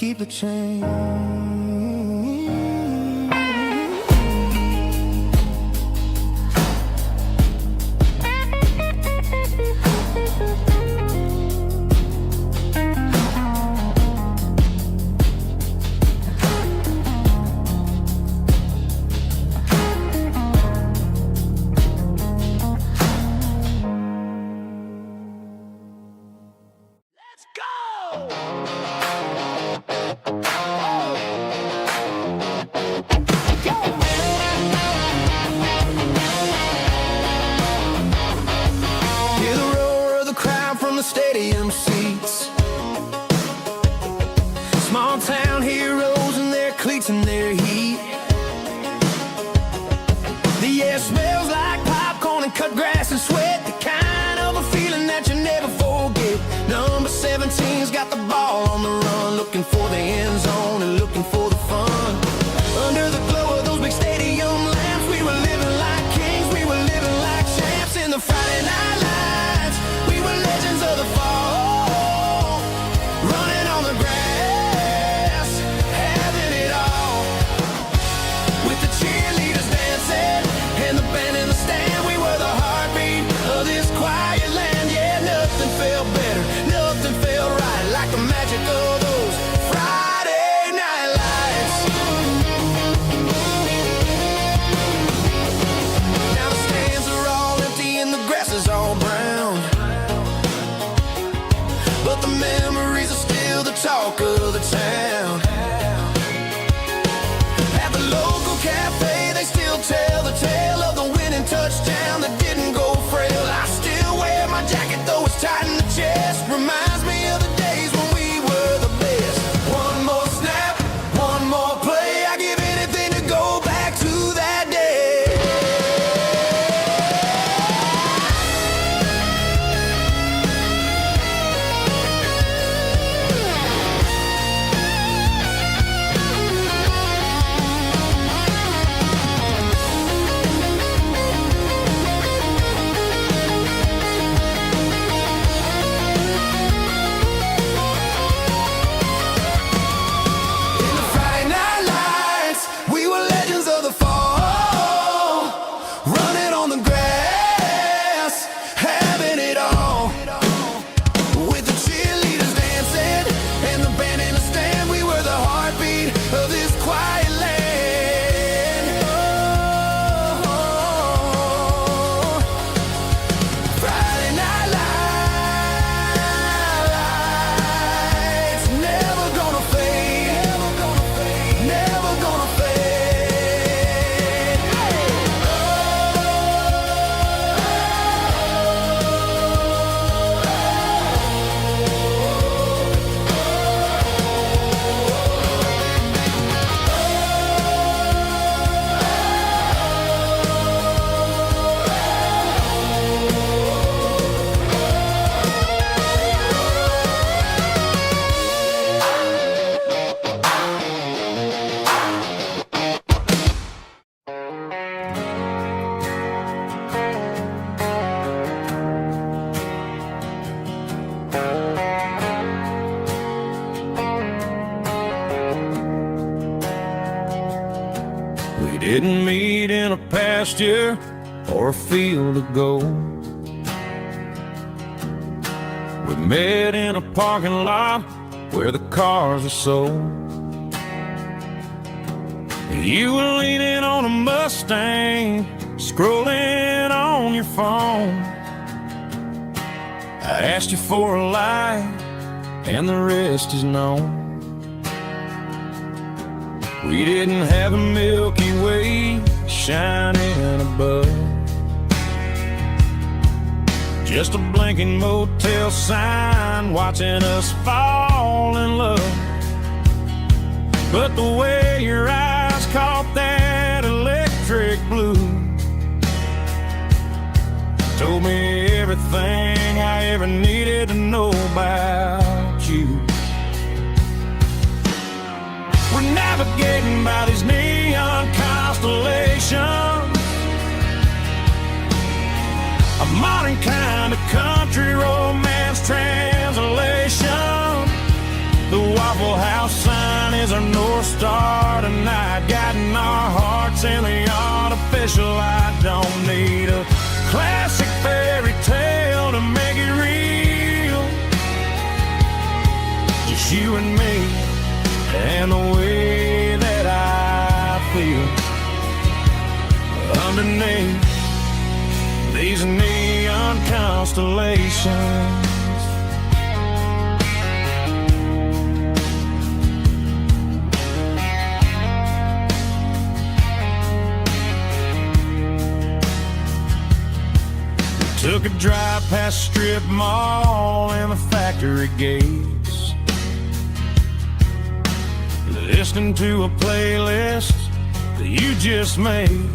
keep the change. Stadium seats, small town heroes in their cleats and their heat. The air smells like popcorn and cut grass and sweat, the kind of a feeling that you never forget. Number 17's got the ball on the run, looking for the end zone and looking for the fun. Under the glow of those big stadium lamps, we were living like kings, we were living like champs in the Friday night lights. We were legends of the fall, running on the grass, having it all. With the cheerleaders dancing and the band in the stand, we were the heartbeat of this quiet land. Yeah, nothing felt better, nothing felt right like the magic of those Friday night lights. Now the stands are all empty and the grass is all brown, but the memories are still the talk of the town. At the local cafe, they still tell the tale of the winning touchdown that didn't go frail. I still wear my jacket, though it's tight in the chest. Reminds me of the days when we were the best. One more snap, one more play. I give anything to go back to that day. In the Friday night lights, we were legends of the fall, running on the grass, having it all. With the cheerleaders dancing and the band in the stand, we were the heartbeat of this quiet land. Oh, Friday night lights, never gonna fade, never gonna fade, never gonna fade. We didn't meet in a pasture or a field of gold. We met in a parking lot where the cars are sold. You were leaning on a Mustang, scrolling on your phone. I asked you for a light, and the rest is known. We didn't have a Milky Way shining above, just a blinking motel sign watching us fall in love. But the way your eyes caught that electric blue told me everything I ever needed to know about you. We're navigating by these neon constellations, a modern kind of country romance translation. The Waffle House sign is our North Star tonight, guiding our hearts in the artificial light. Don't need a classic fairy tale to make it real. Just you and me and the way that I feel underneath these neon constellations. Took a drive past Strip Mall and the factory gates, listening to a playlist that you just made.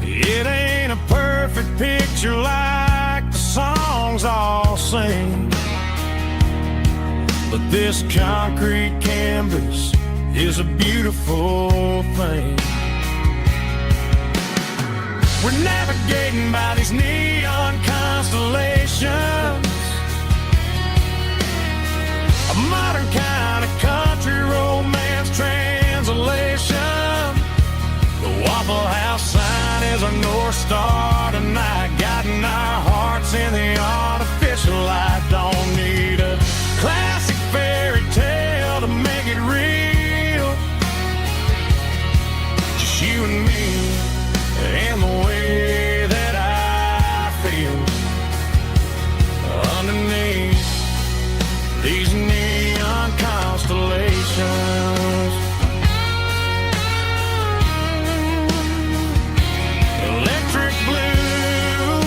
It ain't a perfect picture like the songs all sing, but this concrete canvas is a beautiful thing. We're navigating by these neon constellations, a modern kind of country romance translation. The Waffle House sign is our North Star tonight, guiding our hearts in the artificial light. Don't need a classic fairy tale to make it real. Just you and me and the way that I feel underneath these neon constellations. Electric blue,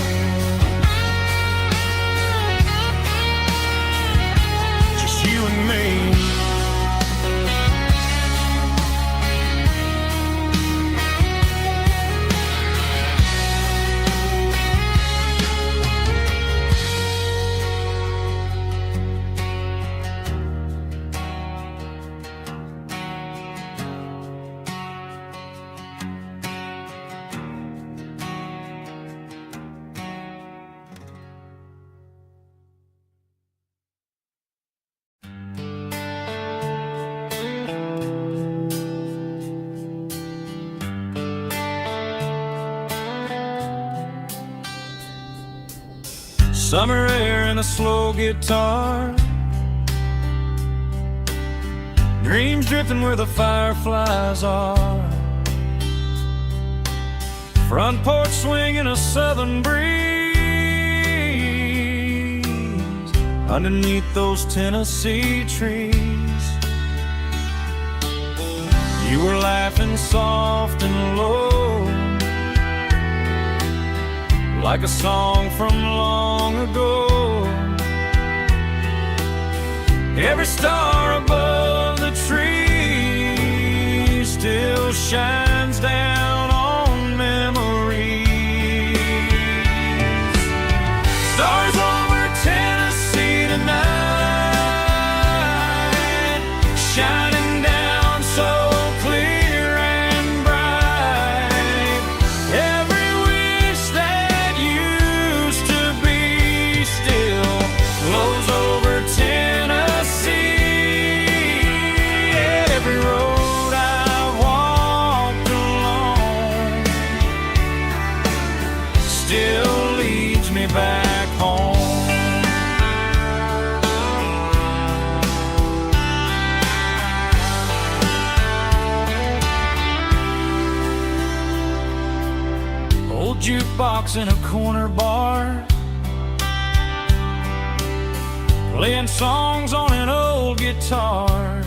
just you and me. Summer air and a slow guitar, dreams drifting where the fireflies are, front porch swinging a southern breeze underneath those Tennessee trees. You were laughing soft and low, like a song from long ago. Every star above the tree still shines down on memories. Stars over Tennessee tonight, shining down so clear and bright. Every wish that used to be still glows over Tennessee. Every road I've walked along still leads me back home. Old jukebox in a corner bar, playing songs on an old guitar.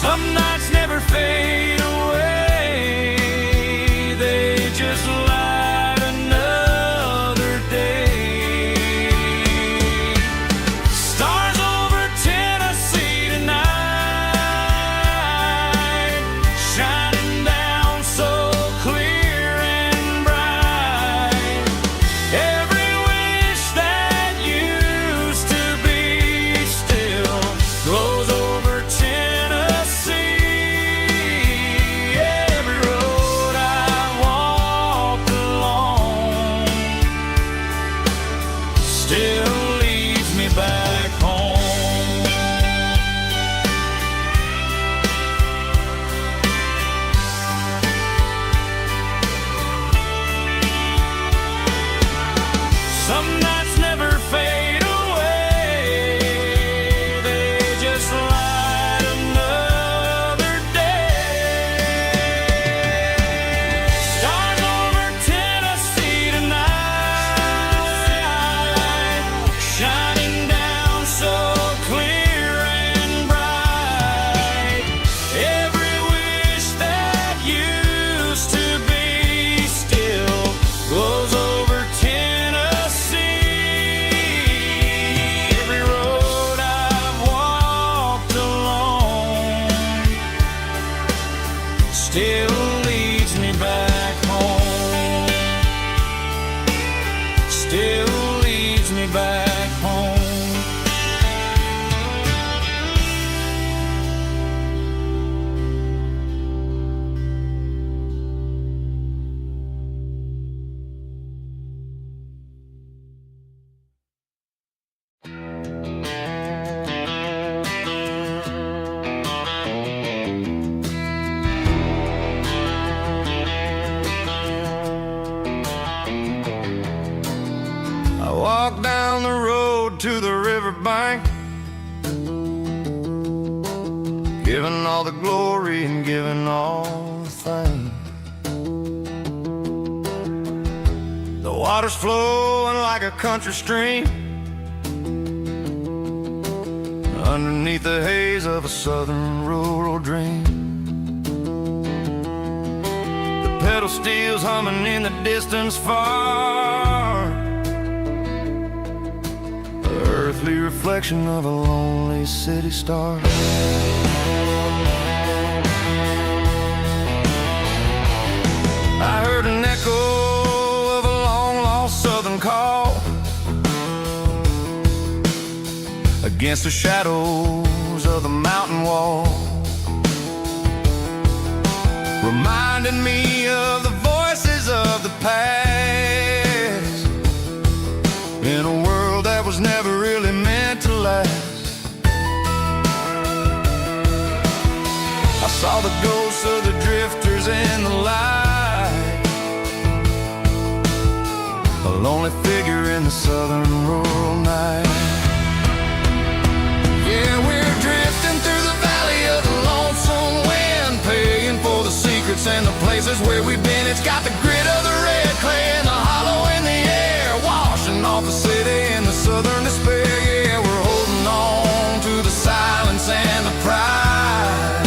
Some nights never fade away, they just light another day. Stars over Tennessee tonight, shining down so clear and bright. Every wish that used to be still glows over Tennessee. bank, giving all the glory and giving all the thanks. The water's flowing like a country stream underneath the haze of a southern rural dream. The pedal steel's humming in the distance far, the earthly reflection of a lonely city star. I heard an echo of a long-lost southern call against the shadows of the mountain wall, reminding me of the voices of the past in a world that was never really meant to last. I saw the ghosts of the drifters in the light, a lonely figure in the southern rural night. Yeah, we're drifting through the valley of the lonesome wind, paying for the secrets and the places where we've been. It's got the grit of the red clay and the hollow in the air, washing off the city and the southern despair. Yeah, we're holding on to the silence and the pride.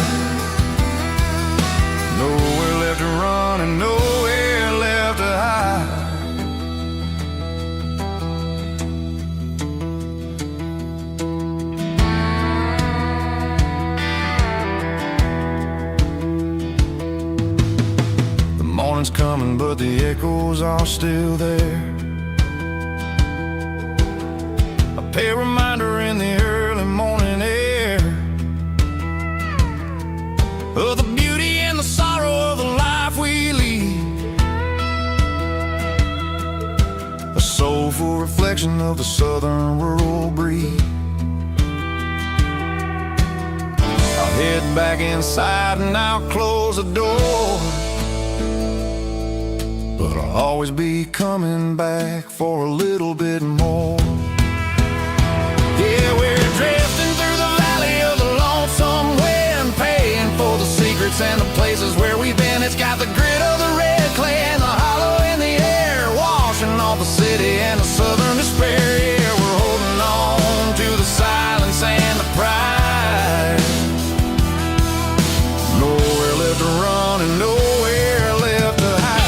Nowhere left to run and nowhere left to hide. Morning's coming, but the echoes are still there. A pale reminder in the early morning air of the beauty and the sorrow of the life we lead, a soulful reflection of the southern rural breed. I'll head back inside and I'll close the door, but I'll always be coming back for a little bit more. Yeah, we're drifting through the valley of the lonesome wind, paying for the secrets and the places where we've been. It's got the grit of the red clay and the hollow in the air, washing off the city and the southern despair. Yeah, we're holding on to the silence and the pride. Nowhere left to run and nowhere left to hide.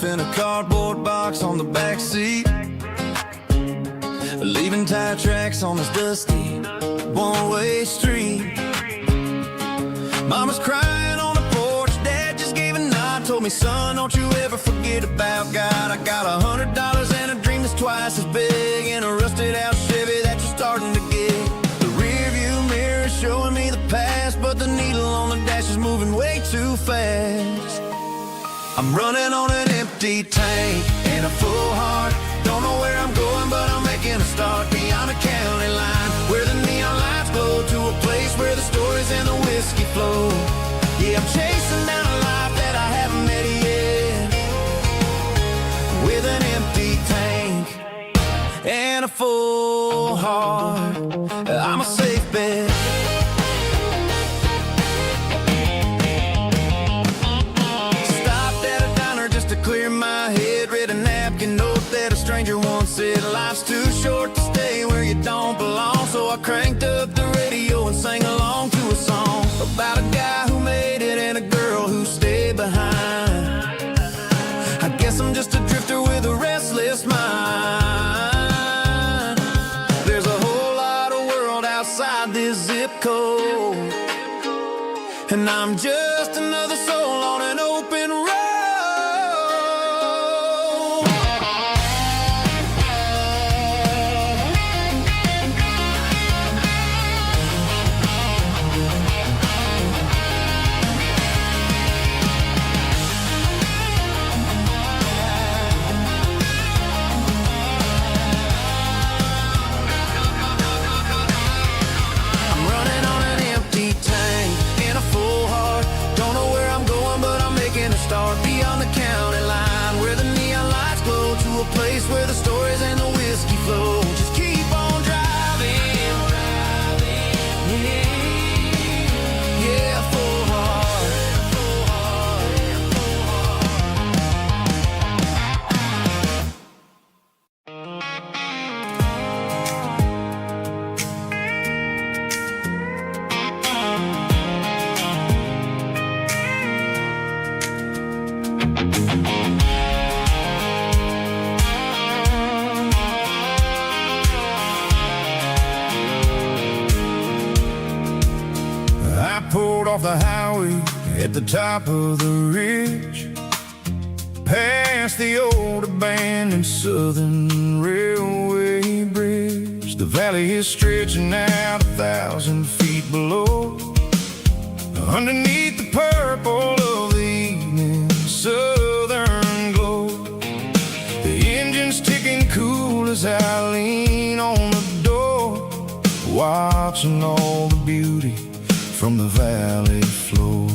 In a cardboard box on the back seat, leaving tire tracks on this dusty one-way street. Mama's crying on the porch, Dad just gave a nod, told me, son, don't you ever forget about God. I got $100 and a dream that's twice as big, and a rusted out Chevy that you're starting to get. The rear view mirror is showing me the past, but the needle on the dash is moving way too fast. I'm running on an empty tank and a full heart. Don't know where I'm going, but I'm making a start beyond a county line, where the neon lights glow, to a place where the stories and the whiskey flow. Yeah, I'm chasing down a life that I haven't met yet, with an empty tank and a full heart. I'm a safe bet. Clear my head, read a napkin note that a stranger once said, life's too short to stay zip code, and I'm just another soul on an open road. Beyond the county line, where the neon lights glow, to a place where the stories and the whiskey flow. Just keep on driving, yeah, full heart. Pulled off the highway at the top of the ridge, past the old abandoned Southern Railway bridge. The valley is stretching out 1,000 feet below, underneath the purple of the evening southern glow. The engine's ticking cool as I lean on the door, watching all the beauty from the valley floor.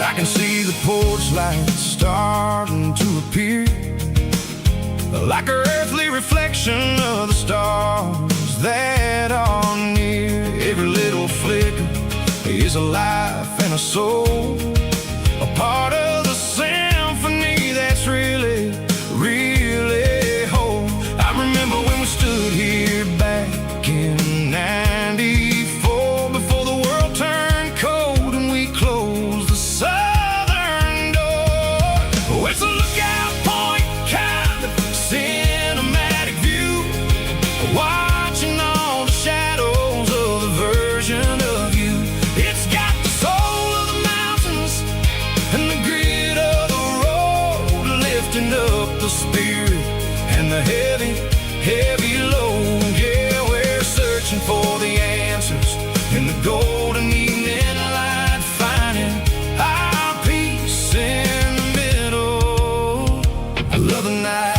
I can see the porch lights starting to appear, like an earthly reflection of the stars that are near. Every little flicker is a life and a soul, a part of the symphony that's really, really whole. I remember when we stood here back in '94, before the world turned cold and we closed the southern door. Oh, it's a lookout point, kind of cinematic view, watching all the shadows of the version of you. It's got the soul of the mountains and the grit of the road, lifting up the spirit and the heavy, heavy load. Yeah, we're searching for the answers in the golden evening light, finding our peace in the middle of the night.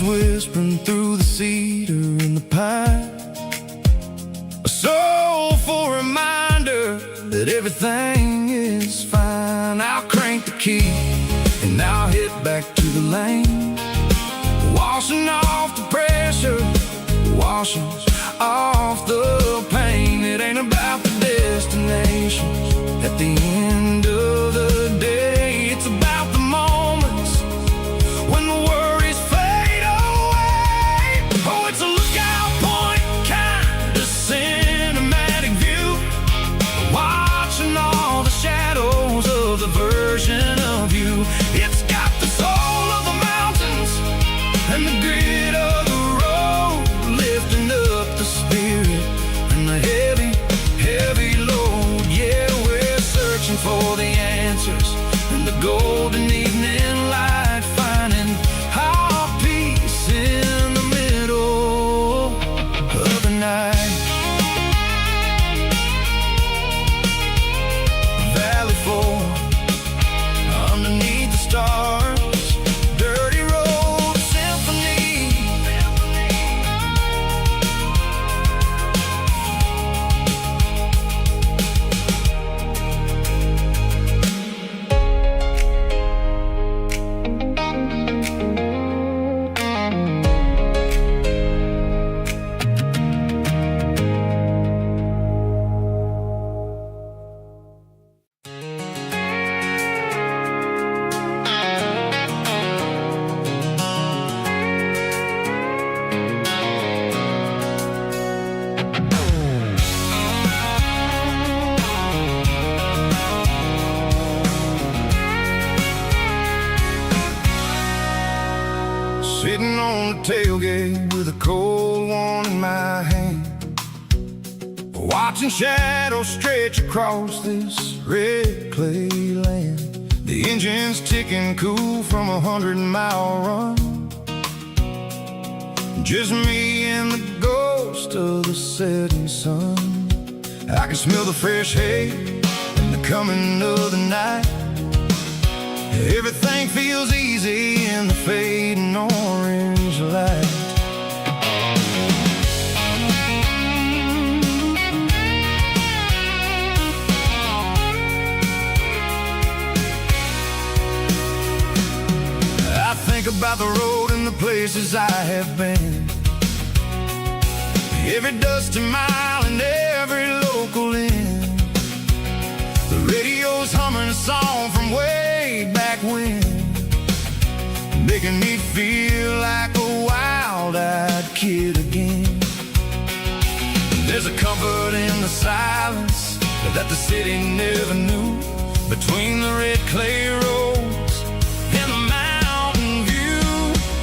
Whispering through the cedar and the pine, a soulful reminder that everything is fine. I'll crank the key and I'll hit back to the lane, washing off the pressure, washing off the pain. It ain't about the destination at the end of the day, it's about the moments when the worries fade away. Oh, it's a lookout point, kind of cinematic view, watching all the shadows of the version of you. It's got the soul of the mountains and the grit of the road, lifting up the spirit and the heavy, heavy load. Yeah, we're searching for the answers on the tailgate with a cold one in my hand, watching shadows stretch across this red clay land. The engine's ticking cool from a 100-mile run. Just me and the ghost of the setting sun. I can smell the fresh hay and the coming of the night. Everything feels easy in the fading orange light. I think about the road and the places I have been, every dusty mile and every local inn. The radio's humming a song from way back when, making me feel like a wild-eyed kid again. There's a comfort in the silence that the city never knew, between the red clay roads and the mountain view.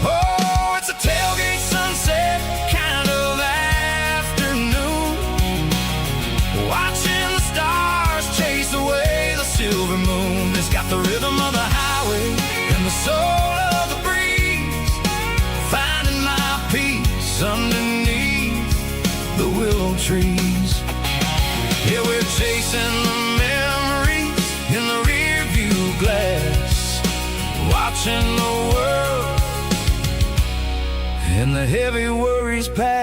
Oh, it's a tailgate sunset kind of afternoon, watching the stars chase away the silver moon. It's got the rhythm of the highway and the soul of the breeze, finding my peace underneath the willow trees. Yeah, we're chasing the memories in the rear view glass, watching the world and the heavy worries pass.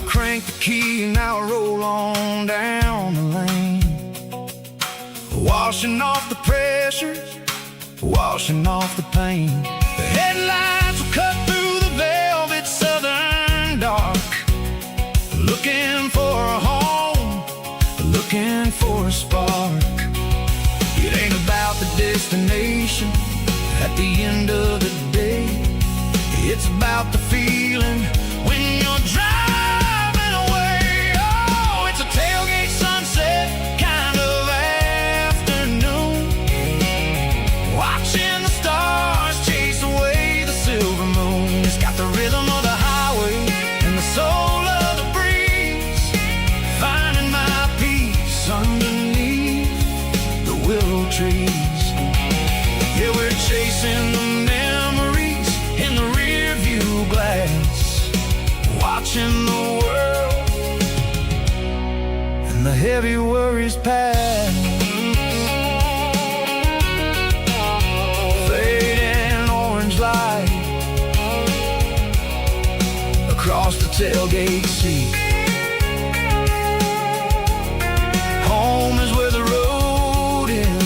Crank the key and I'll roll on down the lane, washing off the pressure, washing off the pain. The headlights will cut through the velvet southern dark, looking for a home, looking for a spark. It ain't about the destination at the end of the day, it's about the feeling when you're driving. Tailgate sunset kind of afternoon, watching the stars chase away the silver moon. It's got the rhythm of the highway and the soul of the breeze, finding my peace underneath the willow trees. Yeah, we're chasing the memories in the rear view glass, watching the world the heavy worries pass. Fading orange light across the tailgate seat. Home is where the road ends.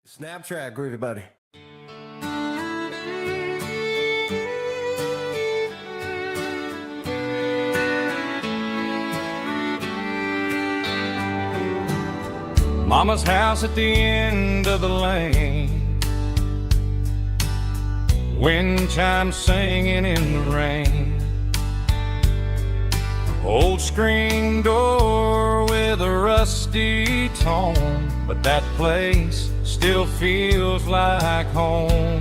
Snap track, groovy buddy. Mama's house at the end of the lane, wind chimes singing in the rain. Old screen door with a rusty tone, but that place still feels like home.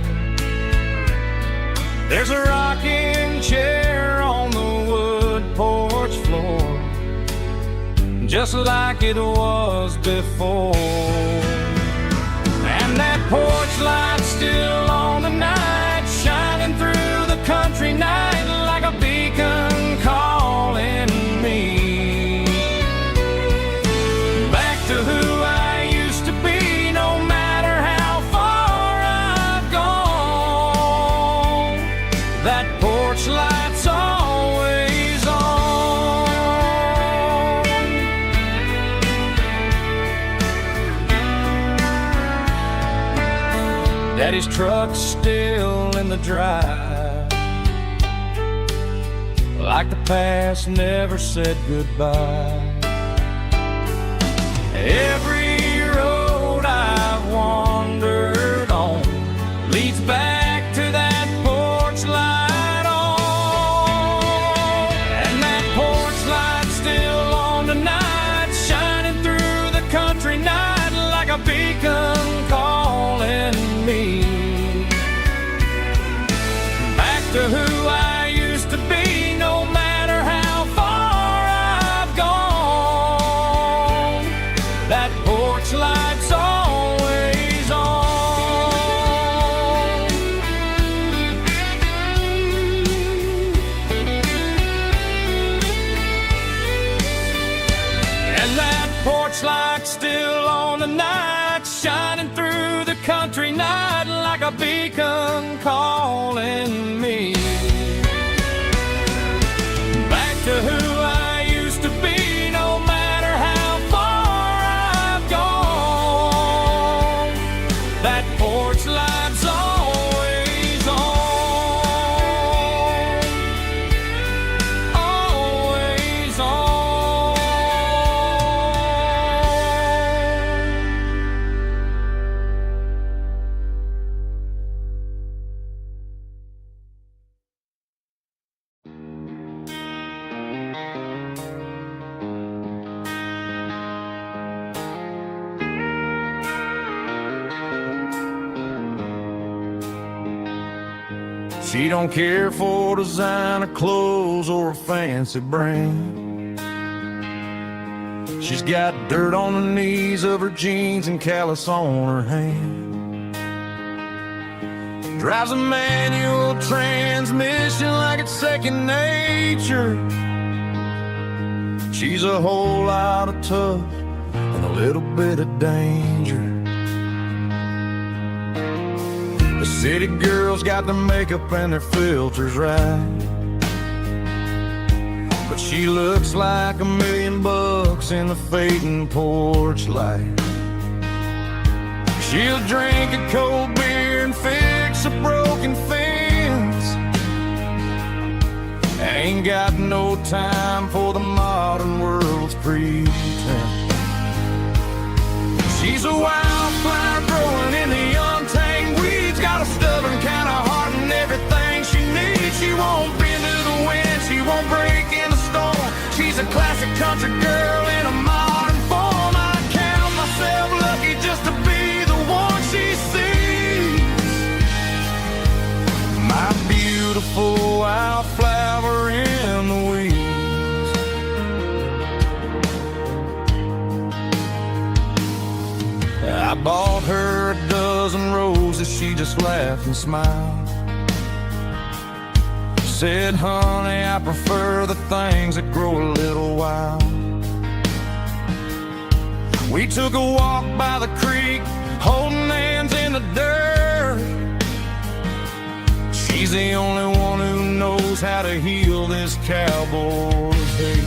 There's a rocking chair on the wood porch floor, just like it was before. And that porch light's still on tonight, shining through the country night like a beacon calling me back to who I used to Daddy's truck's still in the drive, like the past never said goodbye. Every road I've wandered on leads back to that porch light on. And that porch light's still on tonight, shining through the country night like a beacon calling me back to who I used to be, no matter how far I've gone. That porch light's always on. And that porch light's still on tonight, shining through the country night like a beacon calling me back to who I used to be, no matter how far I've gone. That porch light's always on, always on. She don't care for designer clothes or a fancy brand. She's got dirt on the knees of her jeans and callus on her hand. Drives a manual transmission like it's second nature. She's a whole lot of tough and a little bit of danger. The city girls got their makeup and their filters right, but she looks like $1 million in the fading porch light. She'll drink a cold beer and fix a broken fence. Ain't got no time for the modern world's pretense. She's a wildflower growing in the untamed weeds, got a stubborn kind of heart and everything she needs. She won't bend to the wind, she won't break in the storm. She's a classic country girl in a modern form. I count myself lucky just to be the one she sees. My beautiful wildflower in the weeds. I bought her a dozen roses, she just laughed and smiled. Said, honey, I prefer the things that grow a little wild. We took a walk by the creek, holding hands in the dirt. She's the only one who knows how to heal this cowboy's hate.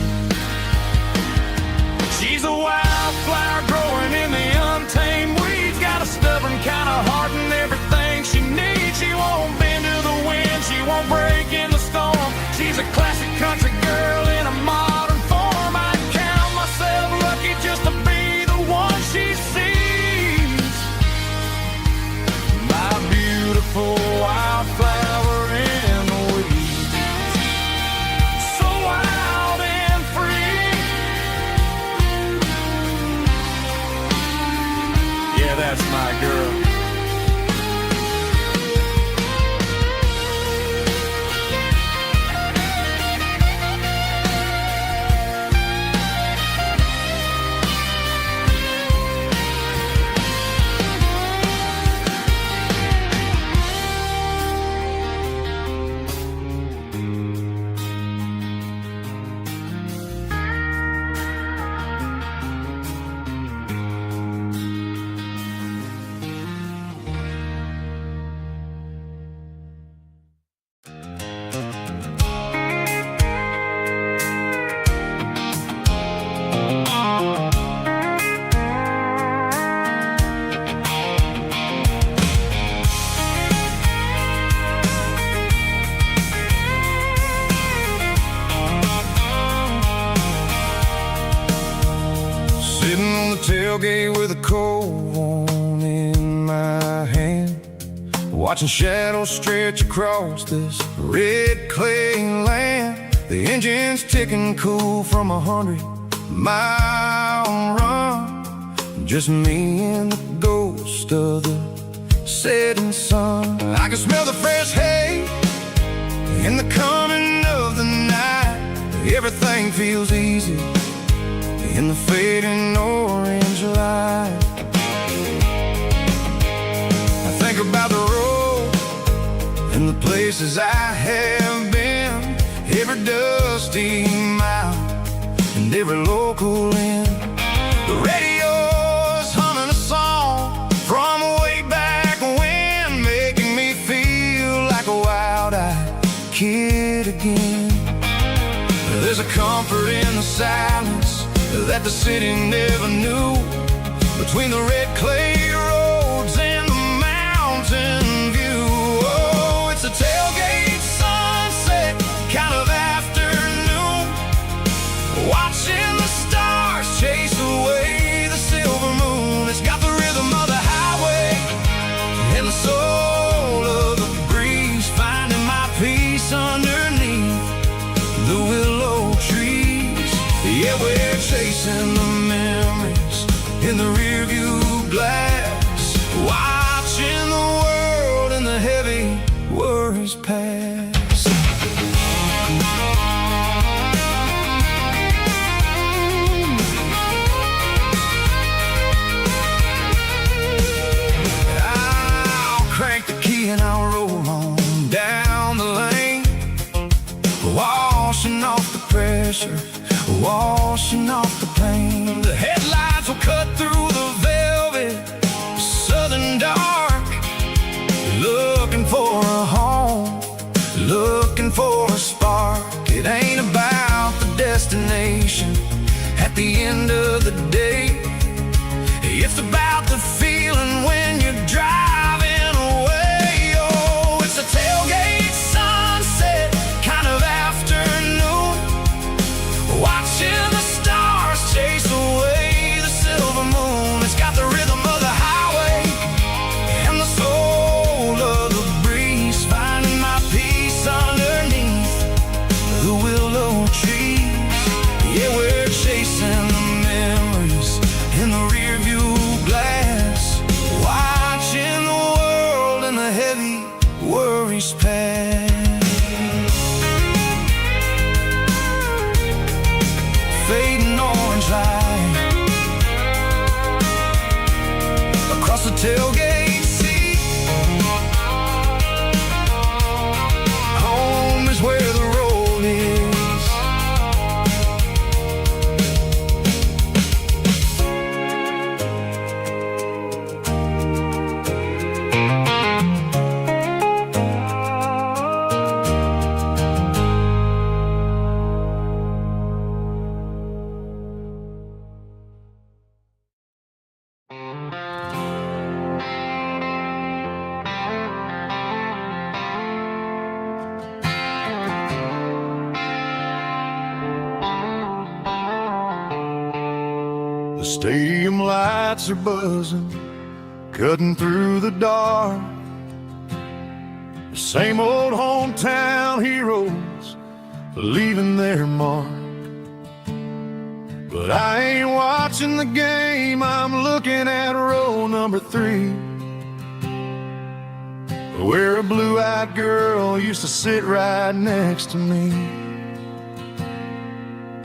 She's a wildflower growing in the untamed weeds, got a stubborn kind of heart and everything she needs. She won't bend to the wind, she won't break in the storm. She's a classic country girl in a modern form. I count myself lucky just to be the one she sees. My beautiful wildflower in the weeds, so wild and free. Yeah, that's my girl. Sitting on the tailgate with a cold one in my hand, watching shadows stretch across this red clay land. The engine's ticking cool from 100-mile run. Just me and the ghost of the setting sun. I can smell the fresh hay in the coming of the night. Everything feels easy in the fading orange light. I think about the road and the places I have been, every dusty mile and every local inn. The radio's humming a song from way back when, making me feel like a wild-eyed kid again. There's a comfort in the silence that the city never knew, between the red clay roads and the mountain view. Oh, it's a tailgate sunset kind of afternoon, watching the stars chase away the silver moon. It's got the rhythm of the highway and the soul of the breeze, finding my peace underneath the willow trees. Yeah, we're chasing the memories in the rearview glass, watching the world and the heavy worries pass. I'll crank the key and I'll roll on down the lane, washing off the pressure, washing off the pain. The headlights will cut through the velvet southern dark, looking for a home, looking for a spark. It ain't about the destination at the end of the day, it's about the feeling when you're driving away. Oh, it's a tailgate sunset kind of afternoon, watching the stars chase away the silver moon. It's got the rhythm of the highway and the soul of the breeze, finding my peace underneath the willow trees. Yeah, we're chasing the memories in the rearview glass, watching the world and the heavy worries pass. Fading orange light across the tailgate seat. Home is where the road is. The stadium lights are buzzing, cutting through the dark. The same old hometown heroes leaving their mark. But I ain't watching the game, I'm looking at row number 3, where a blue-eyed girl used to sit right next to me.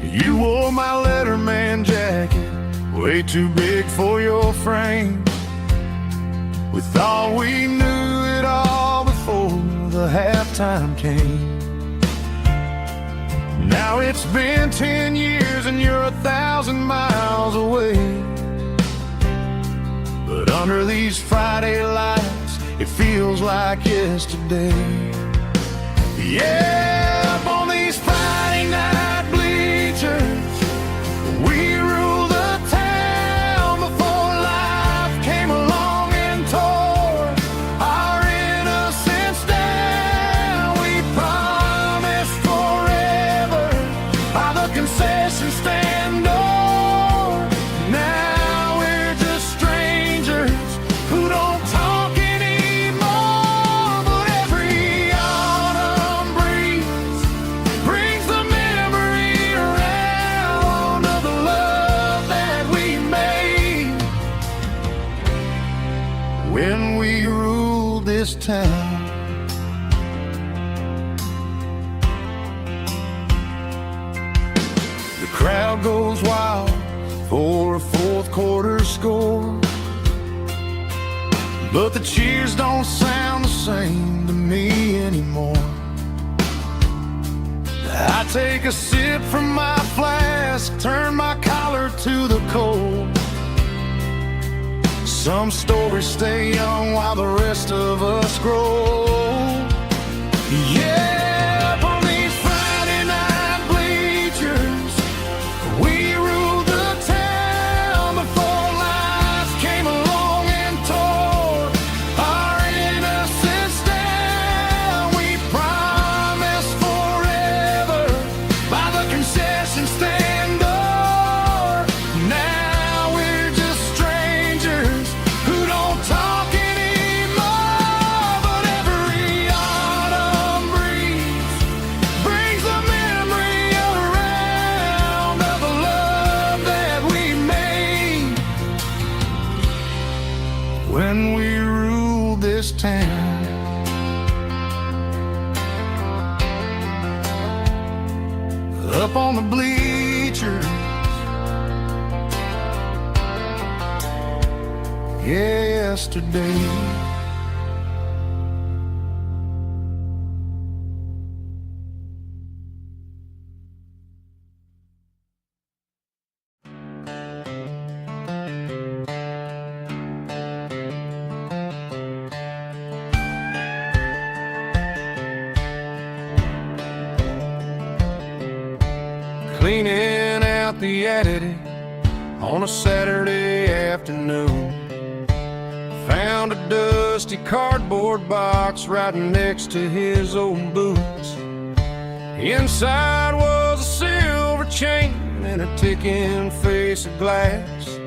You wore my Letterman jacket, way too big for your frame. We thought we knew it all before the halftime came. Now it's been 10 years and you're 1,000 miles away, but under these Friday lights it feels like yesterday. Yeah, up on these Friday night bleachers, we rule the town before life came along and tore our innocence down. We promised forever by the concession stand door. Now this town. The crowd goes wild for a fourth quarter score, but the cheers don't sound the same to me anymore. I take a sip from my flask, turn my collar to the cold. Some stories stay young while the rest of us grow. Yeah, up on these Friday night bleachers, we ruled the town before life came along and tore our innocence down. We promised forever by the concession stand door. Now we're just strangers who don't talk anymore. But every autumn breeze brings the memory around of the love that we made when we ruled this town. Up on the bleachers, yesterday. Cleaning out the attic on a Saturday afternoon, found a dusty cardboard box right next to his old boots. Inside was a silver chain and a ticking face of glass,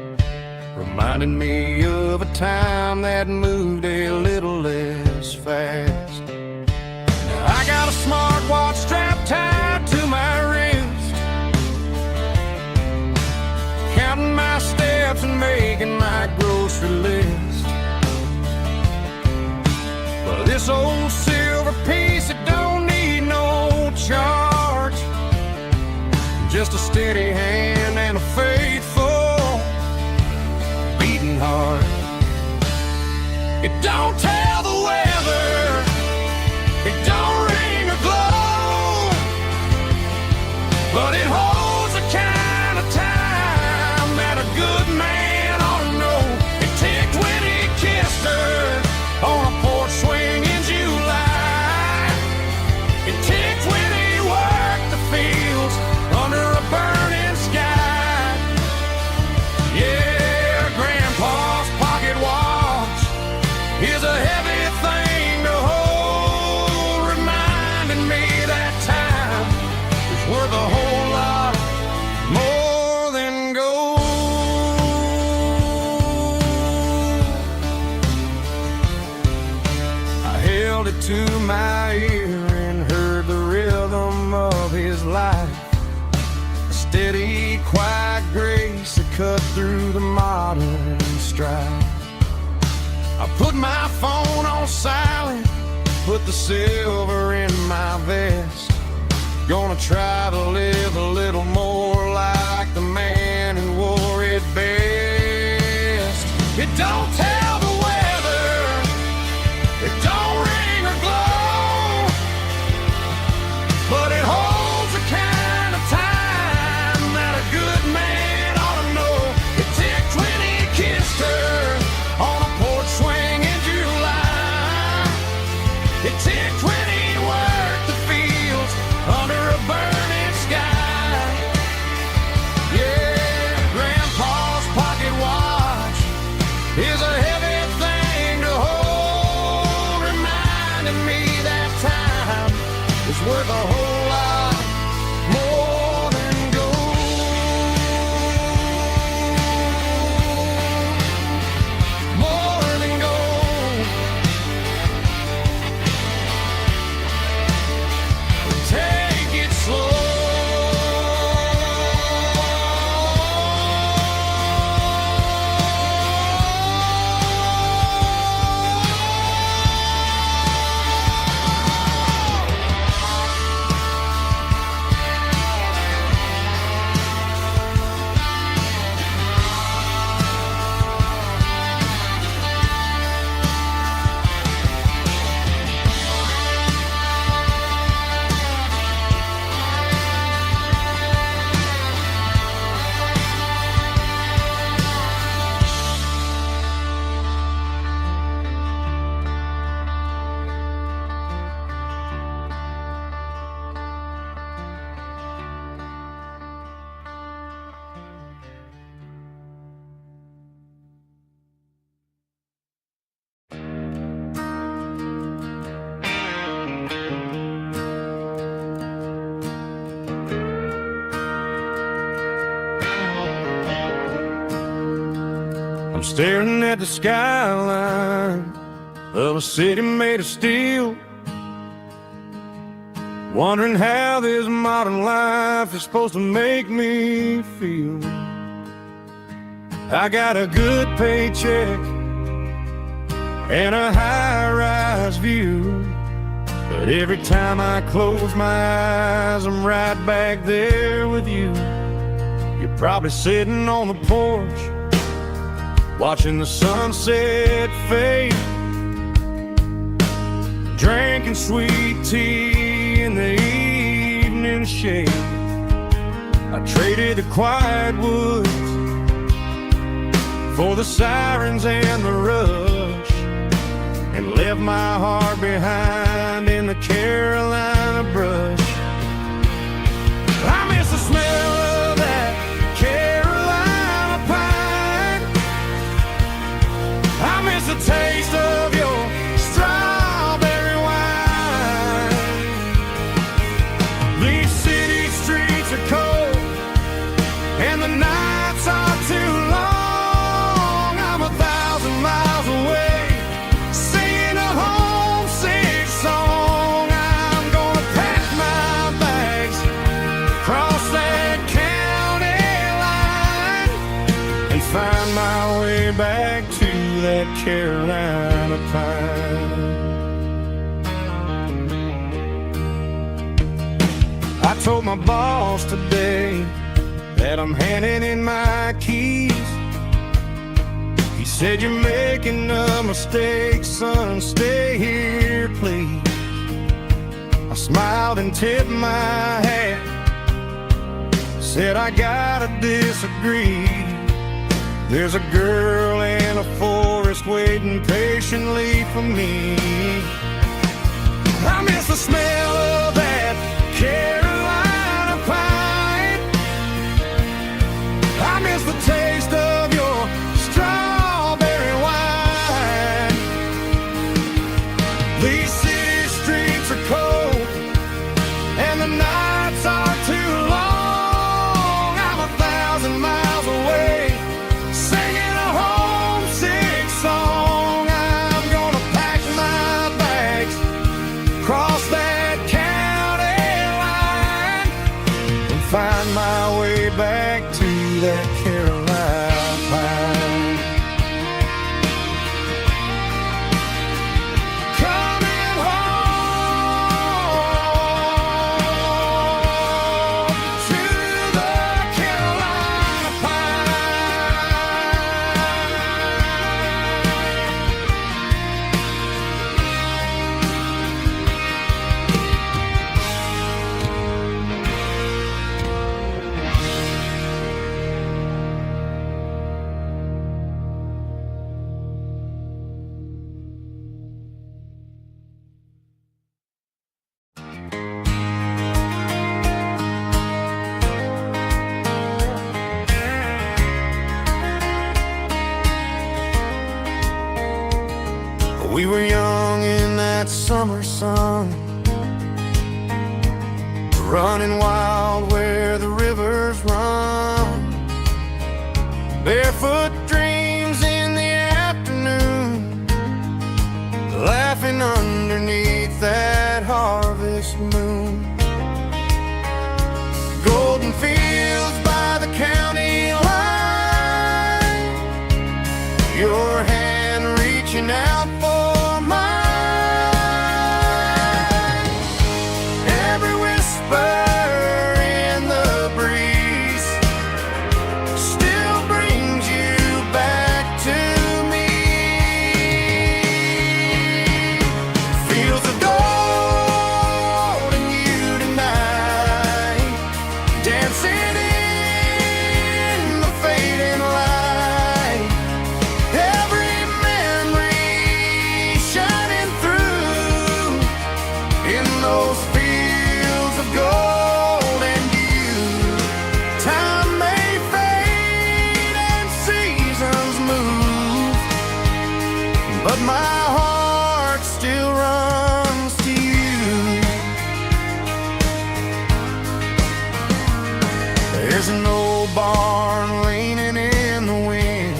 reminding me of a time that moved a little less fast. Now I got a smartwatch strapped tied to my wrist, counting my steps and making my grocery list. But this old silver piece, it don't need no charge, just a steady hand and a faithful beating heart. It don't tell the weather, it don't ring or glow, but it holds the kind of time that a good man ought to know. It ticked when he kissed her on a porch swing in July. It ticked when he worked the fields under a burning sky. Yeah, Grandpa's pocket watch is a heavy thing to hold, reminding me that time is worth a whole lot more than gold. I held it to my ear and heard the rhythm of his life, a steady, quiet grace that cut through the modern strife. I put my phone on silent, put the silver in my vest. Gonna try to live a little more like the man who wore it best. It don't tell the weather, it don't ring or glow, but it holds the kind of time that a good man ought to know. It ticked when he kissed her on a porch swing in July. It ticked when he worked the fields under a burning sky. Yeah, Grandpa's pocket watch is a heavy I'm staring at the skyline of a city made of steel, wondering how this modern life is supposed to make me feel. I got a good paycheck and a high-rise view, but every time I close my eyes, I'm right back there with you. You're probably sitting on the porch, watching the sunset fade, drinking sweet tea in the evening shade. I traded the quiet woods for the sirens and the rush, and left my heart behind in the Carolina brush. I miss the smell of that Carolina pine. I miss the taste of your strawberry wine. These city streets are cold and the nights are too long. I'm 1,000 miles away, singing a homesick song. I'm gonna pack my bags, cross that county line, and find my way back to that Carolina pine. I told my boss today that I'm handing in my keys. He said, "You're making a mistake, son, stay here, please." I smiled and tipped my hat, said, "I gotta disagree. There's a girl in a forest waiting patiently for me." I miss the smell of that Carolina pine. I miss the taste of your strawberry wine. These city streets are cold and the nights are too long. I'm 1,000 miles away, singing a homesick song. I'm gonna pack my bags, cross that county line, and find my way back to that Carolina pine. Coming home to the Carolina We were young in that summer sun, running wild where the rivers run, barefoot dreams in the afternoon, laughing underneath that harvest moon. Golden fields by the county line, your hand reaching out for mine. Every whisper in the breeze still brings you back to me. Feels the gold in you tonight, dancing in the fading light. Every memory shining through in those fields of gold and you. Time may fade and seasons move, but my heart still runs to you. There's an old barn leaning in the wind,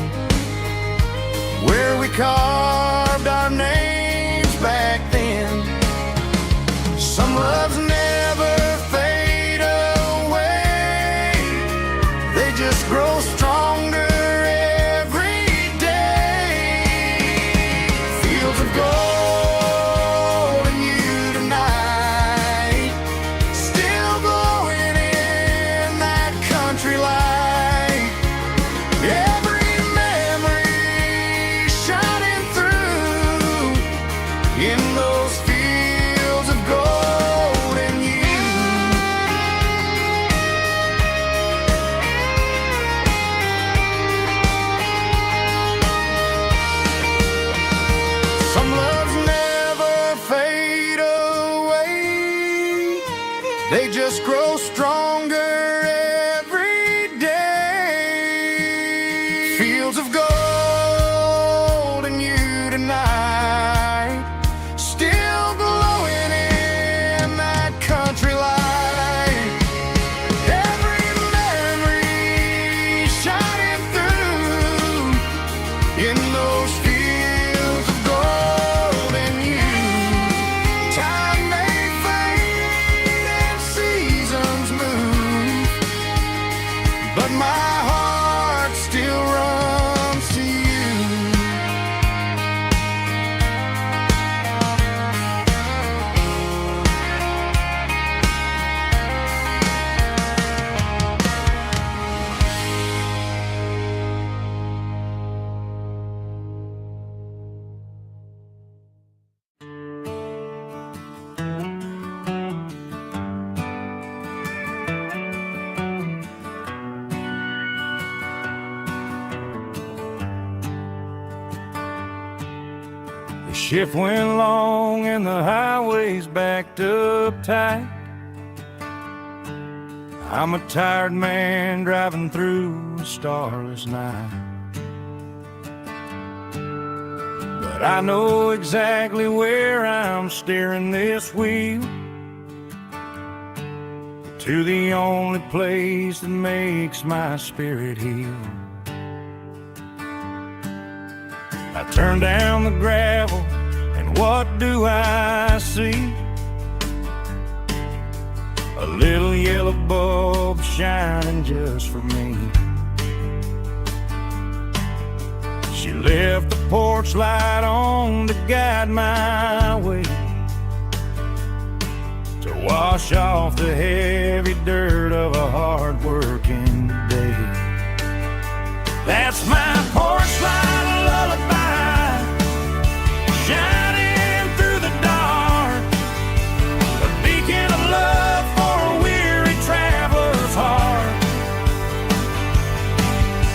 just grow stronger every day. Fields of gold in you tonight, still glowing in that country light. Every memory shining through in those fields of gold in you. Some loves never fade away, they just grow stronger every day. Fields of gold in you tonight, still glowing in that country light. Every memory shining through in those fields of gold in you. Time may fade and seasons move, but my heart still runs to you. The shift went long and the highway's backed up tight. I'm a tired man driving through a starless night, but I know exactly where I'm steering this wheel, to the only place that makes my spirit heal. I turn down the gravel, and what do I see? A little yellow bulb shining just for me. She left the porch light on to guide my way, to wash off the heavy dirt of a hard-working day. That's my porch light lullaby, shining through the dark, a beacon of love for a weary traveler's heart.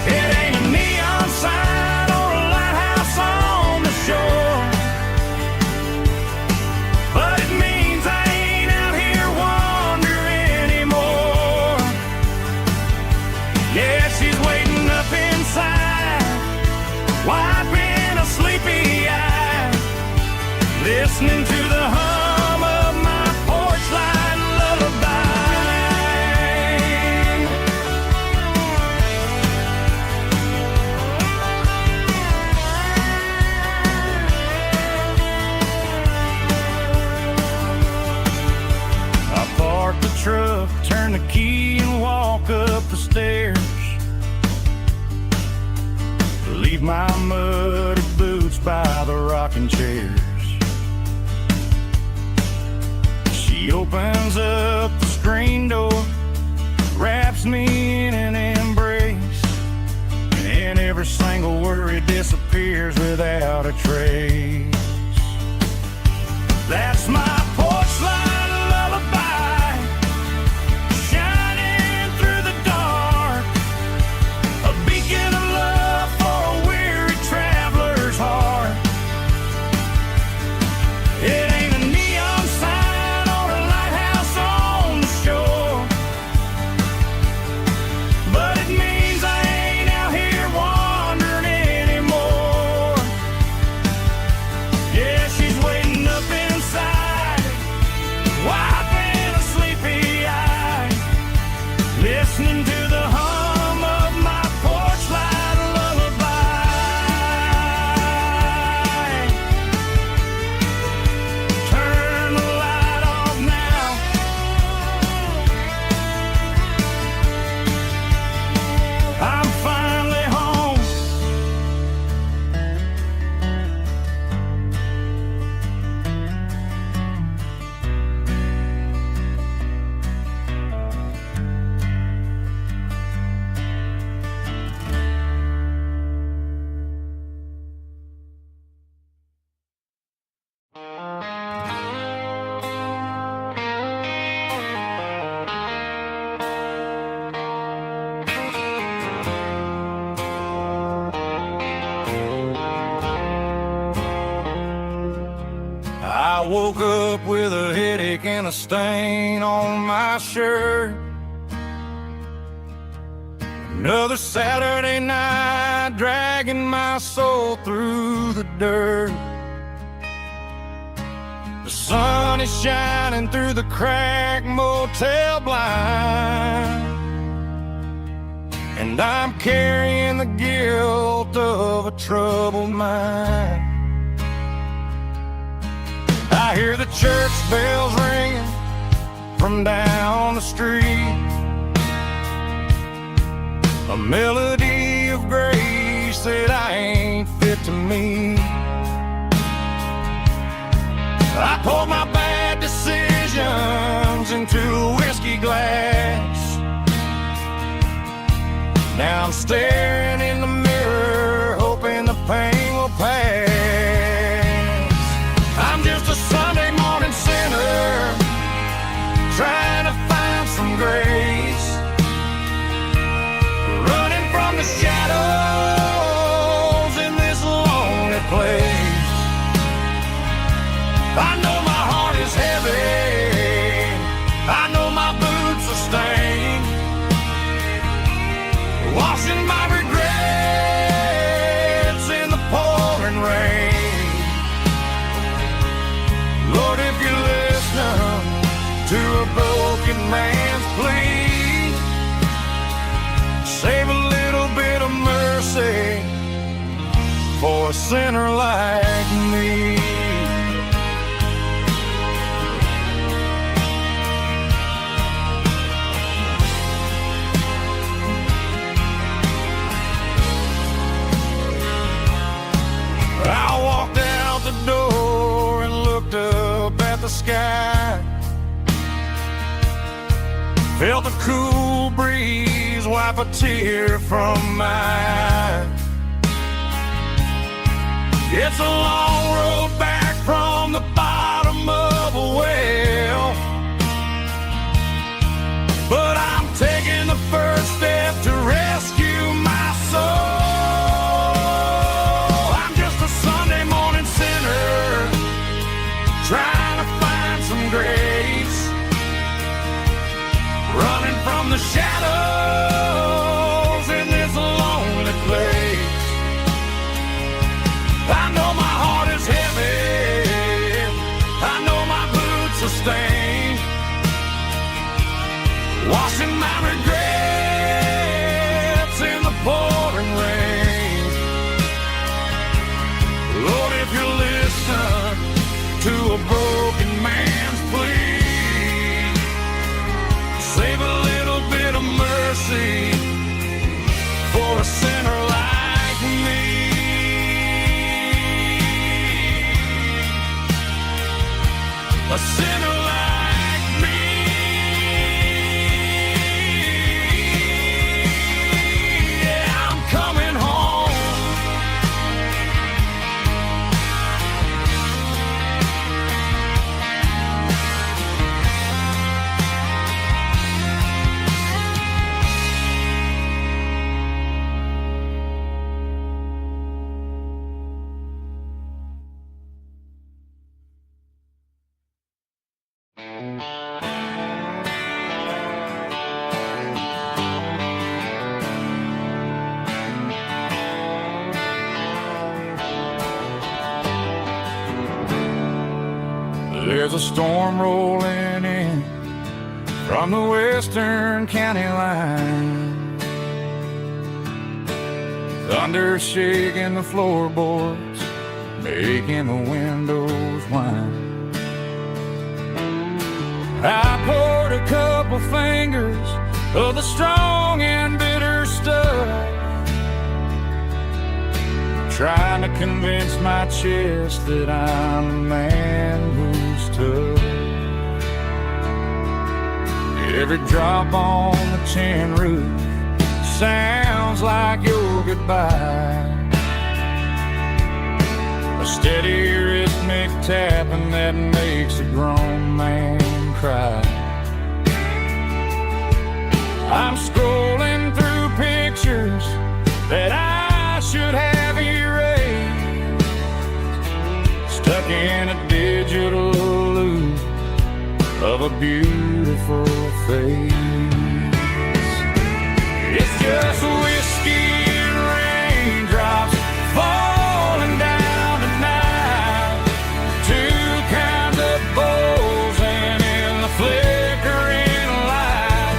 It ain't a neon sign or a lighthouse on the shore, but it means I ain't out here wandering anymore. Yeah, she's waiting up inside, wiping a sleepy eye, listening to the hum of my porch light lullaby. I park the truck, turn the key and walk up the stairs, leave my muddy boots by the rocking chairs. She opens up the screen door, wraps me in an embrace, and every single worry disappears without a trace. That's my porch light lullaby, shining through the dark, a beacon of love for a weary traveler's heart. It ain't a neon sign or a lighthouse on the shore, but it means I ain't out here wandering anymore. Yeah, she's waiting up inside, woke up with a headache and a stain on my shirt. Another Saturday night dragging my soul through the dirt. The sun is shining through the cracked motel blind, and I'm carrying the guilt of a troubled mind. I hear the church bells ringing from down the street, a melody of grace that I ain't fit to meet. I poured my bad decisions into a whiskey glass. Now I'm staring in the mirror, hoping the pain will pass. I'm just a Sunday morning sinner, trying to find some grace, running from the shadows in this lonely place. I know my heart is heavy, I know my boots are stained, washing my regrets in the pouring rain. Lord, if you're listening to a broken man's plea, save a little bit of mercy for a sinner like me. I walked out the door and looked up at the sky, felt the cool breeze wipe a tear from my eye. It's a long road back from the bottom of a well, but I'm taking the first step to rescue my soul. Trying to find some grace, running from the shadows in this lonely place. I know my heart is heavy, I know my boots are stained, washing my regrets in the pouring rain. Lord, if you're listening to a broken man's plea, save a little bit of mercy for a sinner like me. A sinner like me. Yeah, I'm coming home. There's a storm rolling in from the western county line, thunder shaking the floorboards, making the windows whine. I poured a couple fingers of the strong and bitter stuff, trying to convince my chest that I'm a man who's tough. Every drop on the tin roof sounds like your goodbye, a steady rhythmic tapping that makes a grown man cry. I'm scrolling through pictures that I should have erased, stuck in a digital a beautiful face. It's just whiskey and raindrops falling down tonight. Two kinds of bulging in the flickering light.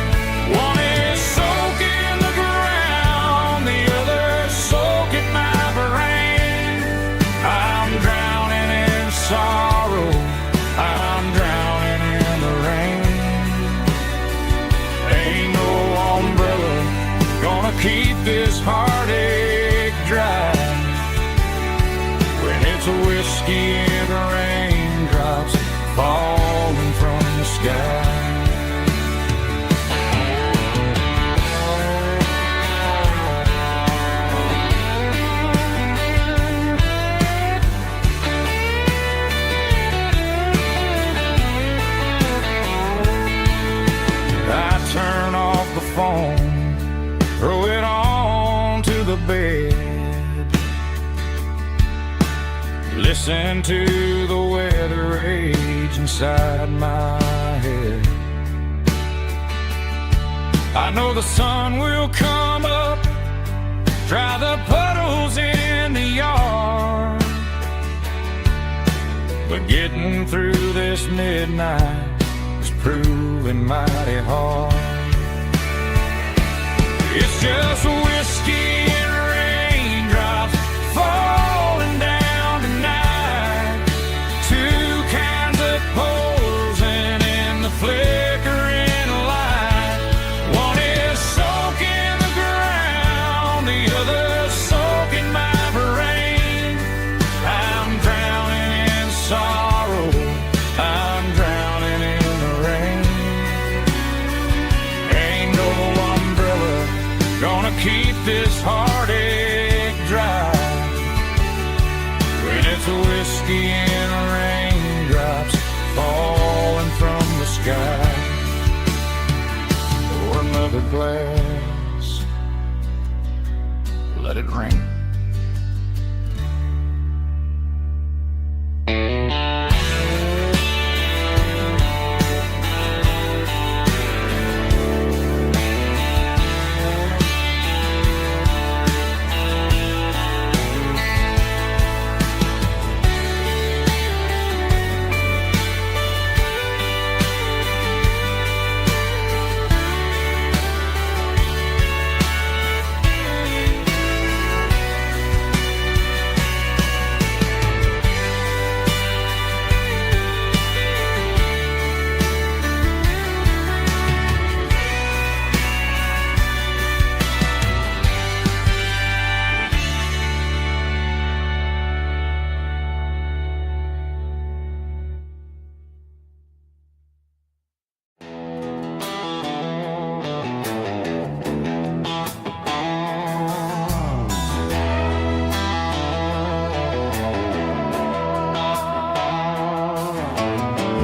One is soaking the ground, the other soaking my brain. I'm drowning in sorrow, I'm drowning in the rain. Ain't no umbrella gonna keep this heartache dry when it's a whiskey and raindrops falling from the sky. I turn off the phone, throw it on to the bed, listen to the weather rage inside my head. I know the sun will come up, dry the puddles in the yard, but getting through this midnight is proving mighty hard. It's just whiskey and raindrops falling down tonight. Two kinds of posing in the flickering light. One is soaking the ground, the other soaking my brain. I'm drowning in sorrow, I'm drowning in the rain. Ain't no umbrella gonna keep this heartache dry when it's a whiskey and raindrops falling from the sky. Pour another glass, let it rain.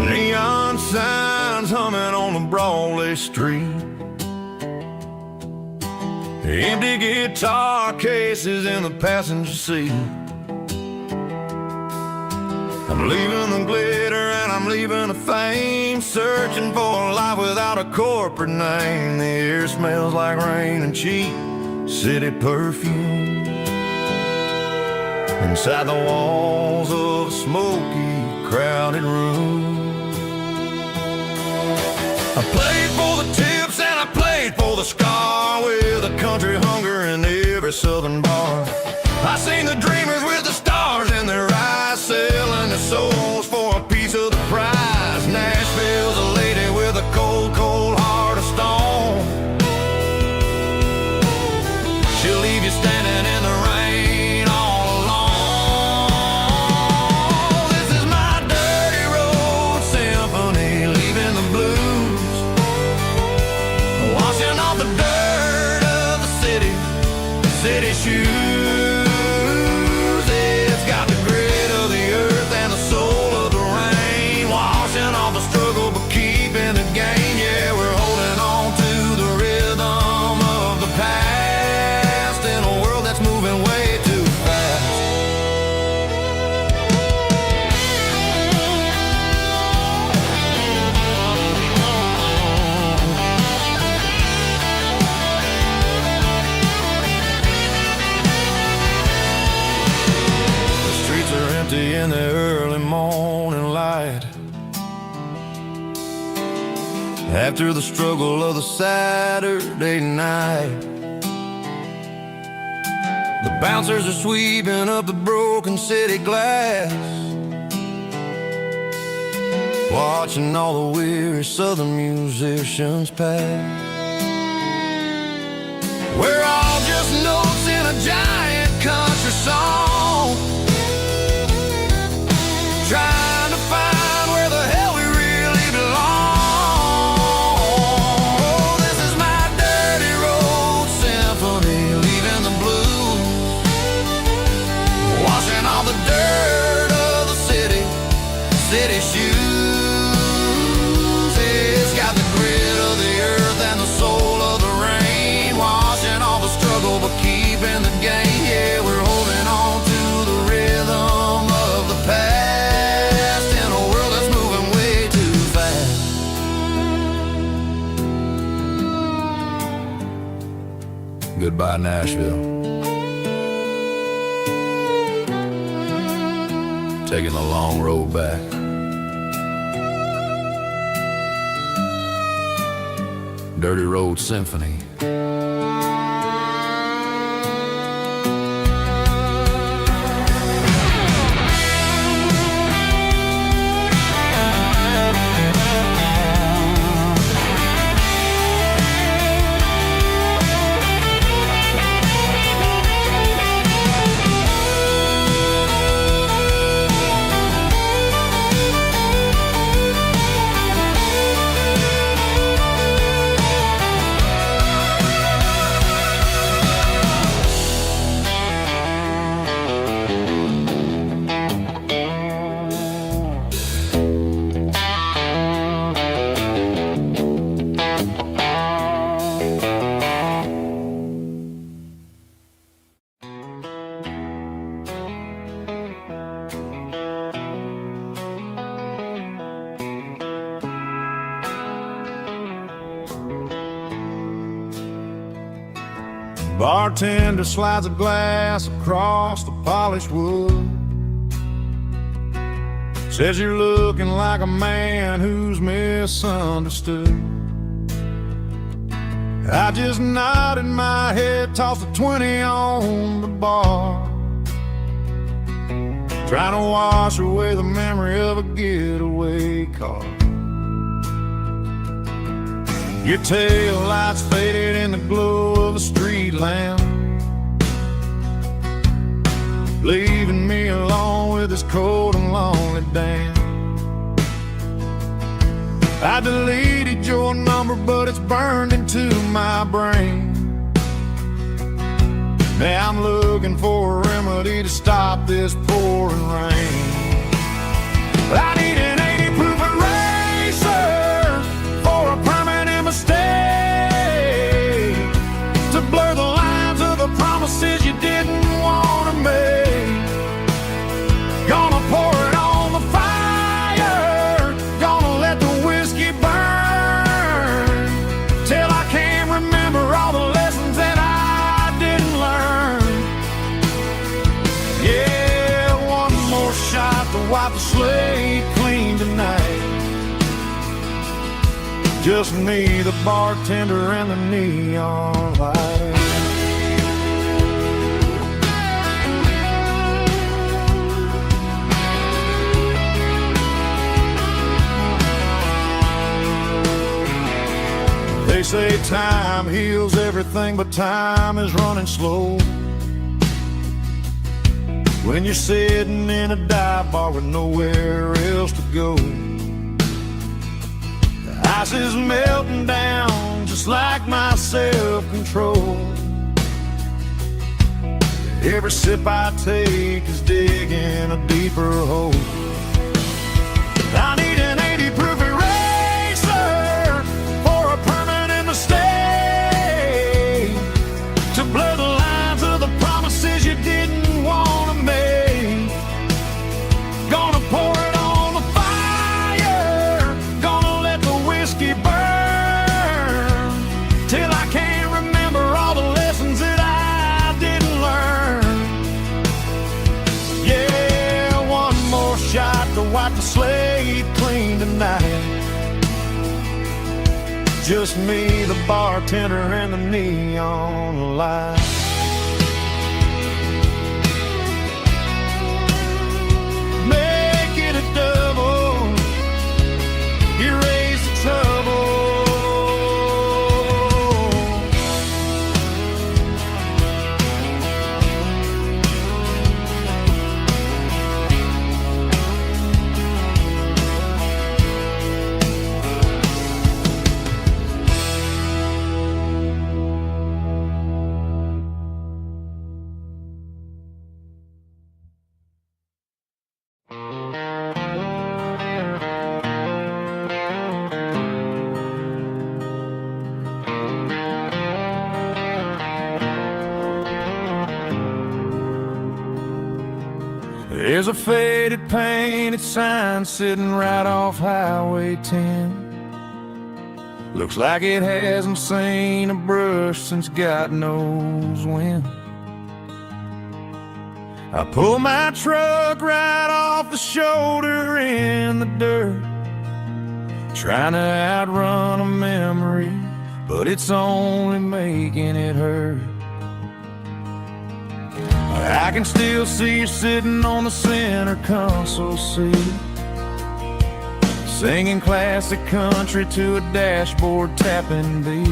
Neon signs humming on the Broadway street, empty guitar cases in the passenger seat. I'm leaving the glitter and I'm leaving the fame, searching for a life without a corporate name. The air smells like rain and cheap city perfume inside the walls of a smoky, crowded room. I played for the tips and I played for the scar, with a country hunger in every southern bar. I seen the dreamers with the stars in their eyes, selling their souls for a piece of the prize. Nashville's a lady with a cold, cold heart of stone. She'll leave you standing in the rain all alone. This is my dirty road symphony, leaving the blues, washing off the dirt of the city shoes. It's got the grit of the earth and the soul of the rain, washing off the struggle but keeping the gain. Yeah, we're holding on to the rhythm of the past in a world that's moving way too fast. after the struggle of the Saturday night. The bouncers are sweeping up the broken city glass, watching all the weary southern musicians pass. We're all just notes in a giant country song, trying to find where the hell we really belong. Oh, this is my dirty road symphony, leaving the blues, washing all the dirt of the city shoes. It's got the grit of the earth and the soul of the rain, washing all the struggle but keeping the game. Yeah, we're holding on to the rhythm of the past in a world that's moving way too fast. Goodbye, Nashville. Taking the long road back. Dirty Road Symphony. Bartender slides a glass across the polished wood, says you're looking like a man who's misunderstood. I just nodded my head, tossed a 20 on the bar, trying to wash away the memory of a getaway car. Your tail lights faded in the glow of a street lamp, leaving me alone with this cold and lonely damn. I deleted your number, but it's burned into my brain. Now I'm looking for a remedy to stop this pouring rain. I need an 80 proof eraser for a permanent mistake, to blur the lines of the promises you didn't want to make. Gonna pour it on the fire, gonna let the whiskey burn, till I can't remember all the lessons that I didn't learn. Yeah, one more shot to wipe the slate clean tonight. Just me, the bartender, and the neon light. They say time heals everything, but time is running slow when you're sitting in a dive bar with nowhere else to go. The ice is melting down just like my self-control. Every sip I take is digging a deeper hole. I need an 80 proof eraser for a permanent mistake, to blur the lines of the promises you didn't want to make. Gonna pour it on the fire, gonna let the whiskey burn, till I can't remember all the lessons that I didn't learn. Yeah, one more shot to wipe the slate clean tonight. Just me, the bartender, and the neon light. Make it a double, erase the trouble. There's a faded painted sign sitting right off Highway 10. Looks like it hasn't seen a brush since God knows when. I pull my truck right off the shoulder in the dirt, trying to outrun a memory, but it's only making it hurt. I can still see you sitting on the center console seat, singing classic country to a dashboard tapping beat.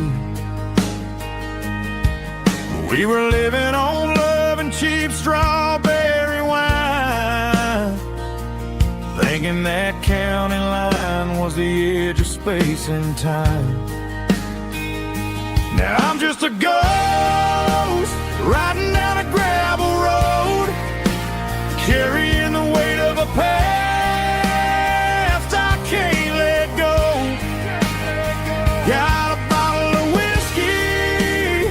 We were living on love and cheap strawberry wine, thinking that county line was the edge of space and time. Now I'm just a ghost riding down a gravel road, carrying the weight of a past I can't let go. Got a bottle of whiskey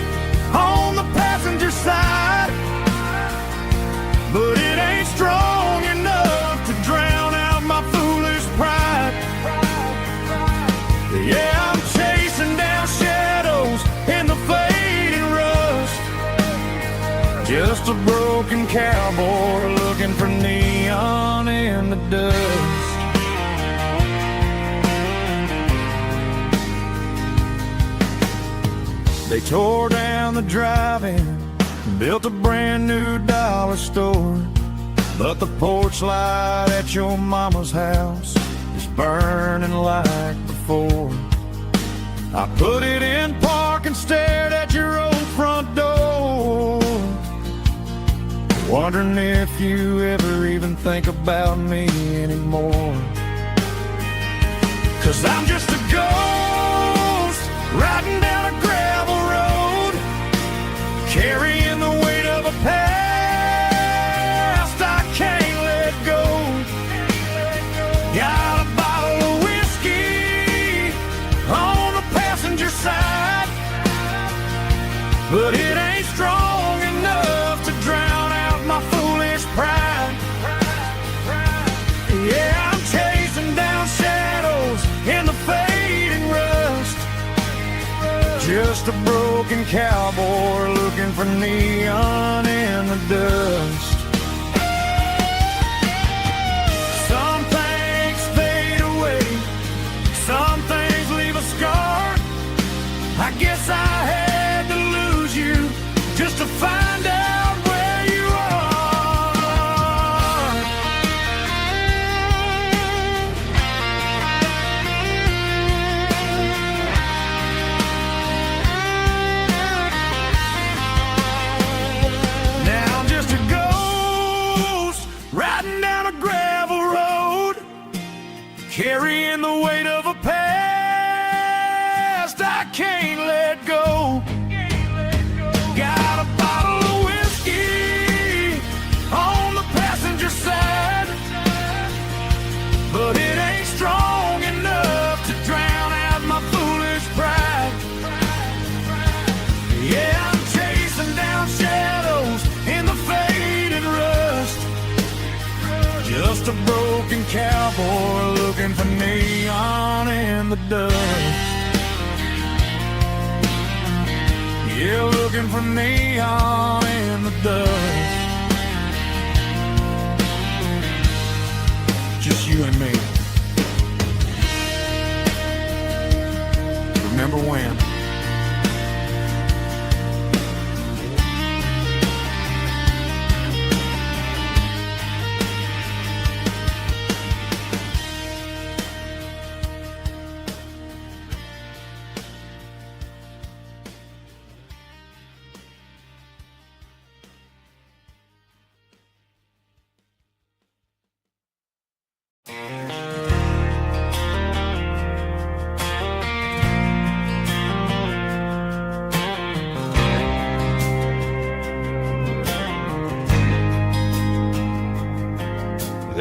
on the passenger side, but it ain't strong enough to drown out my foolish pride. Yeah, I'm chasing down shadows in the fading rust, just a broken cowboy looking for neon in the dust. They tore down the drive-in, built a brand new dollar store, but the porch light at your mama's house is burning like before. I put it in park and stared at your old front door, wondering if you ever even think about me anymore. 'Cause I'm just a ghost riding down a gravel road, carrying the weight of a past I can't let go. Got a bottle of whiskey on the passenger side, but it ain't strong enough to drown out my foolish pride. Yeah, I'm chasing down shadows in the fading rust, just a broken cowboy looking for neon in the dust. Some things fade away, some things leave a scar. I guess I had to lose you just to find out where you are. Now I'm just a ghost riding down a gravel road, carrying the weight of a past I can't let go. Got a bottle of whiskey on the passenger side, but it ain't strong enough to drown out my foolish pride. Yeah, I'm chasing down shadows in the faded rust, just a broken cowboy looking for neon in the dust. Yeah, looking for neon in the dust. Just you and me. Remember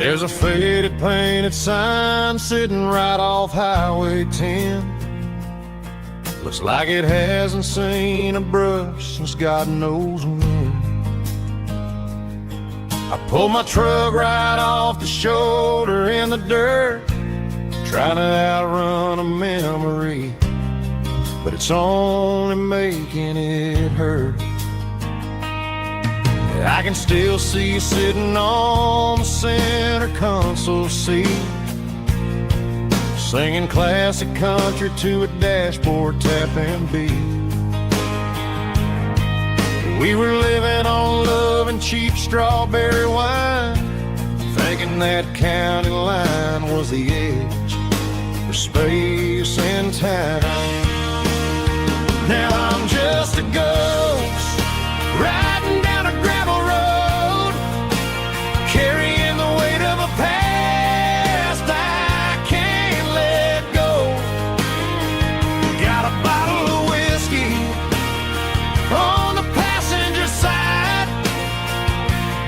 There's a faded painted sign sitting right off Highway 10. Looks like it hasn't seen a brush since God knows when. I pulled my truck right off the shoulder in the dirt, trying to outrun a memory, but it's only making it hurt. I can still see you sitting on the center console seat, singing classic country to a dashboard tapping beat. We were living on love and cheap strawberry wine, thinking that county line was the edge for space and time. Now I'm just a ghost riding down a gravel road, carrying the weight of a past I can't let go. Got a bottle of whiskey on the passenger side,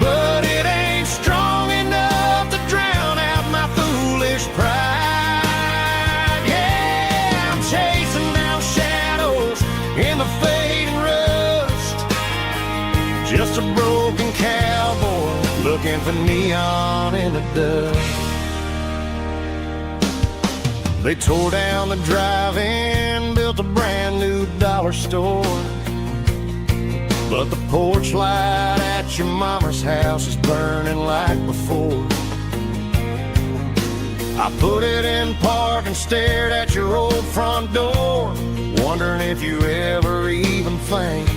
but it ain't strong enough to drown out my foolish pride. Yeah, I'm chasing down shadows in the fading rust, just a broken cowboy looking for neon in the dust. They tore down the drive-in, built a brand new dollar store, but the porch light at your mama's house is burning like before. I put it in park and stared at your old front door, wondering if you ever even think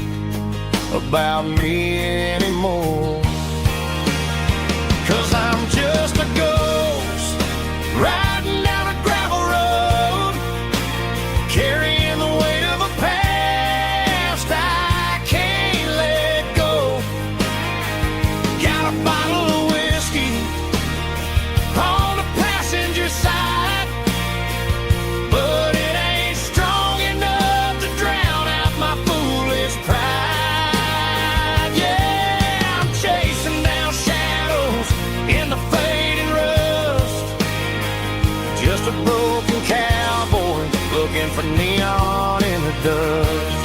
about me anymore. 'Cause I'm just a ghost riding down a gravel road, carrying the weight of a past I can't let go. Got a bottle of whiskey on the passenger side, but it ain't strong enough to drown out my foolish pride. Yeah, I'm chasing down shadows in the fading rust, just a broken cowboy looking for neon in the dust.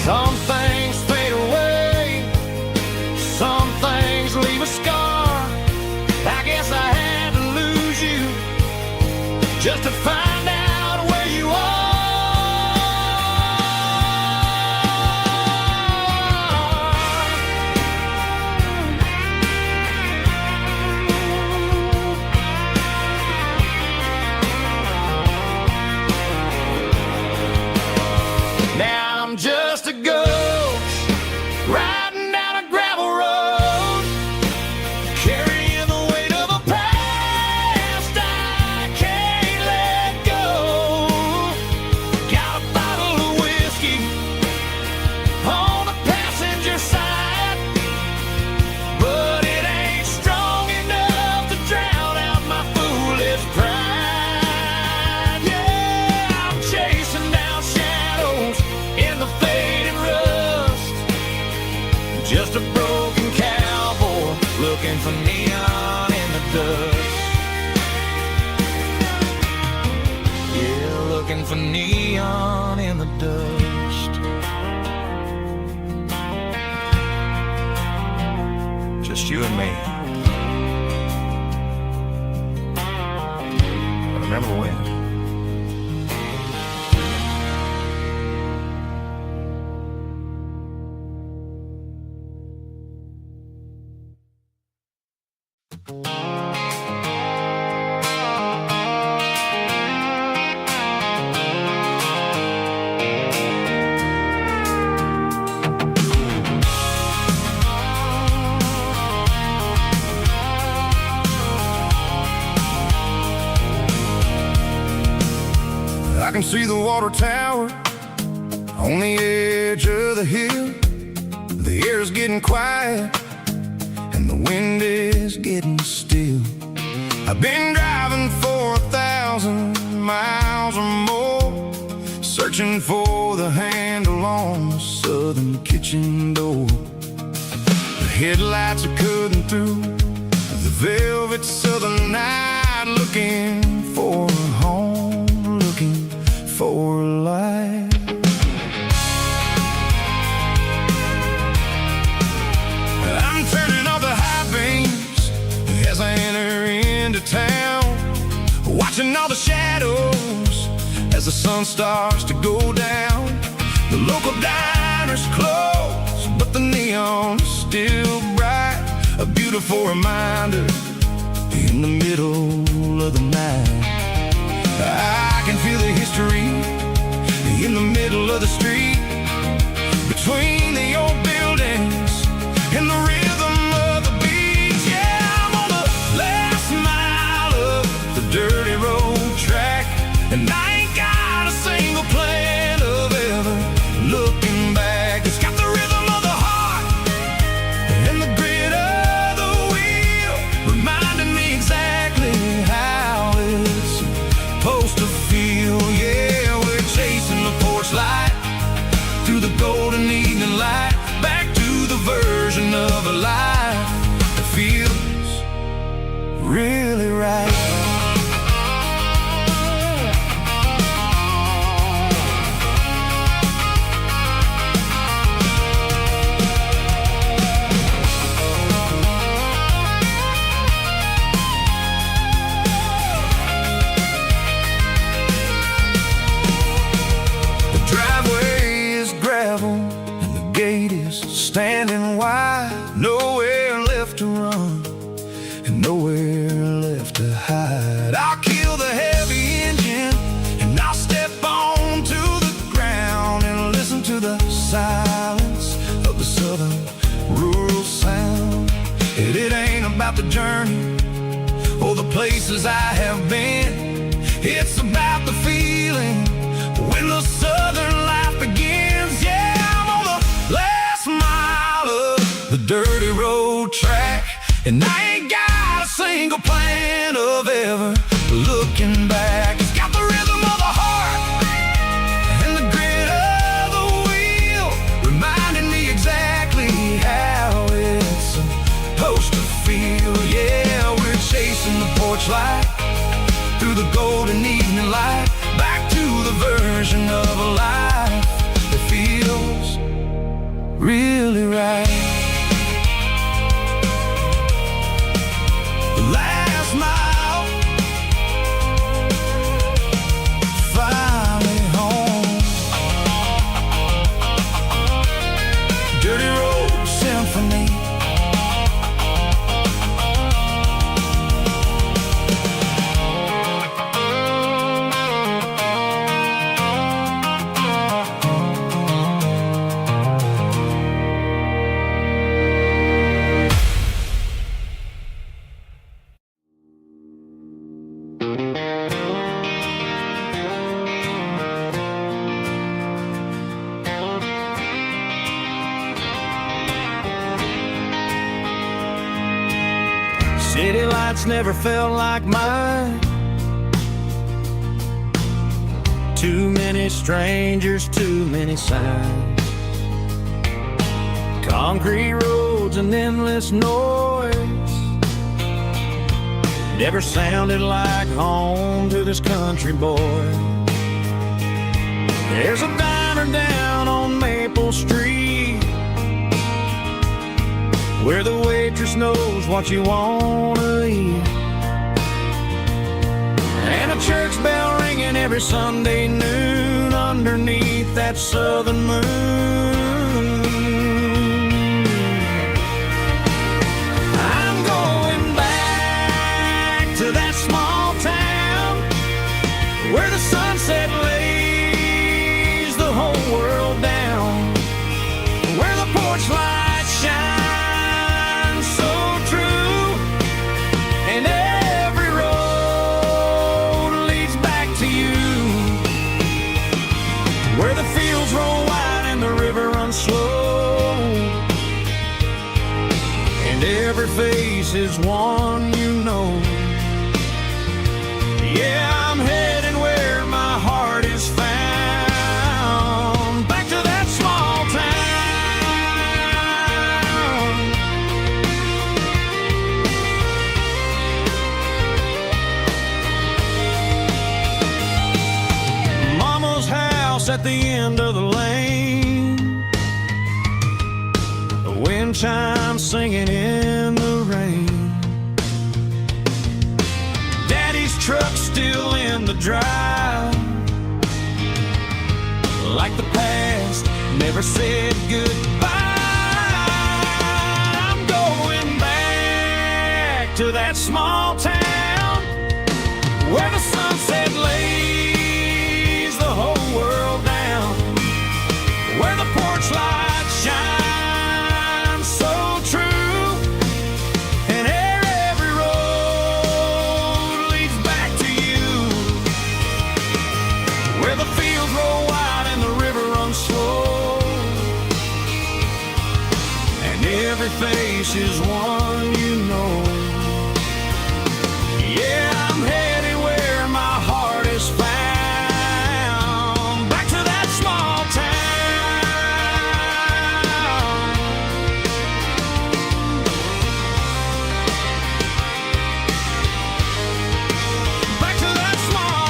Some things fade away, some things leave a scar. I guess I had to lose you just to find out where you are. Now I'm just a ghost riding down a gravel road, carrying the weight of a past I can't let go. Got a bottle of whiskey on the passenger side, but it ain't strong enough to drown out my foolish pride. Yeah, I'm chasing down shadows in the fading rust, just a broken cowboy looking for neon in the dust. Yeah, looking for neon in the dust. Just you and me. I remember when. I can see the water tower on the edge of the hill. The air's getting quiet and the wind is getting still. I've been driving for 1,000 miles or more, searching for the handle on the southern kitchen door. The headlights are cutting through the velvet southern night, looking for a home, looking for a life. I'm turning off the high beams as I enter into town, watching all the shadows as the sun starts to go down. The local diner's closed, but the neon's still bright, a beautiful reminder in the middle of the night. I can feel the history in the middle of the street, between the old buildings and the rhythm of the beat. Yeah, I'm on the last mile of the dirty road track, and I ain't got a single plan of ever looking back. It's got the rhythm of the heart and the grit of the wheel, reminding me exactly how it's supposed to feel. Yeah, we're chasing the porch light through the golden evening light, back to the version of a life that feels really right. Standing wide, nowhere left to run and nowhere left to hide. I'll kill the heavy engine and I'll step onto the ground and listen to the silence of the southern rural sound. It ain't about the journey or the places I have been, it's about the feeling when the southern life begins. Yeah, I'm on the last mile of the dirty road track, and I ain't got a single plan of ever looking back. It's got the rhythm of the heart and the grit of the wheel, reminding me exactly how it's supposed to feel. Yeah, we're chasing the porch light through the golden evening light, back to the version of a life that feels really right. The last mile, finally home. Dirty Road Symphony. City lights never felt like mine. Too many strangers, too many signs. Concrete roads and endless noise never sounded like home to this country boy. There's a diner down on Maple Street where the waitress knows what you wanna eat, and a church bell ringing every Sunday noon underneath that southern moon. I'm going back to that small town where the sunset lays the whole world down, where the porch lights shine slow, and every face is one you know. Yeah, I'm heading where my heart is found, back to that small town the end of the lane. The wind chimes singing in the rain. Daddy's truck's still in the drive, like the past never said goodbye. I'm going back to that small town where the sunset lays the whole world down, where the porch lights shine so true, and every road leads back to you, where the fields roll wide and the river runs slow, and every face is one you know. Yeah, I'm headed where my heart is found, back to that small town. Back to that small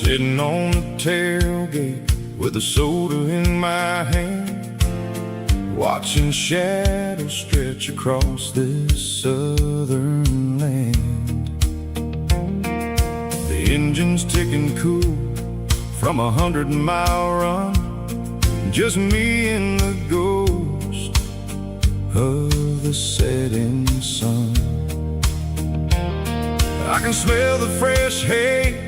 Sitting on the tailgate with a soda in my hand, watching shadows stretch across this southern land. The engine's ticking cool from 100-mile run, just me and the ghost of the setting sun. I can smell the fresh hay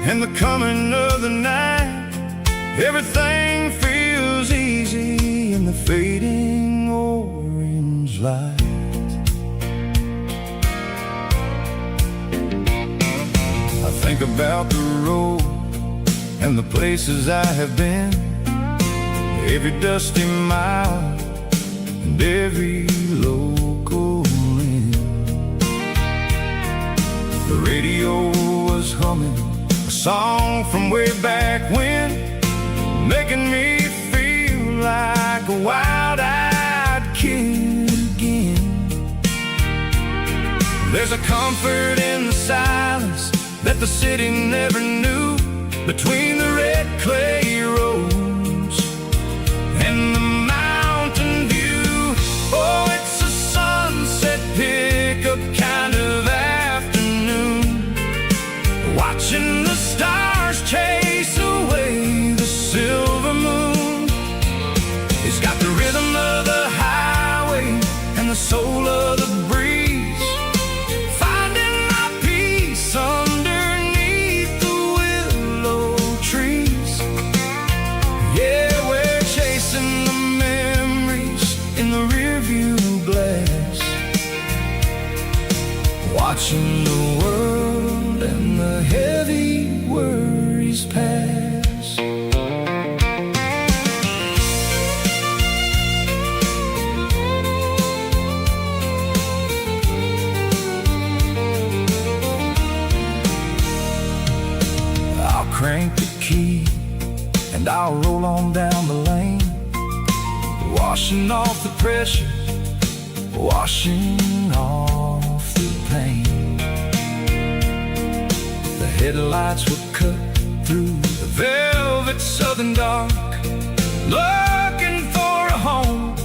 and the coming of the night. Everything feels easy in the fading orange light. I think about the road and the places I have been, every dusty mile and every local inn. The radio was humming a song from way back when, making me feel like a wild-eyed kid again. There's a comfort in the silence that the city never knew, between the red clay roads and the mountain view. Oh, it's a sunset pickup kind of afternoon, watching the stars chase away the silver moon. It's got the rhythm of the highway and the soul of the breeze, finding my peace underneath the willow trees. Yeah, we're chasing the memories in the rearview glass, watching the world and the heavy worries pass. I'll crank the key and I'll roll on down the lane, washing off the pressure, washing off the pain. The headlights were cut through the velvet southern dark, looking for a home,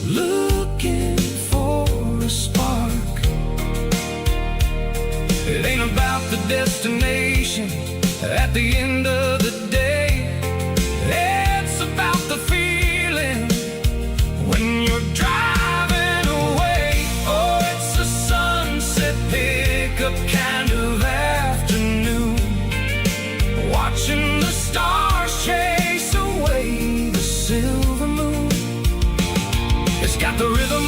looking for a spark. It ain't about the destination at the end of the day, it's about the feeling when you're driving away. Oh, it's a sunset pickup kind of afternoon, watching the stars chase away the silver moon. It's got the rhythm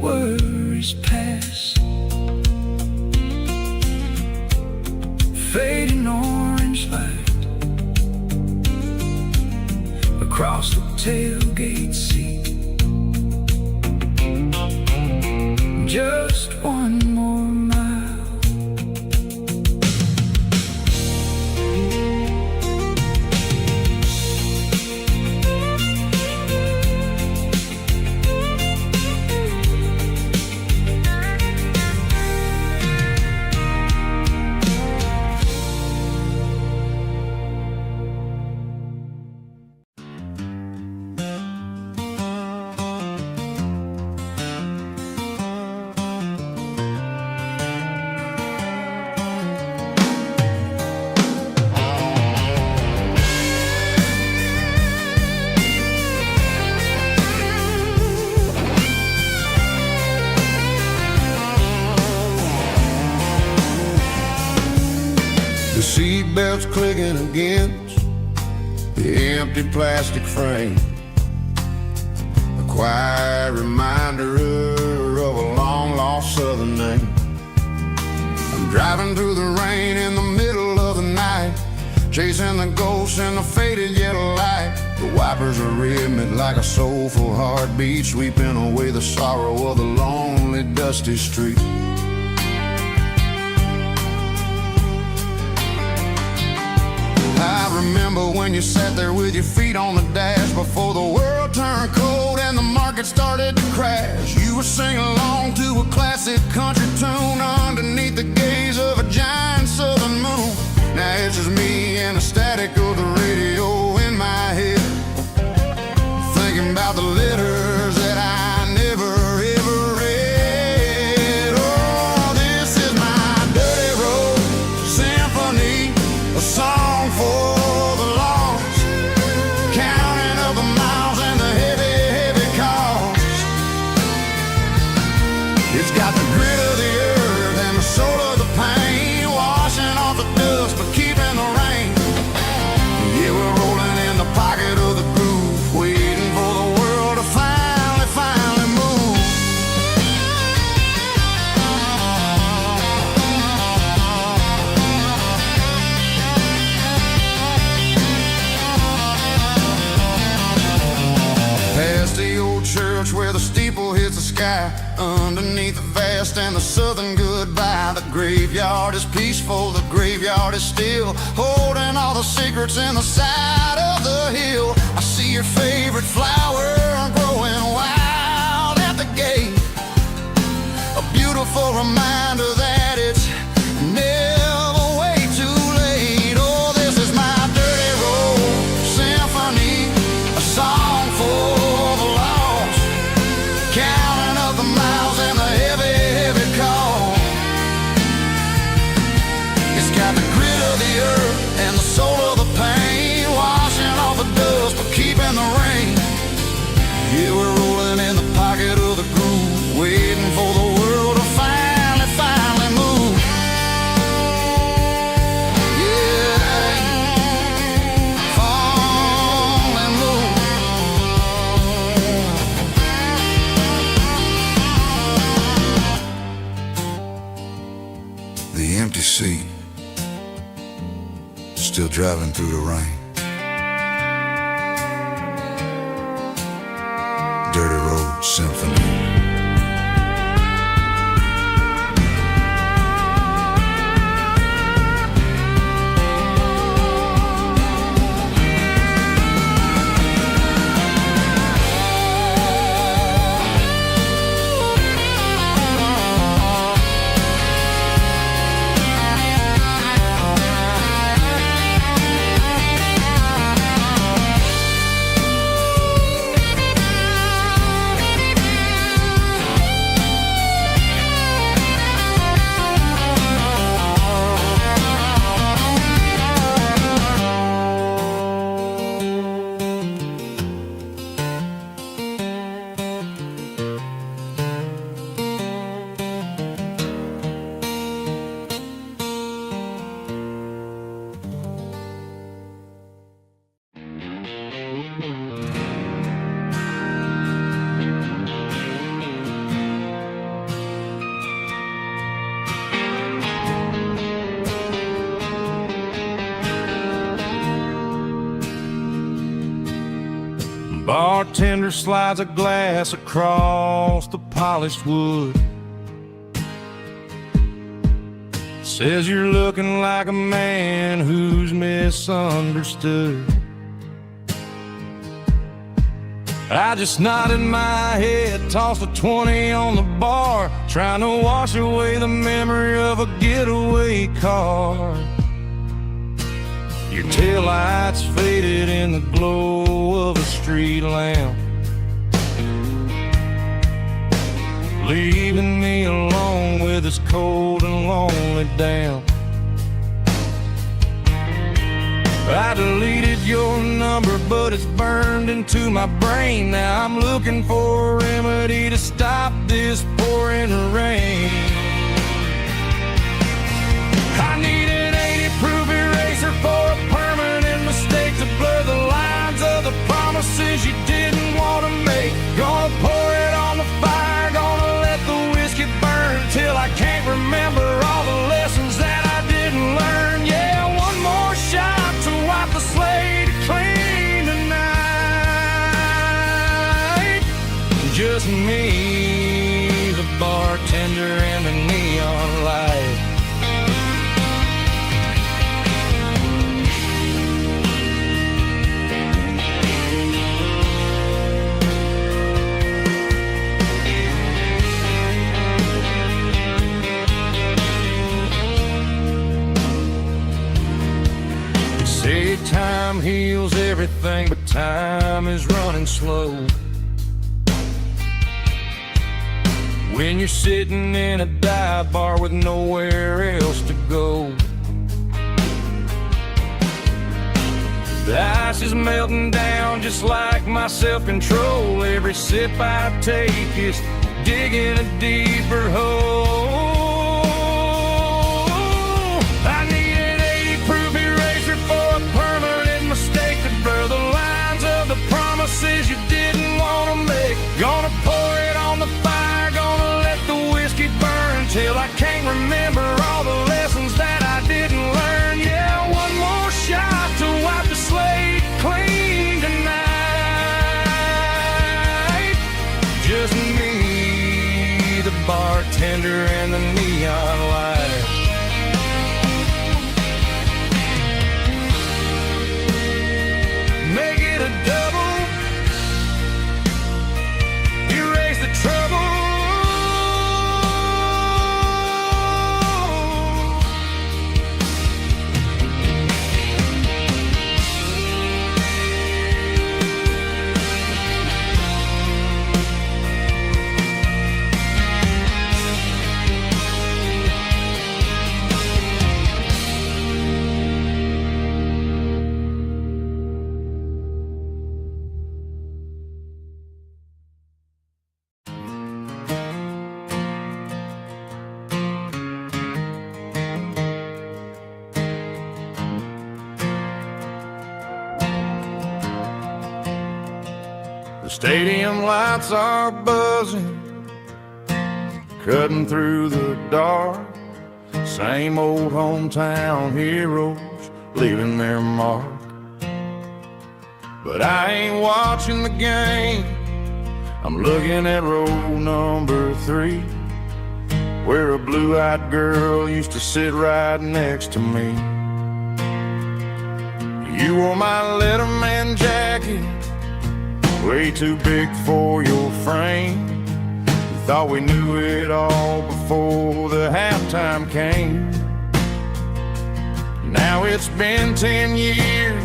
worries pass. Fading orange light across the tailgate seat. Just one more mile. The seatbelt's clicking against the empty plastic frame, a quiet reminder of a long-lost southern name. I'm driving through the rain in the middle of the night, chasing the ghosts in the faded yellow light. The wipers are rhythmic like a soulful heartbeat, sweeping away the sorrow of the lonely, dusty street. I remember when you sat there with your feet on the dash before the world turned cold and the market started to crash. You were singing along to a classic country tune underneath the gaze of a giant southern moon. Now it's just me and the static of the radio in my head, thinking about the letters that I never ever read. Oh, this is my dirty road symphony, a song for the lost, counting up the miles and the heavy, heavy cost. It's got the grit of the earth and the soul of the pain, washing off the dust but keeping the rain. Yeah, we're rolling in the pocket of the groove, waiting for the world to finally move. Past the old church where the steeple hits the sky, underneath the vast and the southern goodbye. The graveyard is peaceful, the graveyard is still, holding all the secrets in the side of the hill. I see your favorite flower growing wild at the gate, a beautiful reminder that it's never way too late. Oh, this is my dirty road symphony, a song for the lost, counting up the miles and the heavy, heavy call. It's got the grit of the earth and the soul of the pain, washing off the dust but keeping the rain. Yeah, we're rolling in the pocket of the groove, waiting for the world to finally move. Yeah, finally move. The empty seat, still driving through the rain. Dirty Road Symphony. Bartender slides a glass across the polished wood. Says you're looking like a man who's misunderstood. I just nodded my head, tossed a 20 on the bar, trying to wash away the memory of a getaway car. Your taillights faded in the glow of a street lamp, leaving me alone with this cold and lonely damp. I deleted your number, but it's burned into my brain. Now I'm looking for a remedy to stop this pouring rain. I need an 80-proof eraser for a permanent mistake to blur the lines of the promises you didn't want to make. Gonna pour it on the fire, gonna let the whiskey burn till I can't remember all the lessons that I didn't learn. Yeah, one more shot to wipe the slate clean tonight. Just me, the bartender, and the neon light. Say time heals everything, but time is running slow. When you're sitting in a dive bar with nowhere else to go, the ice is melting down just like my self-control. Every sip I take is digging a deeper hole. I need an 80-proof eraser for a permanent mistake to blur the lines of the promises you didn't want to make. Gonna pour it on the fire, gonna let the whiskey burn till I can't remember all the lessons that I didn't learn. Yeah, one more shot to wipe the slate clean tonight. Just me, the bartender, and the neon light. Make it a double, erase the trouble. The stadium lights are buzzing, cutting through the dark. Same old hometown heroes leaving their mark. But I ain't watching the game, I'm looking at row number 3, where a blue-eyed girl used to sit right next to me. You wore my Letterman jacket, way too big for your frame. We thought we knew it all before the halftime came. Now it's been 10 years,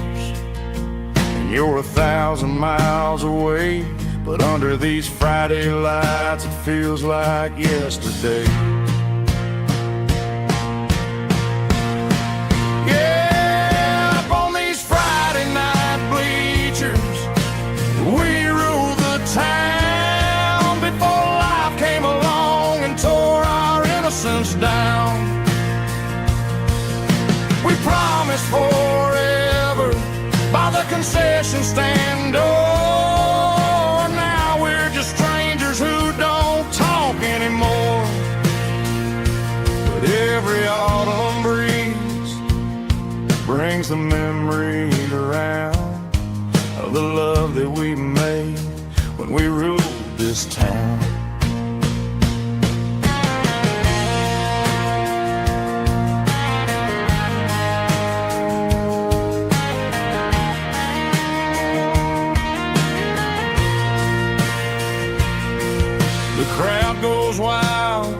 and you're 1,000 miles away. But under these Friday lights, it feels like yesterday. Yeah, up on these Friday night bleachers, we ruled the town before life came along and tore our innocence down. We promised forever by the concession stand door. Now we're just strangers who don't talk anymore. But every autumn breeze brings the memory around of the love love that we made when we ruled this town. The crowd goes wild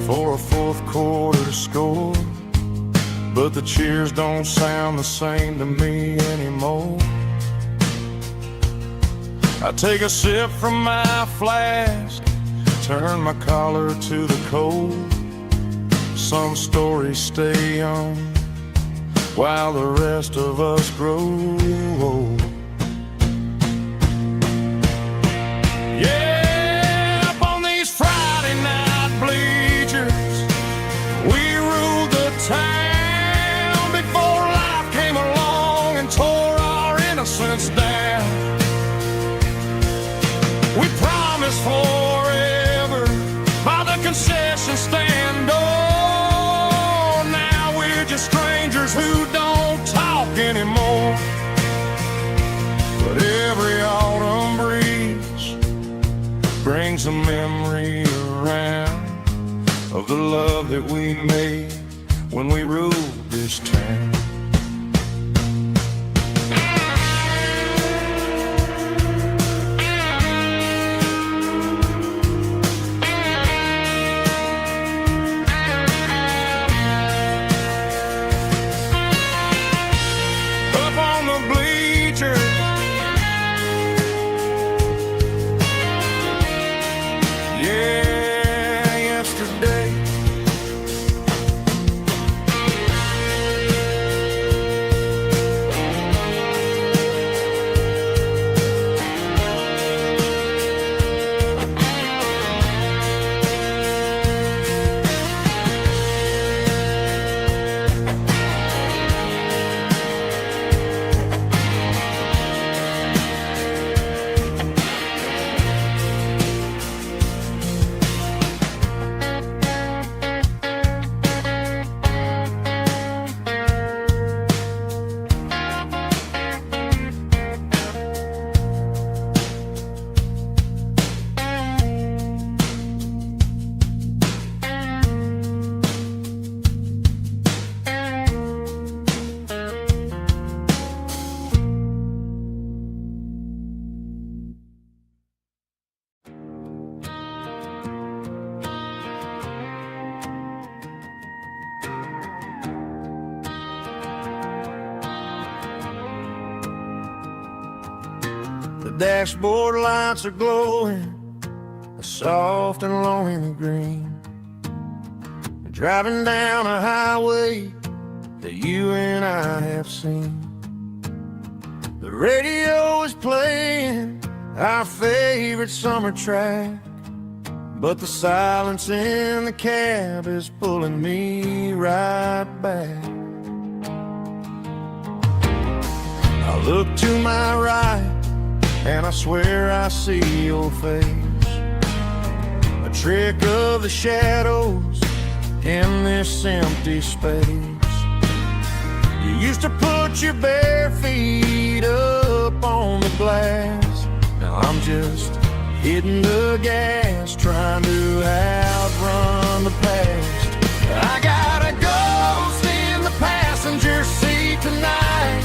for a fourth quarter score, but the cheers don't sound the same to me anymore. I take a sip from my flask, turn my collar to the cold. Some stories stay young while the rest of us grow old. Yeah, up on these Friday night bleachers, we ruled the town before life came along and tore our innocence down. We promised forever by the concession stand door. Now we're just strangers who don't talk anymore. But every autumn breeze brings a memory around of the love that we made when we ruled this town. The dashboard lights are glowing a soft and lonely green. Driving down a highway that you and I have seen. The radio is playing our favorite summer track, but the silence in the cab is pulling me right back. I look to my right and I swear I see your face, a trick of the shadows in this empty space. You used to put your bare feet up on the glass. Now I'm just hitting the gas, trying to outrun the past. I got a ghost in the passenger seat tonight,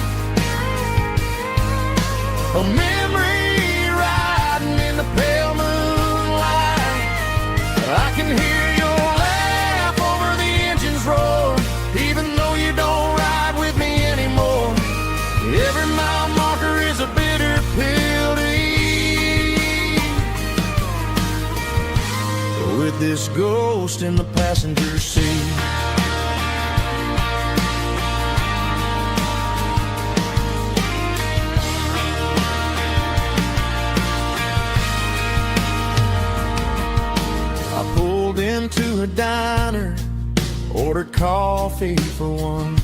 a memory riding in the pale moonlight. I can hear your laugh over the engine's roar, even though you don't ride with me anymore. Every mile marker is a bitter pill to eat. With this ghost in the passenger seat, into a diner, ordered coffee for one,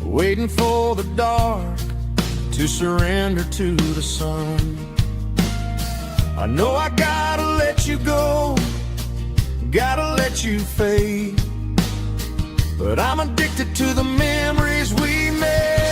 waiting for the dark to surrender to the sun. I know I gotta let you go, gotta let you fade, but I'm addicted to the memories we made.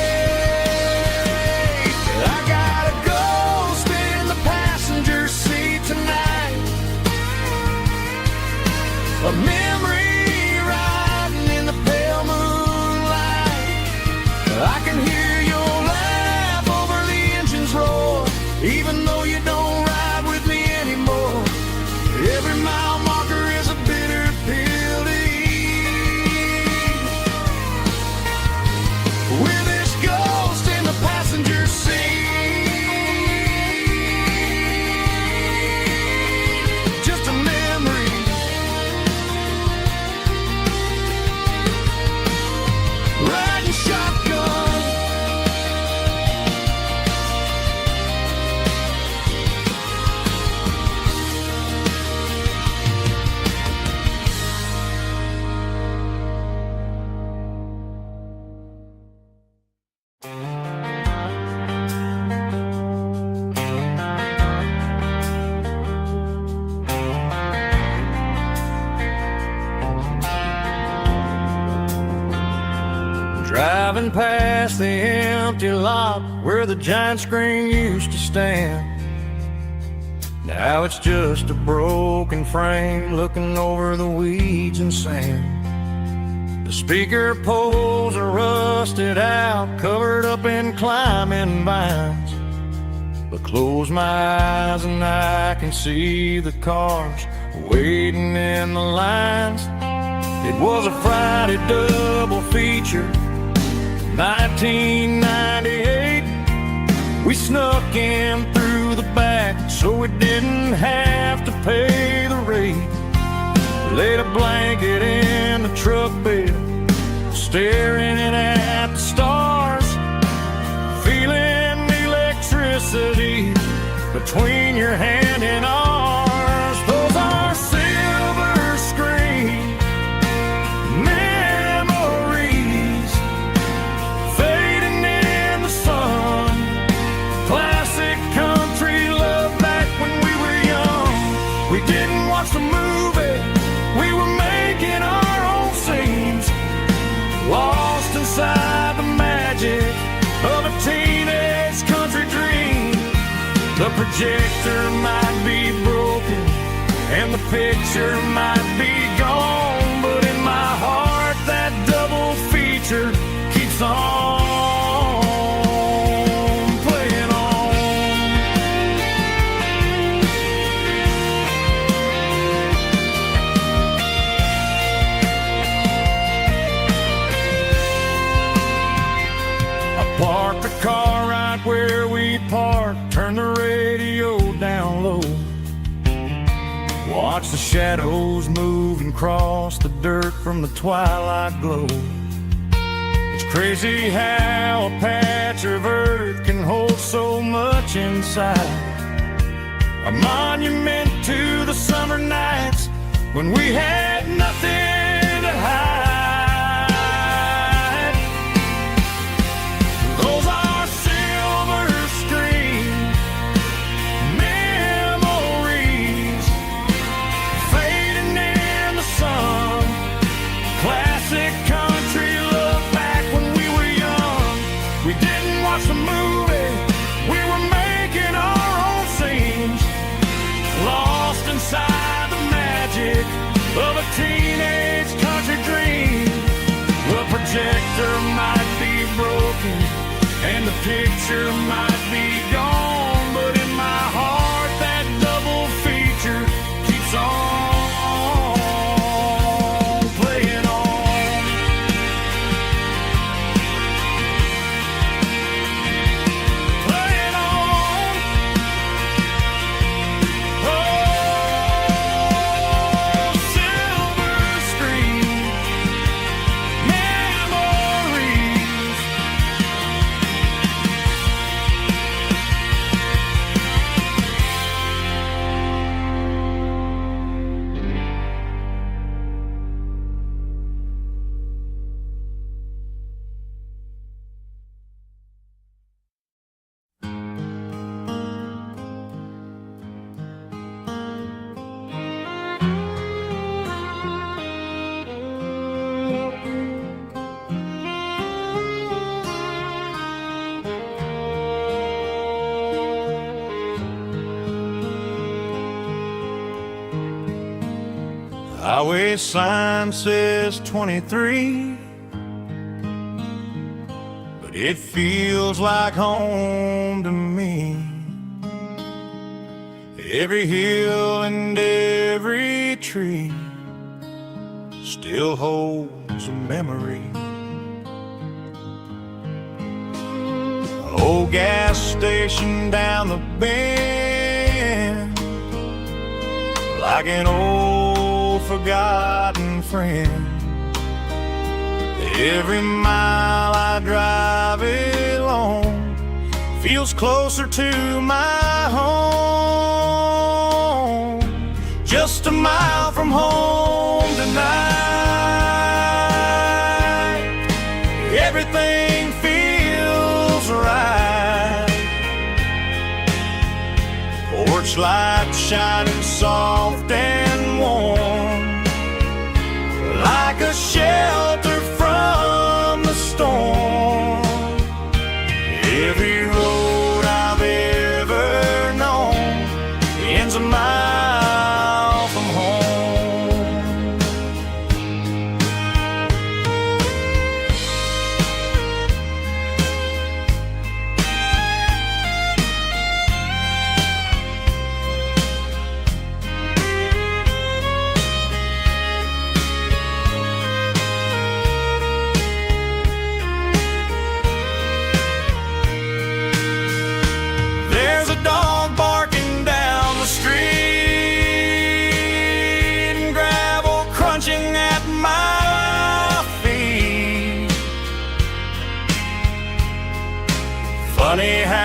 Driving past the empty lot where the giant screen used to stand. Now it's just a broken frame looking over the weeds and sand. The speaker poles are rusted out, covered up in climbing vines. But close my eyes and I can see the cars waiting in the lines. It was a Friday double feature, 1998. We snuck in through the back so we didn't have to pay the rate. Laid a blanket in the truck bed, staring at the stars, feeling the electricity between your hand and ours. Those are silver screen memories fading in the sun. Classic country love back when we were young. We didn't watch the movie, we were making our own scenes, lost inside the magic of a teenage country dream. The projector might be broken and the picture might be gone, but in my heart that double feature keeps on playing on. I parked the car right where we parked, turned the radio down low, watch the shadows move and cross the dirt from the twilight glow. It's crazy how a patch of earth can hold so much inside. A monument to the summer nights when we had nothing to hide. Those are silver screen memories fading in the sun. Classic country love back when we were young. We didn't watch the movie, we were making our own scenes, lost inside the magic of a teenage country dream. The projector might be broken and the picture might be gone, but in my heart that double feature keeps on playing on. Playing on. Oh, silver screen memories. Highway sign says 23, but it feels like home to me. Every hill and every tree still holds a memory. An old gas station down the bend, like an old forgotten friend. Every mile I drive it along feels closer to my home. Just a mile from home tonight, everything feels right. Porch light shining soft and warm, like a shelter from the storm.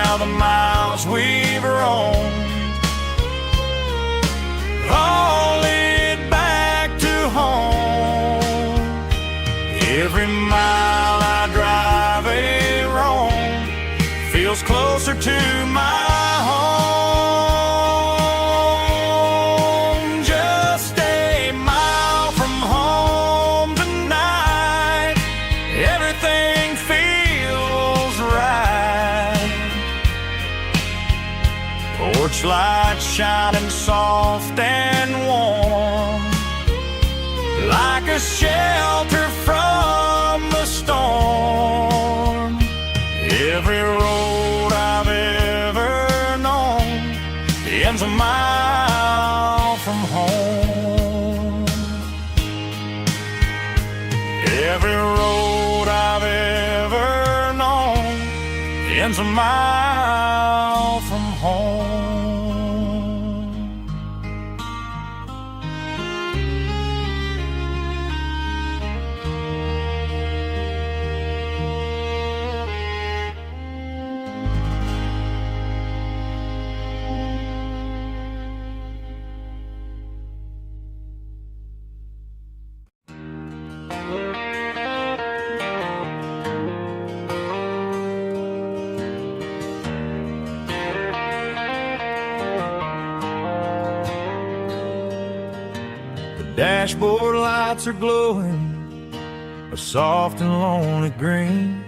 now the miles we've roamed all lead back to home. Every mile I drive a roam feels closer to my home. Just a mile from home tonight, everything feels right. Porch lights shining soft and warm, like a shelter from the storm. Every road I've ever known ends a mile from home. Every road I've ever known ends a mile from home. Dashboard lights are glowing a soft and lonely green.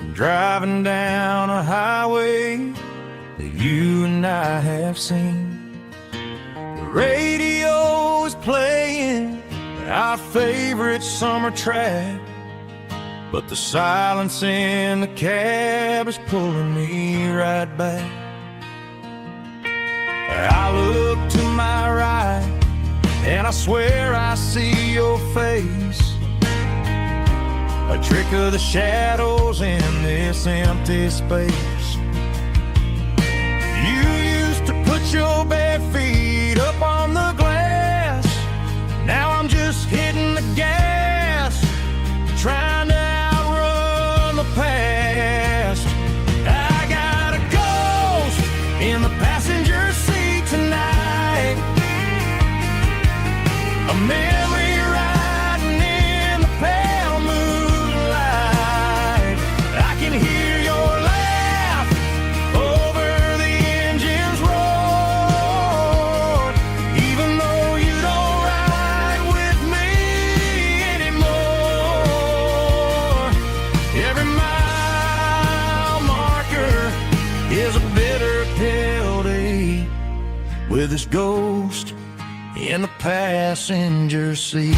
I'm driving down a highway that you and I have seen. The radio is playing our favorite summer track, but the silence in the cab is pulling me right back. I look to my right and I swear I see your face, a trick of the shadows in this empty space. You used to put your bare feet up on the glass. Now I'm just hitting the gas, trying to outrun the past. I got a ghost in the passenger seat tonight, a memory riding in the pale moonlight. I can hear your laugh over the engine's roar, even though you don't ride with me anymore. Every mile marker is a bitter pill to eat, with this ghost in the passenger seat.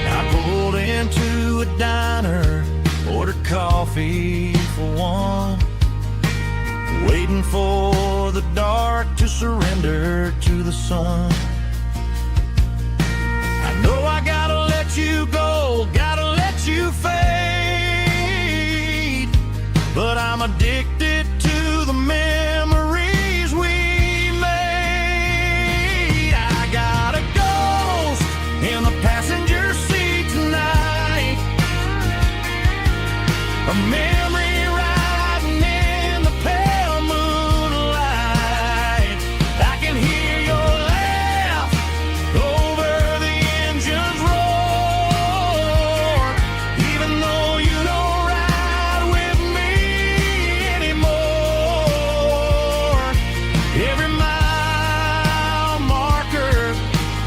I pulled into a diner, ordered coffee for one, waiting for the dark to surrender to the sun. I know I gotta let you go, gotta let you fade, but I'm addicted to the memories we made. I got a ghost in the passenger seat tonight, a memory riding in the pale moonlight. I can hear your laugh over the engine's roar, even though you don't ride with me anymore. Every mile marker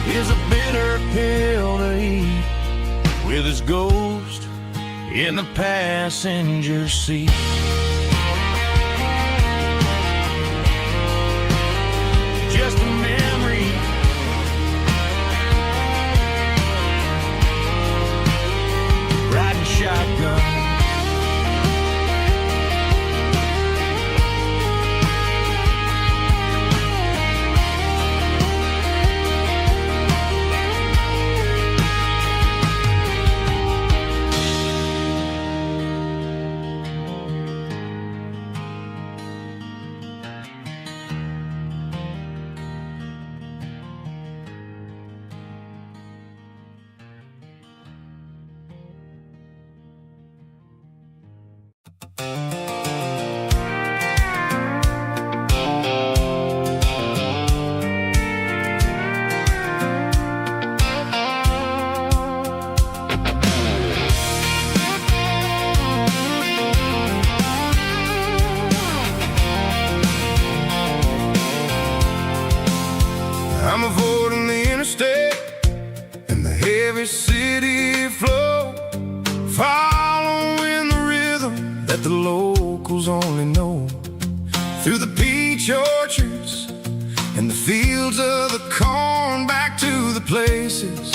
is a bitter pill to eat, with his ghost in the passenger seat. Just a memory, riding shotgun. I'm avoiding the interstate and the heavy city flow, following the rhythm that the locals only know. Through the peach orchards and the fields of the corn, back to the places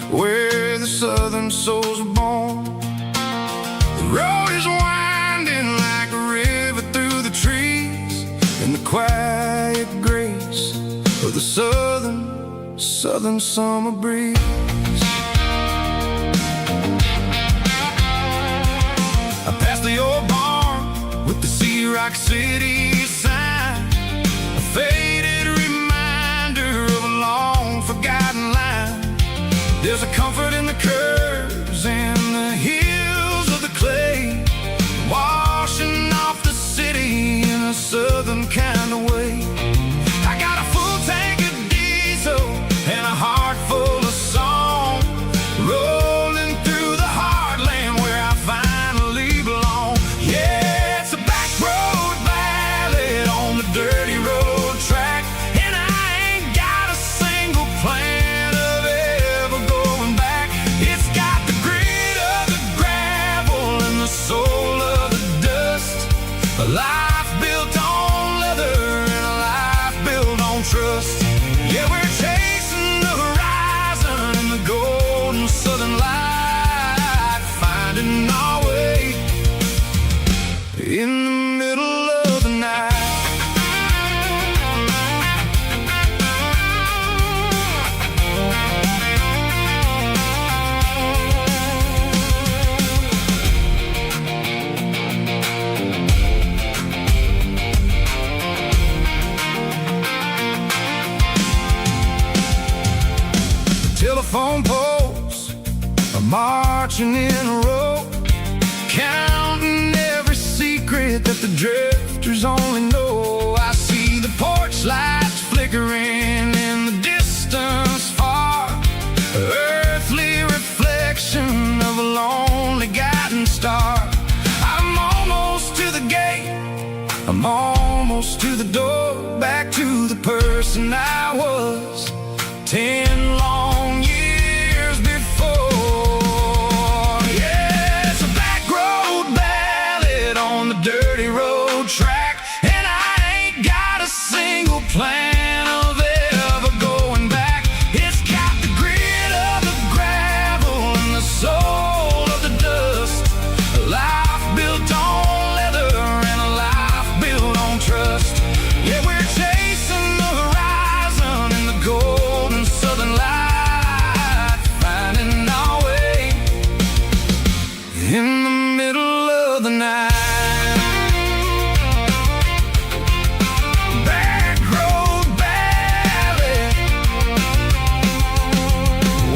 where the southern souls were born. The road is winding like a river through the trees, in the quiet grace of the southern summer breeze. I passed the old barn with the Sea Rock City sign, a faded reminder of a long forgotten line. There's a comfort in the curves and the hills of the clay, washing off the city in a southern kind of way. I got a full tank of diesel and a heart full of song, rolling through the heartland where I finally belong. Yeah, it's a back road ballad on the dirty road track, and I ain't got a single plan of ever going back. It's got the grit of the gravel and the soul of the dust, a life built on leather and a life built on trust. Yeah, we're chasing the horizon in the golden southern light, finding our way in the middle of the night. Telephone poles are marching in a row, counting every secret that the drifters only know. I see the porch lights flickering in the distance far, earthly reflection of a lonely guiding star. I'm almost to the gate, I'm almost to the door, back to the person I was 10 long years before. Yeah, it's a back road ballad on the dirty road track, and I ain't got a single plan of ever going back. It's got the grit of the gravel and the soul of the dust, a life built on leather and a life built on trust. Yeah, we're chasing the horizon in the golden southern light, finding our way in the middle of the night. Back road ballad,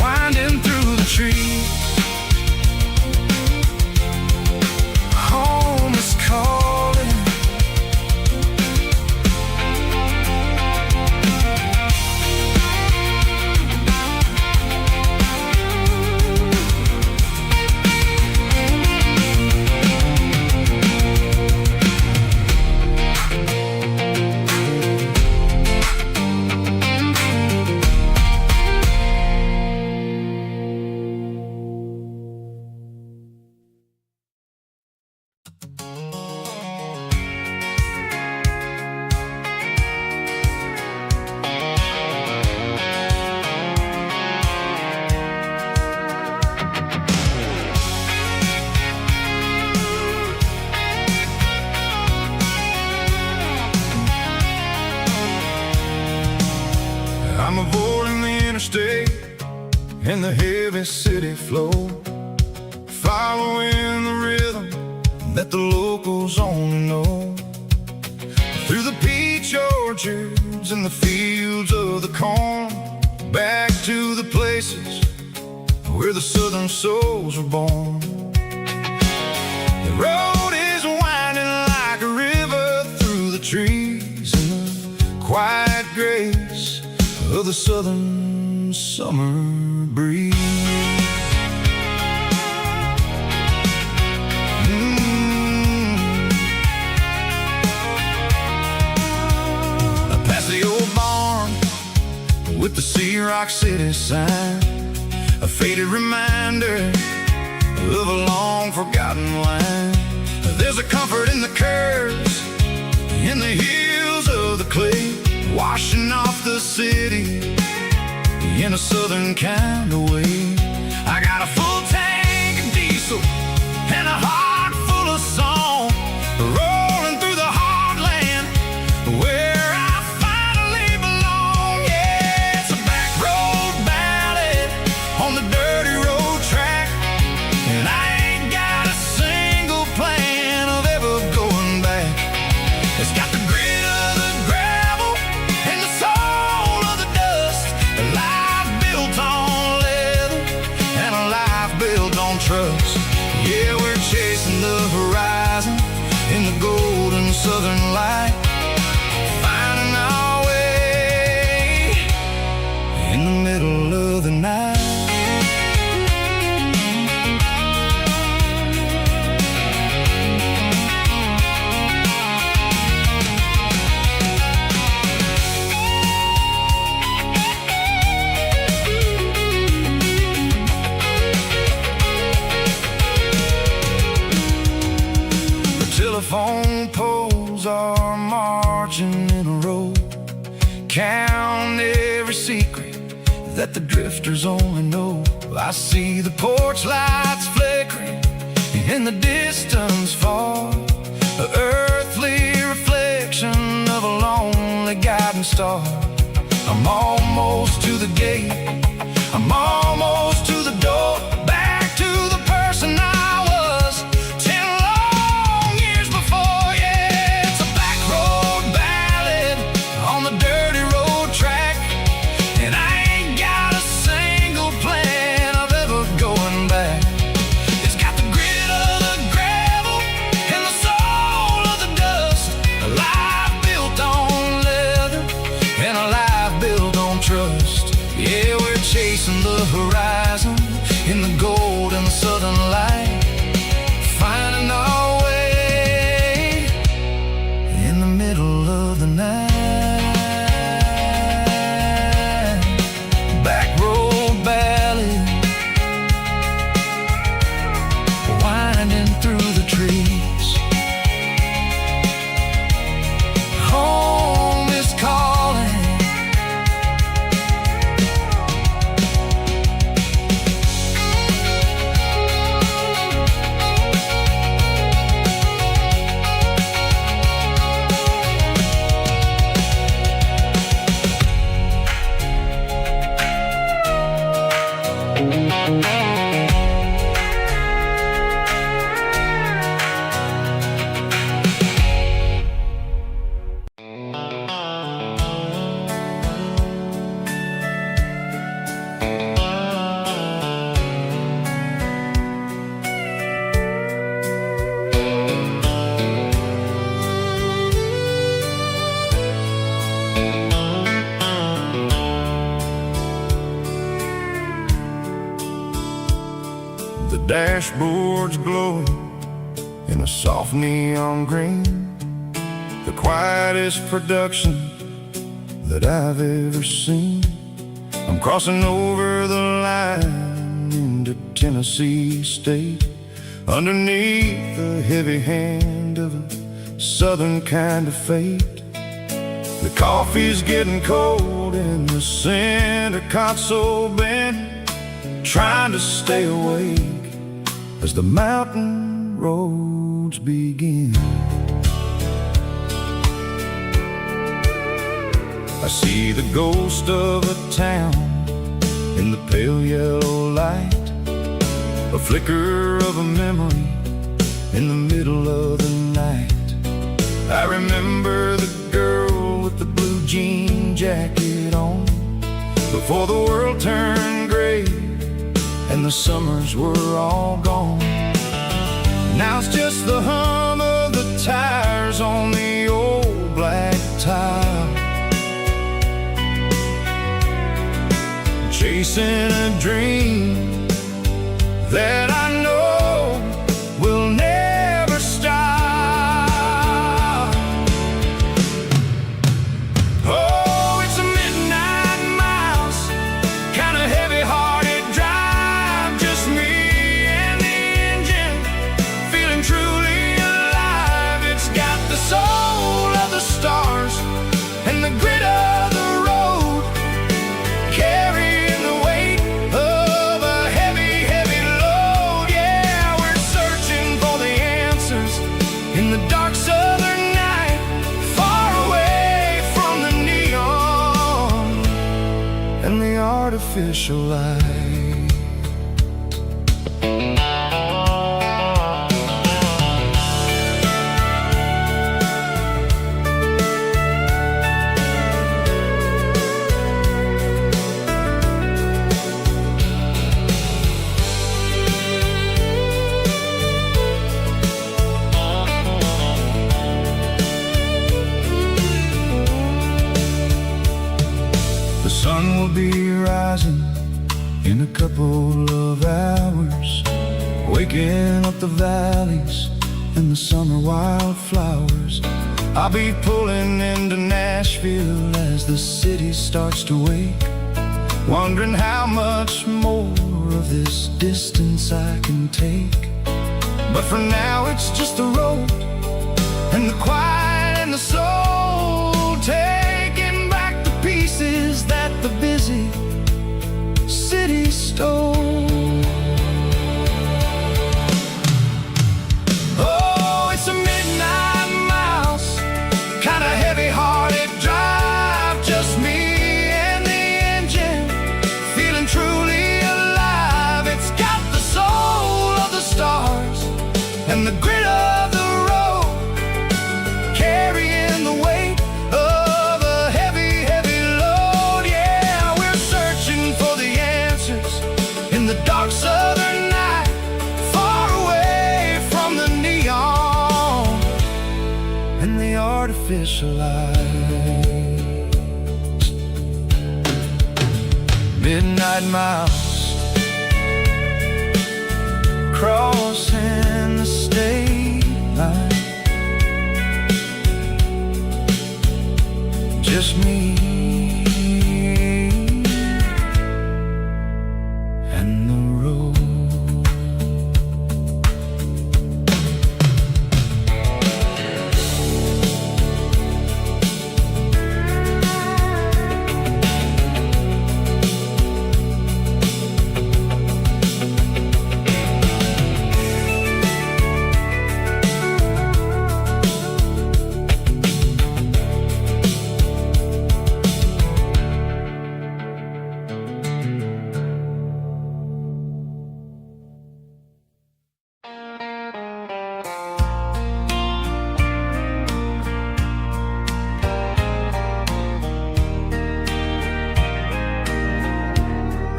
winding through the trees. Home is calling. I'm avoiding the interstate and the heavy city flow, following the rhythm that the locals only know. Through the peach orchards and the fields of the corn, back to the places where the southern souls were born. The road is winding like a river through the trees in the quiet grace of the southern summer breeze. I passed the old barn the Sea Rock City sign, a faded reminder of a long forgotten line. There's a comfort in the curves, in the hills of the clay, washing off the city in a southern kind of way. I got a full tank of diesel and a heart full of song, rolling through the heartland where I finally belong. Yeah, it's a back road ballad on the dirty road track, and I ain't got a single plan of ever going back. It's got the grit of the gravel and the soul of the dust, a life built on leather and a life built on trust. Yeah, we're chasing the horizon in the golden southern light, finding our way in the middle of the night. Telephone poles are marching in a row, count every secret that the drifters only know. I see the porch lights flickering in the distance far, an earthly reflection of a lonely guiding star. I'm almost to the gate, I'm almost to the door, back to the person I was 10 long years before. Yeah, it's a back road ballad on the dirty road track, and I ain't got a single plan of ever going back. It's got the grit of the gravel and the soul of the dust, a life built on leather and a life built on trust. Yeah, we're chasing the horizon in the golden southern light, finding our way in the middle of the night. Back road ballad, winding through the trees. Home is calling. The dashboard's glowing in a soft neon green, the quietest production that I've ever seen. I'm crossing over the line into Tennessee State, underneath the heavy hand of a southern kind of fate. The coffee's getting cold in the center console bin, trying to stay awake as the mountain roads begin. I see the ghost of a town in the pale yellow light, a flicker of a memory in the middle of the night. I remember the girl with the blue jean jacket on, before the world turned gray and the summers were all gone. Now it's just the hum of the tires on the old black tile, chasing a dream that I know will never stop. Oh, it's a midnight miles and the artificial light. The sun will be rising in a couple of hours, waking up the valleys and the summer wildflowers. I'll be pulling into Nashville as the city starts to wake, wondering how much more of this distance I can take. But for now it's just the road and the quiet and the soul, taking back the pieces that the busy city stole. Oh, it's a midnight mouse, kinda heavy-hearted drive, just me and the engine, feeling truly alive. It's got the soul of the stars and the grit of the road, carrying the weight of a heavy, heavy load. Yeah, we're searching for the answers in the dark southern night, far away from the neon and the artificial lights. Midnight mouse, crossing the state line, just me and the road.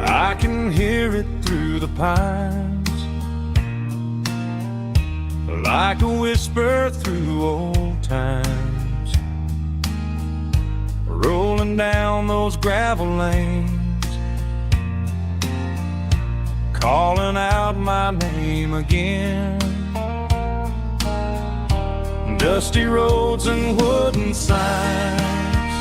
I can hear it through the pines, like a whisper through old times, rolling down those gravel lanes, calling out my name again. Dusty roads and wooden signs,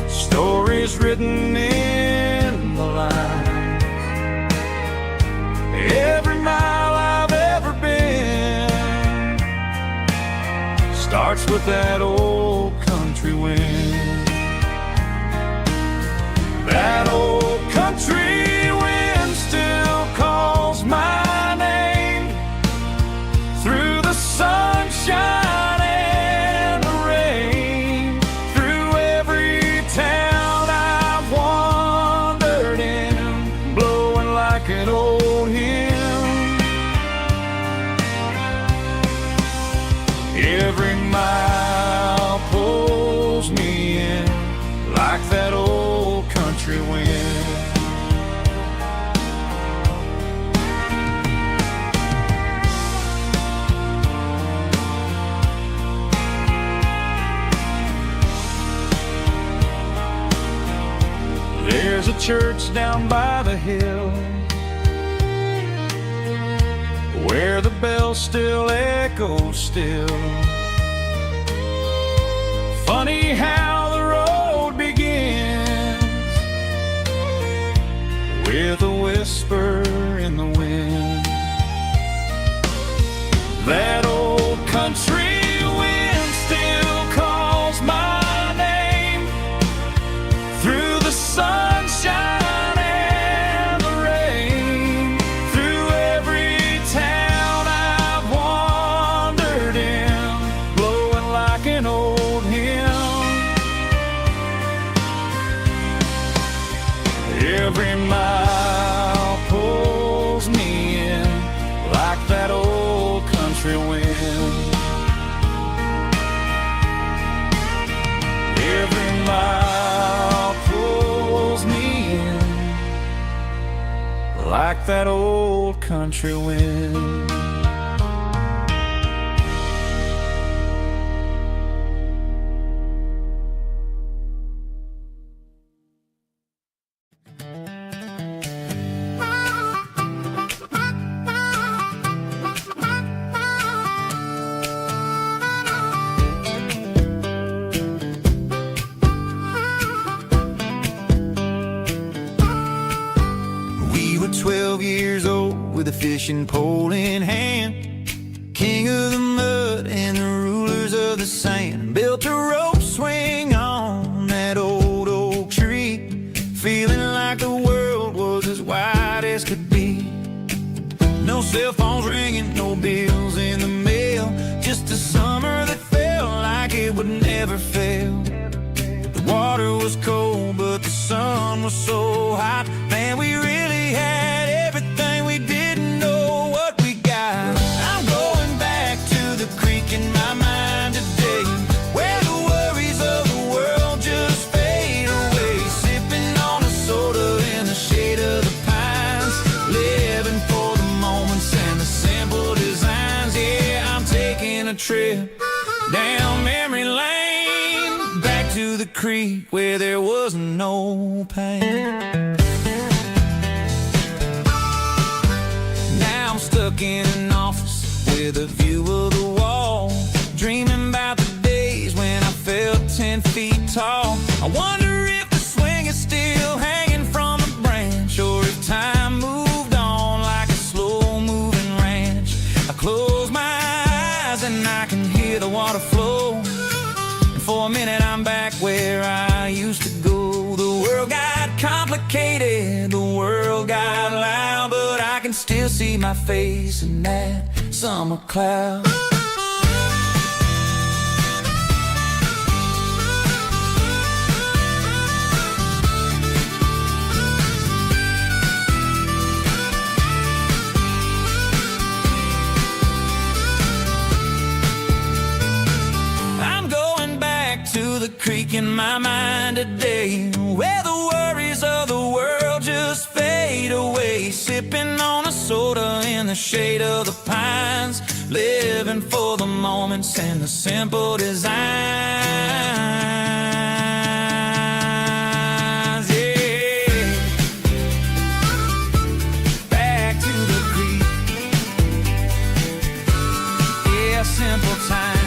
stories written in the lines. Every mile I've ever been starts with that old country wind. That old country wind still calls my name through the sunshine and the rain, through every town I've wandered in, blowing like an old hymn. Every mile pulls me in like that old country wind. There's a church down by the hill where the bell still echoes still. Funny how the road begins with a whisper in the wind. That old country wind still calls my name through the sunshine and the rain, through every town I've wandered in, blowing like an old hymn. like that old country wind. We were 12 years old with a fishing pole in hand, king of the mud and the rulers of the sand. Built a rope swing on that old oak tree, feeling like the world was as wide as could be. No cell phones ringing, no bills in the mail, just a summer that felt like it would never fail. The water was cold, but the sun was so hot. Man, we really had everything, we didn't know what we got. I'm going back to the creek in my mind today, where the worries of the world just fade away. Sipping on a soda in the shade of the pines, living for the moments and the simple designs. Yeah, I'm taking a trip down memory lane, back to the creek where there was no pain. Now I'm stuck in an office with a view of the wall, dreaming about the days when I felt 10 feet tall. I wonder if the swing is still hanging from a branch, or if time moved on like a slow-moving ranch. I close my eyes and I can hear the water flow, and for a minute I'm back where I used to go. The world got complicated, the world got loud, but I can still see my face in that summer cloud. I'm going back to the creek in my mind today, where the worries of the world just fade away. Sipping on a soda in the shade of the pines, living for the moments and the simple designs. Yeah, back to the creek. Yeah, simple times.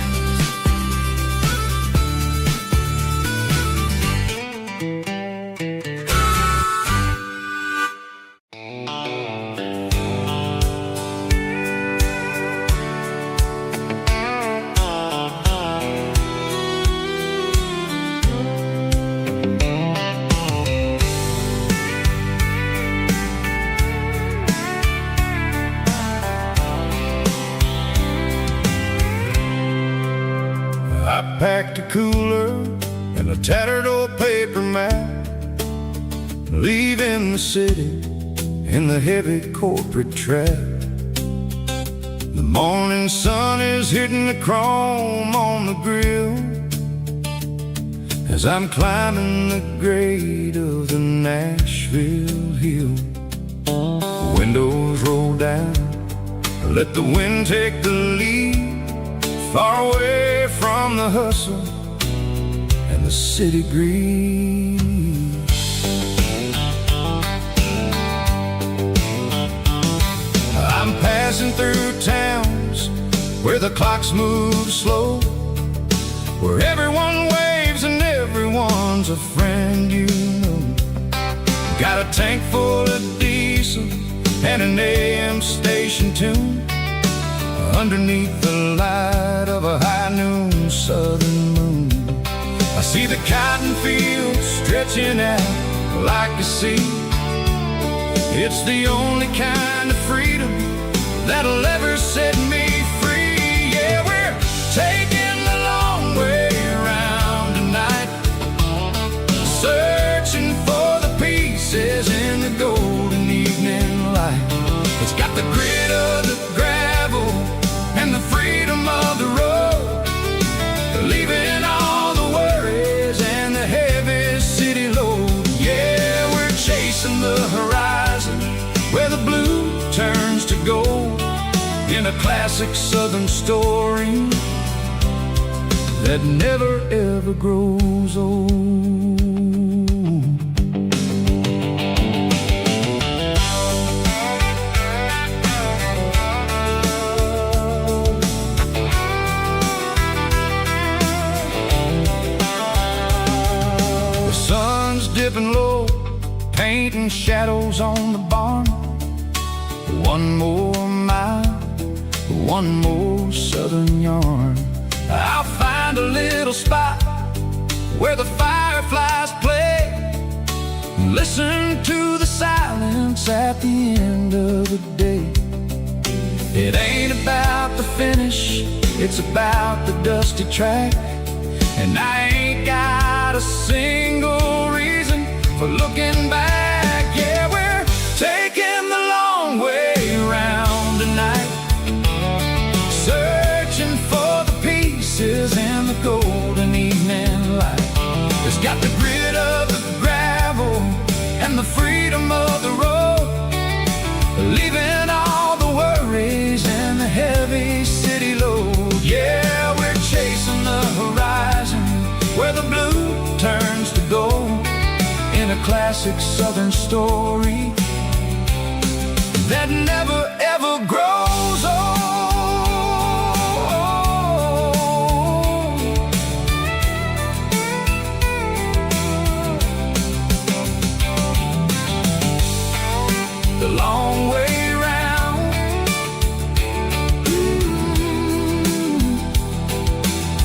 I packed a cooler and a tattered old paper map, leaving the city in the heavy corporate trap. The morning sun is hitting the chrome on the grill as I'm climbing the grade of the Nashville hill. Windows roll down, let the wind take the lead, far away from the hustle and the city breeze. I'm passing through towns where the clocks move slow, where everyone waves and everyone's a friend you know. Got a tank full of diesel and an AM station tune, underneath the light of a high noon southern moon. I see the cotton fields stretching out like a sea. It's the only kind of freedom that'll ever set me free. Yeah, we're taking the long way around tonight, searching for the pieces in the golden evening light. It's got the grit of the gravel and the freedom of the road, leaving all the worries and the heavy city load. Yeah, we're chasing the horizon where the blue in a classic southern story that never ever grows old. The sun's dipping low, painting shadows on the barn. One more mile, one more southern yarn. I'll find a little spot where the fireflies play, listen to the silence at the end of the day. It ain't about the finish, it's about the dusty track. And I ain't got a single reason for looking back. Yeah, we're taking the long way around tonight, searching for the pieces in the golden evening light. It's got the grit of the gravel and the freedom of the road, leaving all the worries and the heavy city load. Yeah, we're chasing the horizon where the blue turns to gold, in a classic southern story that never ever grows old. The long way round,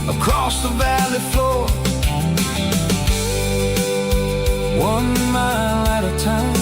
across the valley floor, 1 mile at a time.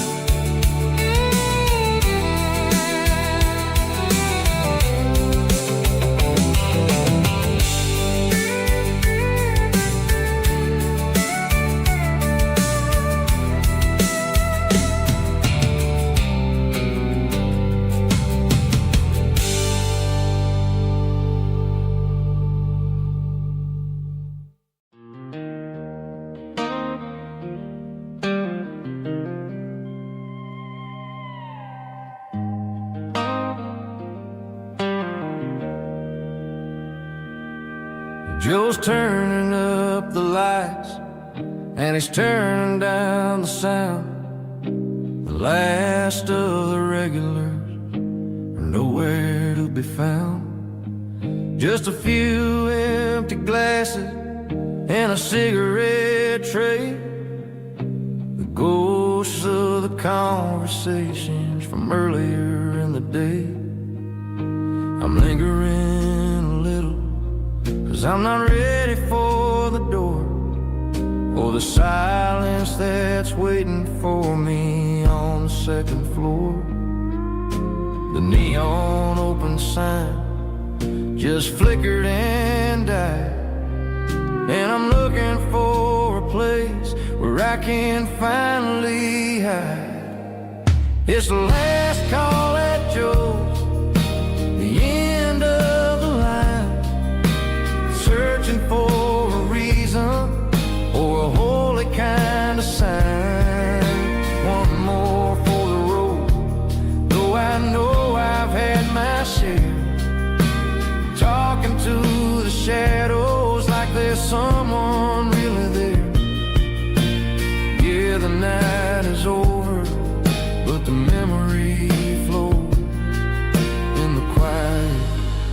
Joe's turning up the lights and he's turning down the sound. The last of the regulars are nowhere to be found. Just a few empty glasses and a cigarette tray, the ghosts of the conversations from earlier in the day. I'm lingering a little, 'cause I'm not ready for the door, or the silence that's waiting for me on the second floor. The neon open sign just flickered and died, and I'm looking for a place where I can finally hide. It's the last call at Joe's, the end of the line, searching for a reason or a holy kind of sign. One more for the road, though I know I've had my share, talking to the shadows like there's someone really there. Yeah, the night is over, but the memory flows in the quiet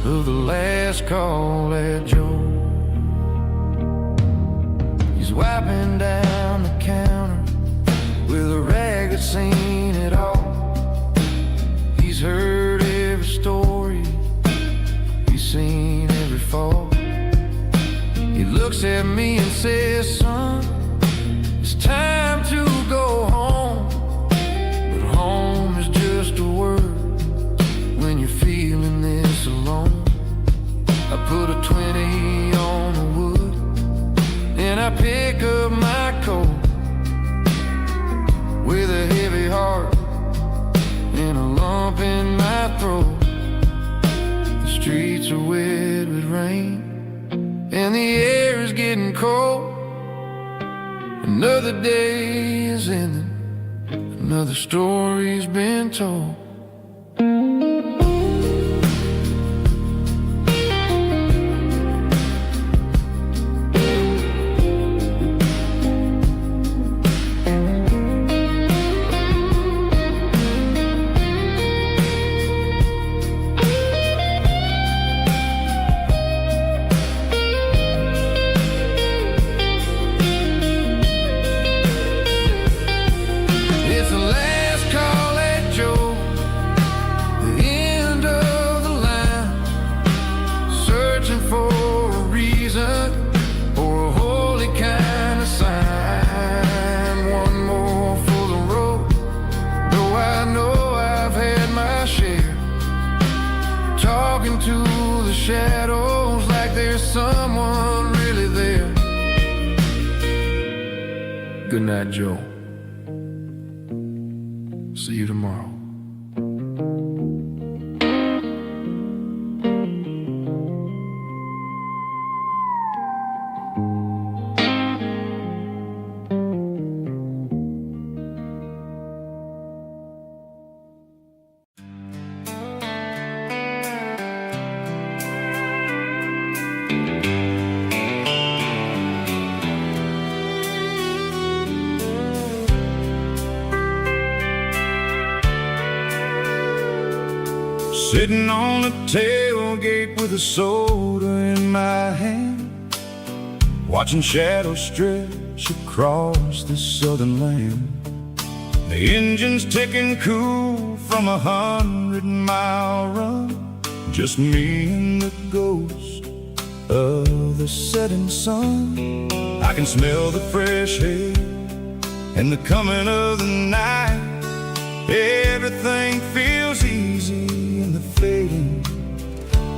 of the last call at Joe. He's wiping down the counter with a rag that's seen it all. He's heard every story, he's seen every fall. He looks at me and says, son, it's time to go home. But home is just a word when you're feeling this alone. I put a 20 on the wood and I pick up my coat with a heavy heart and a lump in my throat. The streets are wet with rain and the air is getting cold. Another day is ending, another story's been told. Good night, Joe. See you tomorrow. Sitting on the tailgate with a soda in my hand, watching shadows stretch across this southern land. The engine's ticking cool from 100-mile run, just me and the ghost of the setting sun. I can smell the fresh air and the coming of the night. Everything feels easy in the fading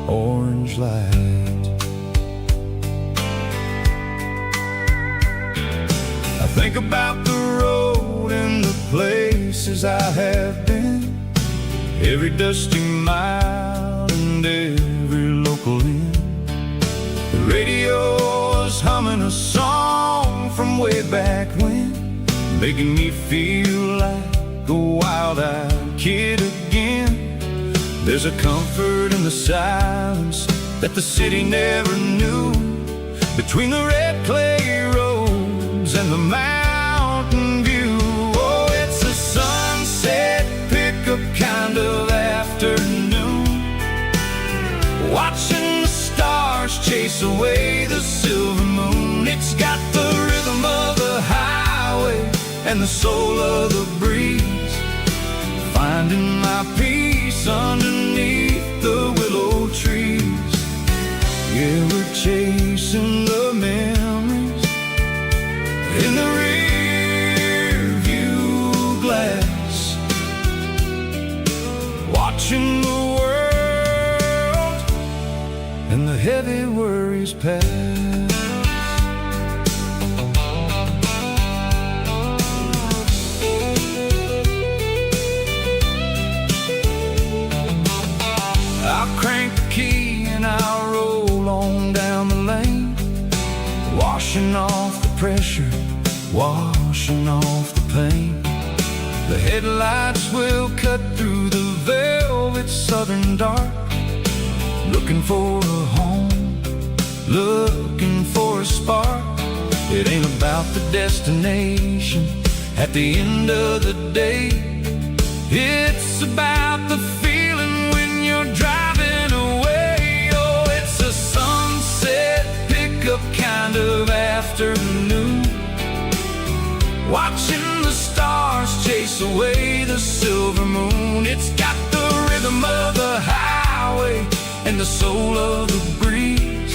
orange light. I think about the road and the places I have been, every dusty mile and every local inn. The radio is humming a song from way back when, making me feel like a wild-eyed kid again. There's a comfort in the silence that the city never knew, between the red clay roads and the mountain view. Oh, it's a sunset pickup kind of afternoon, watching the stars chase away the silver moon. It's got the rhythm of the highway and the soul of the breeze, finding my peace underneath the willow trees. Yeah, we're chasing the memories in the rear view glass, watching the world and the heavy worries pass. Crank the key and I'll roll on down the lane, washing off the pressure, washing off the pain. The headlights will cut through the velvet southern dark, looking for a home, looking for a spark. It ain't about the destination at the end of the day, it's about the feeling when you're driving away. Oh, it's a sunset pickup kind of afternoon, watching the stars chase away the silver moon. It's got the rhythm of the highway and the soul of the breeze,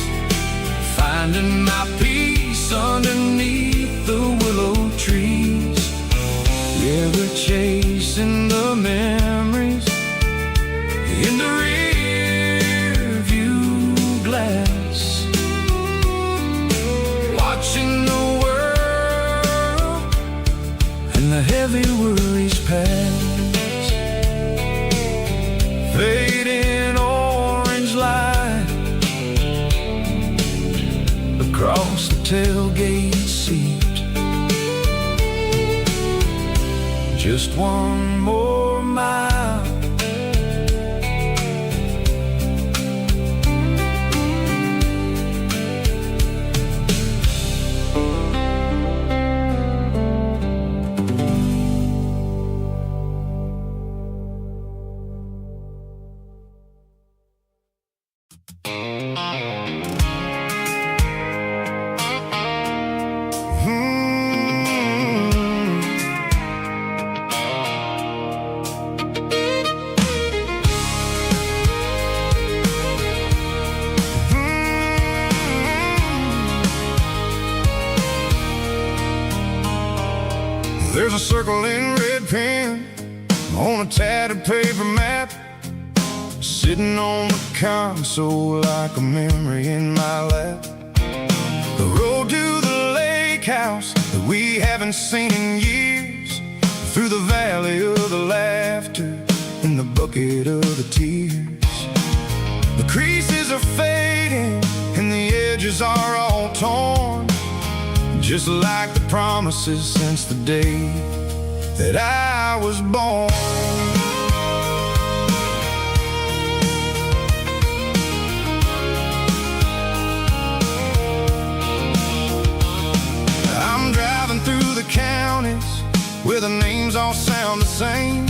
finding my peace underneath the willow trees. Yeah, we're chasing the memories in the rear view glass, watching the world and the heavy worries pass. Fading orange light across the tailgate seat, just one more mile. There's a circle in red pen on a tattered paper map, sitting on the console like a memory in my lap. The road to the lake lake house that we haven't seen in years, through the valley of the laughter and the bucket of the tears. The creases are fading and the edges are all torn, just like the promises since the day that I was born. I'm driving through the counties where the names all sound the same,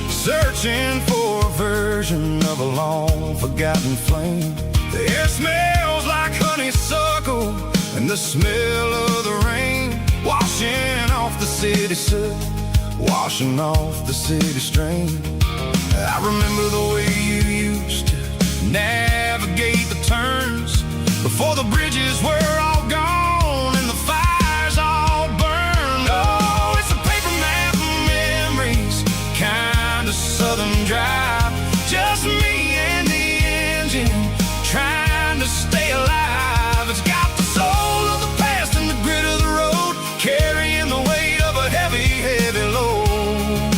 searching for a version of a long forgotten flame. The air smells like honeysuckle and the smell of the rain, washing off the city soot, washing off the city strain. I remember the way you used to navigate the turns before the bridges were all gone and the fires all burned. Oh, it's a paper map of memories, kind of southern drive, just me and the engine trying to stay alive. It's got the soul of the past and the grit of the road, carrying the weight of a heavy, heavy load.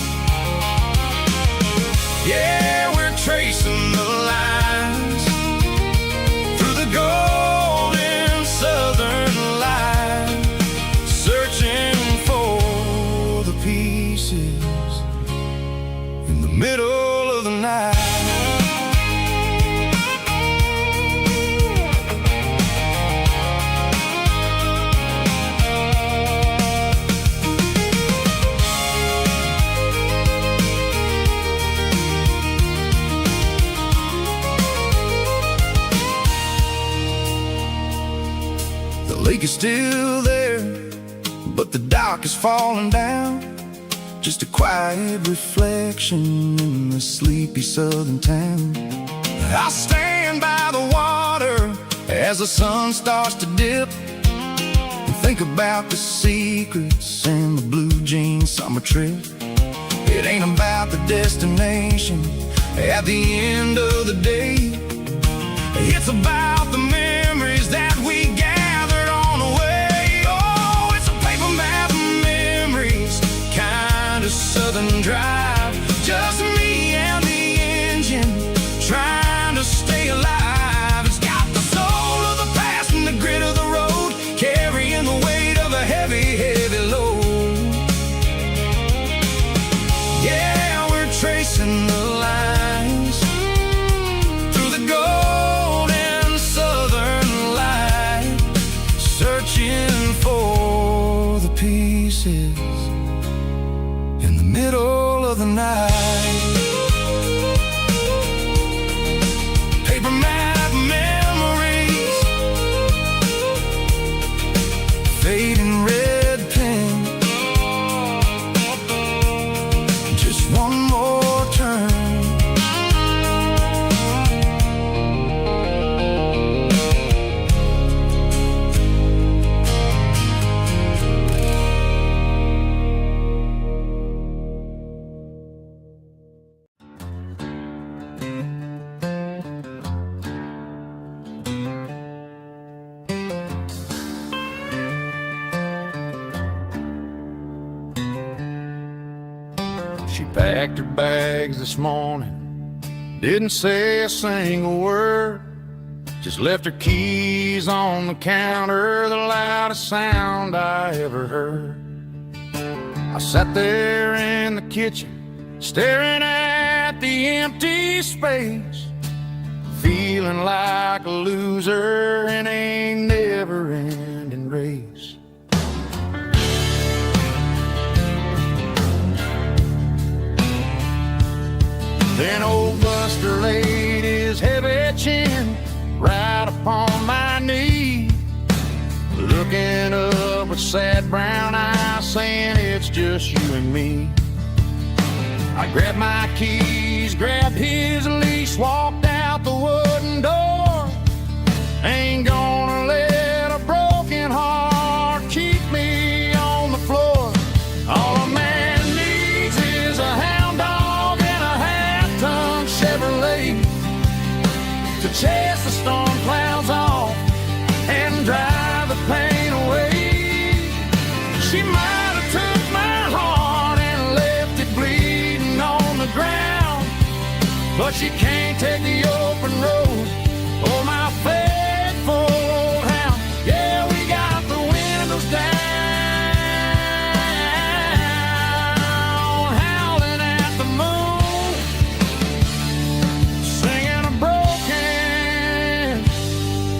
Yeah, we're tracing the lines through the golden southern light, searching for the pieces in the middle of the night. The lake is still there, but the dock is falling down, just a quiet reflection in the sleepy southern town. I stand by the water as the sun starts to dip and think about the secrets and the blue jean summer trip. It ain't about the destination at the end of the day, it's about the memories that we gathered on the way. Oh, it's a paper map of memories, kind of southern drive, just me and the engine trying to stay alive. It's got the soul of the past and the grit of the road, carrying the weight of a heavy, heavy load. Yeah, we're tracing the lines through the golden southern light, searching for the pieces in the middle of the night. Paper map memories, fading red pen, just one more turn. She packed her bags this morning, didn't say a single word, just left her keys on the counter, the loudest sound I ever heard. I sat there in the kitchen, staring at the empty space, feeling like a loser in a never-ending race. Then old Buster laid his heavy chin right upon my knee, looking up with sad brown eyes, saying it's just you and me. I grabbed my keys, grabbed his leash, walked out the wooden door. Ain't gonna let a broken heart keep me on the floor. All a man needs is a hound dog and a half-ton Chevrolet to chase the storm clouds off and drive the pain away. but she can't take the open road. Oh, my faithful old hound. Yeah, we got the windows down, howling at the moon, singing a broken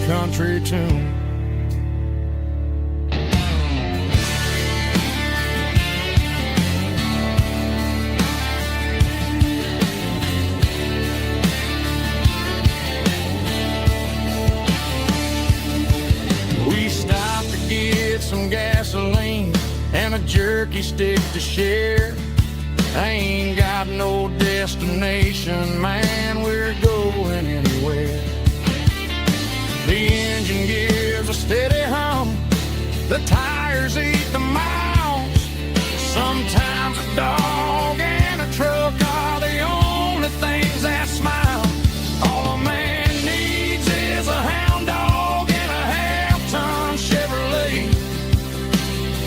country tune. Some gasoline and a jerky stick to share. I ain't got no destination, man, we're going anywhere. The engine gives a steady hum, the tires eat the miles. Sometimes a dog and a truck are the only things that smile. All a man needs is a hound dog and a half-ton Chevrolet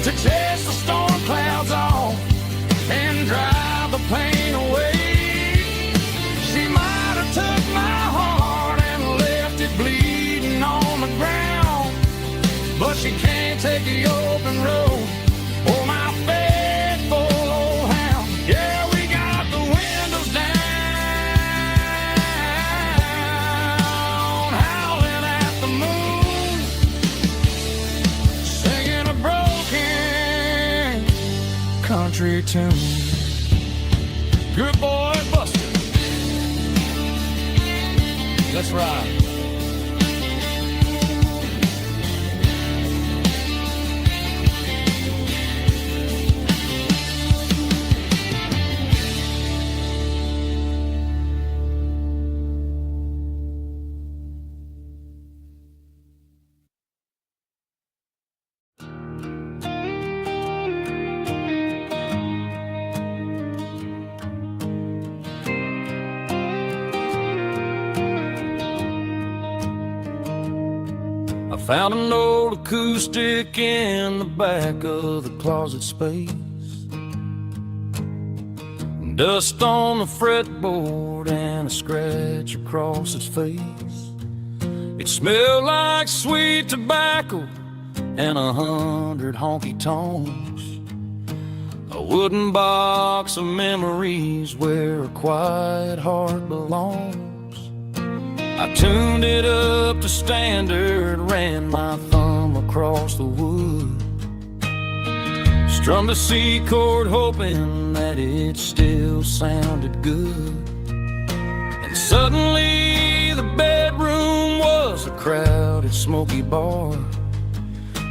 to chase the storm clouds off and drive the pain away. She might have took my heart and left it bleeding on the ground, but she can't take the open road. Oh, my faithful old hound. Yeah, we got the windows down, howling at the moon, singing a broken country tune. Good boy, Buster. Let's ride. Found an old acoustic in the back of the closet space. Dust on the fretboard and a scratch across its face. It smelled like sweet tobacco and 100 honky tonks. A wooden box of memories where a quiet heart belongs. I tuned it up to standard, ran my thumb across the wood, strummed a C chord hoping that it still sounded good. And suddenly the bedroom was a crowded smoky bar,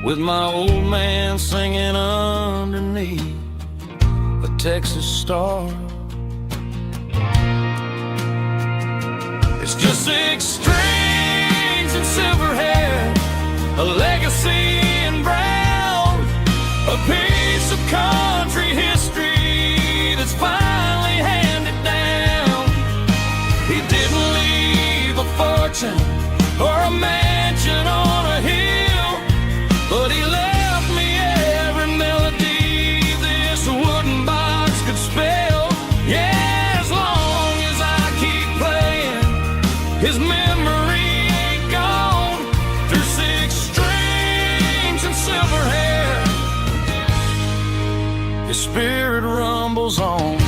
with my old man singing underneath a Texas star. It's just 6 strings and silver hair, a legacy in brown, a piece of country history that's finally handed down. He didn't leave a fortune or a mansion on a hill, but he left me every melody this wooden box could spell. Yeah, as long as I keep playing, his memory ain't gone. Through 6 strings and silver hair, his spirit rumbles on.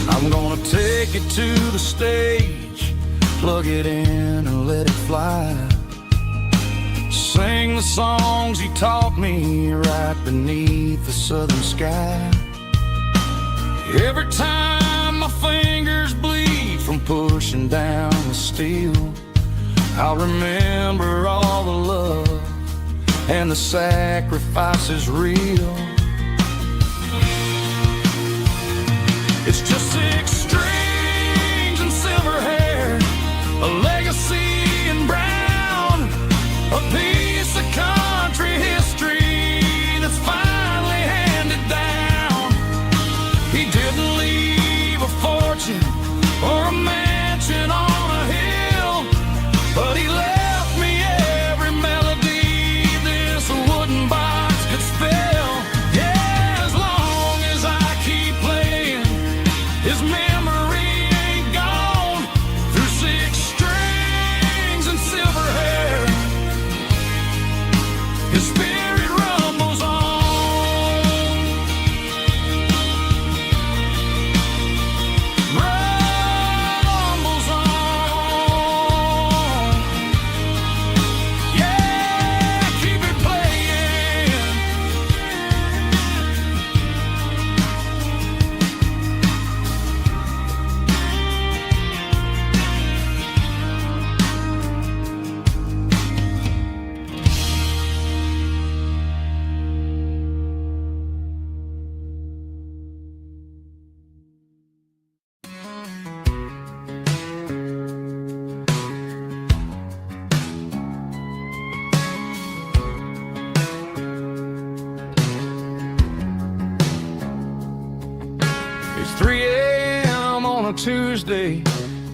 I'm gonna take it to the stage, plug it in and let it fly. Sing the songs he taught me right beneath the southern sky. Every time my fingers bleed from pushing down the steel, I'll remember all the love and the sacrifices real. It's just 6 strings and silver hair, a legacy in brown, a piece of country history that's finally handed down. He didn't leave a fortune or a mansion on a hill, but he left a Tuesday,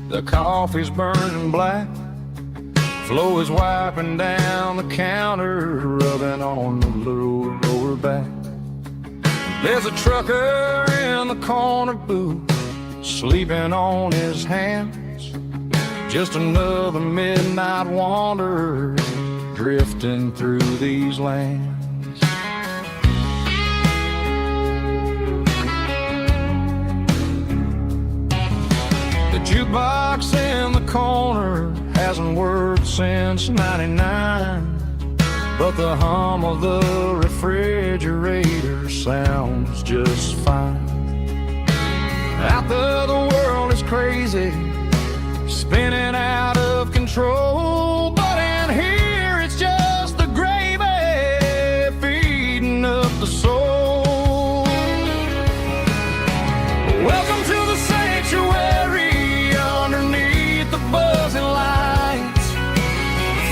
the coffee's burning black. Flo is wiping down the counter, rubbing on the lower back. There's a trucker in the corner booth, sleeping on his hands. Just another midnight wanderer, drifting through these lands. The jukebox in the corner hasn't worked since '99, but the hum of the refrigerator sounds just fine. Out there the world is crazy, spinning out of control, but in here it's just the gravy feeding up the soul. Welcome to the sanctuary underneath the buzzing lights,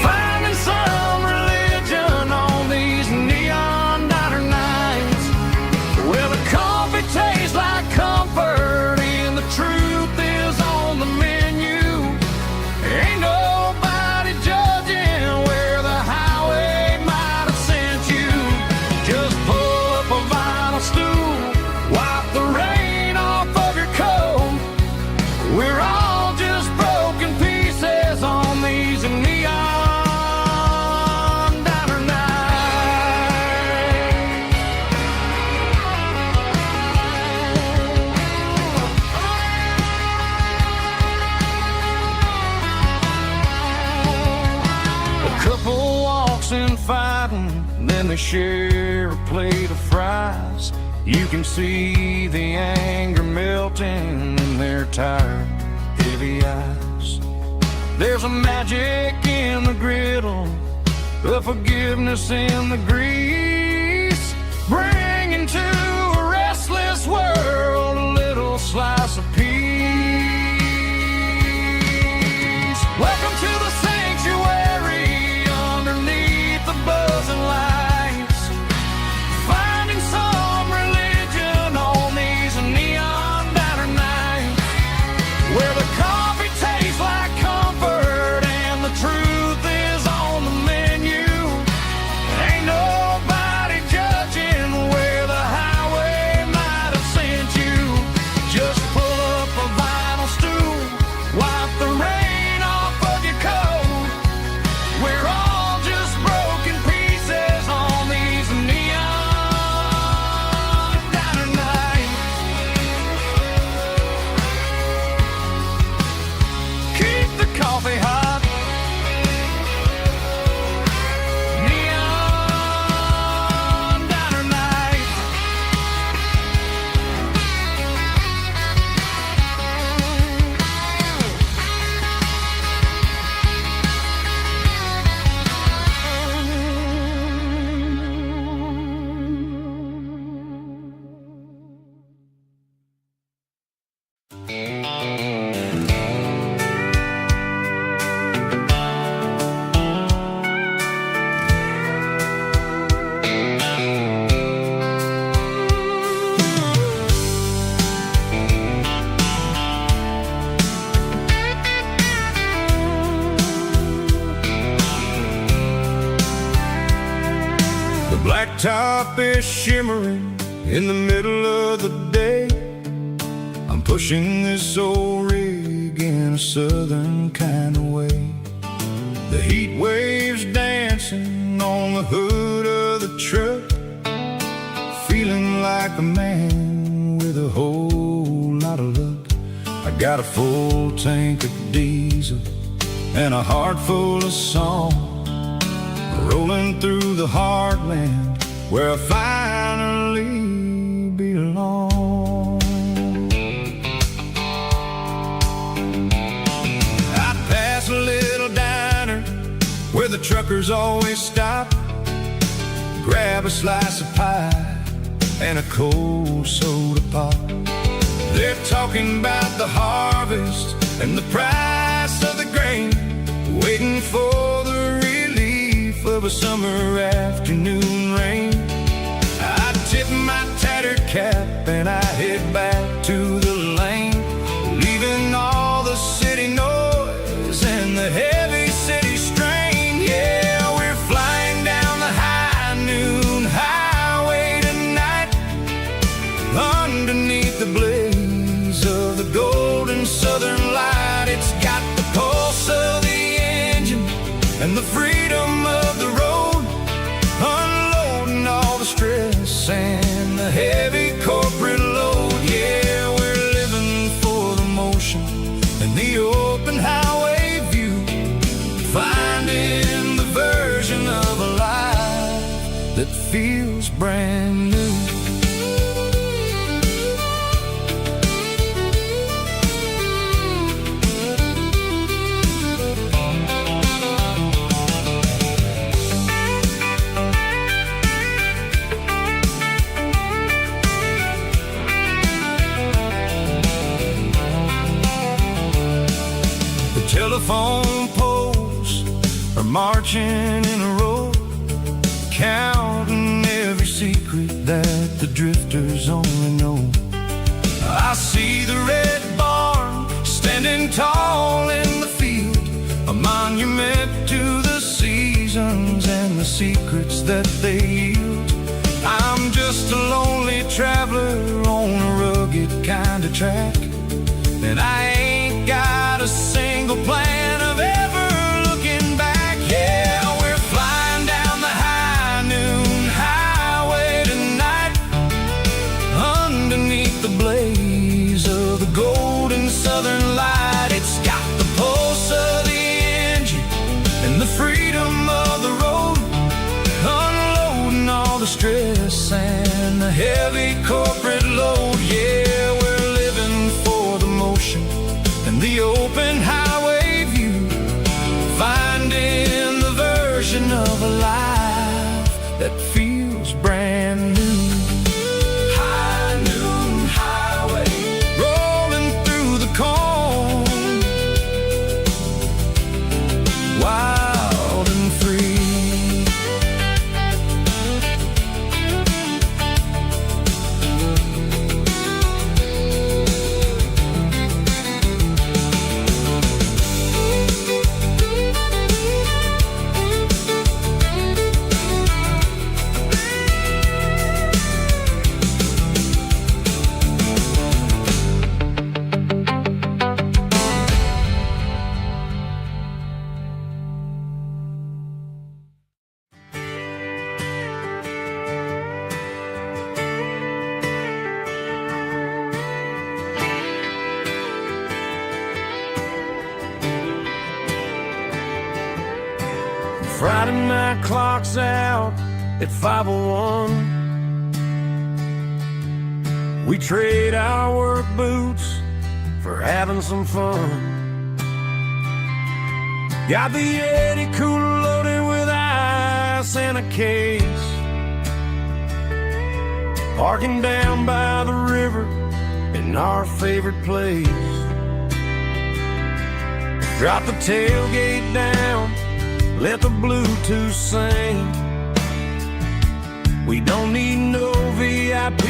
finding some religion on these neon diner nights, where the coffee tastes like comfort and the truth is on the menu. Ain't nobody judging where the highway might have sent you. Just pull up a vinyl stool, wipe the rain off of your coat. We're all just broken pieces on these neon diner nights. A couple walks in fighting, then they share a plate of fries. You can see the anger melting in their tired, heavy eyes. There's a magic in the griddle, a forgiveness in the grease, bringing to a restless world a little slice of peace. Welcome to the sanctuary underneath the buzzing lights, finding some religion on these neon diner nights, where the coffee tastes like comfort and the truth is on the menu. Ain't nobody judging where the highway might have sent you. Just pull up a vinyl stool, wipe the rain off of your coat. We're all just broken pieces on these neon diner nights. Keep the coffee hot. Neon diner nights. The blacktop is shimmering in the middle of the day. I'm pushing this old rig in a southern kind of way. The heat waves dancing on the hood of the truck, feeling like a man with a whole lot of luck. I got a full tank of diesel and a heart full of song, rolling through the heartland where I finally belong. I'd pass a little diner where the truckers always stop, grab a slice of pie and a cold soda pop. They're talking about the harvest and the price of the grain, waiting for the relief of a summer afternoon rain. I tip my tattered cap and I head back to the lane, leaving of the golden southern light. It's got the pulse of the engine and the freedom of the road, unloading all the stress and the heavy corporate load. Yeah, we're living for the motion and the open highway view, finding the version of a life that feels brand new. Telephone poles are marching in a row, counting every secret that the drifters only know. I see the red barn standing tall in the field, a monument to the seasons and the secrets that they yield. I'm just a lonely traveler on a rugged kind of track, and I ain't got a single plan of ever looking back. Yeah, we're flying down the high noon highway tonight, underneath the blaze of the golden southern light. It's got the pulse of the engine and the freedom of the road, unloading all the stress and the heavy corporate load. Yeah, we're living for the motion and the open highway view, finding the version of a life that feels brand new. High noon highway, rolling through the corn, wild and free. Friday night clock's out at 5:01. We trade our work boots for having some fun. Got the Yeti cooler loaded with ice and a case, parking down by the river in our favorite place. Drop the tailgate down, let the Bluetooth sing. We don't need no VIP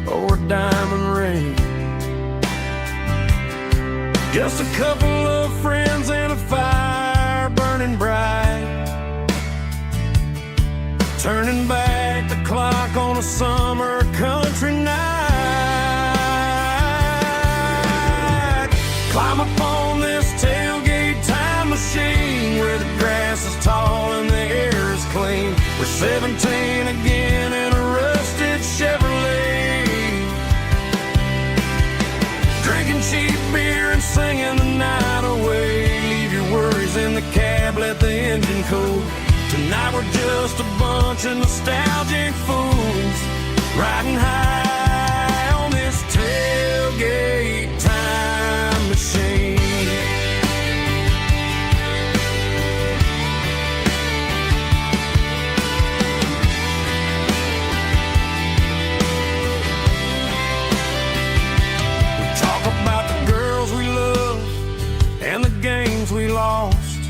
or diamond ring, just a couple of friends and a fire burning bright, turning back the clock on a summer country night. Climb up on this tailgate time machine where the grass is tall and the air is clean. We're 17 again in a rusted Chevrolet, drinking cheap beer and singing the night away. Leave your worries in the cab, let the engine cool. Tonight we're just a bunch of nostalgic fools, riding high on this tailgate time machine. We lost,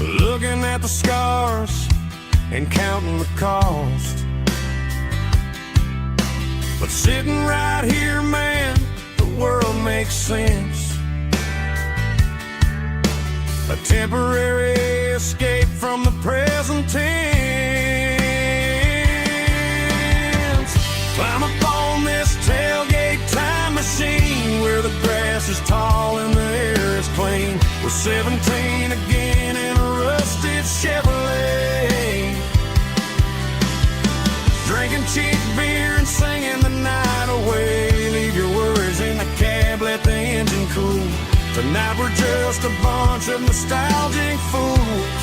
looking at the scars and counting the cost. But sitting right here, man, the world makes sense. A temporary escape from the present tense. Climb up on this tail Tonight we're just a bunch of nostalgic fools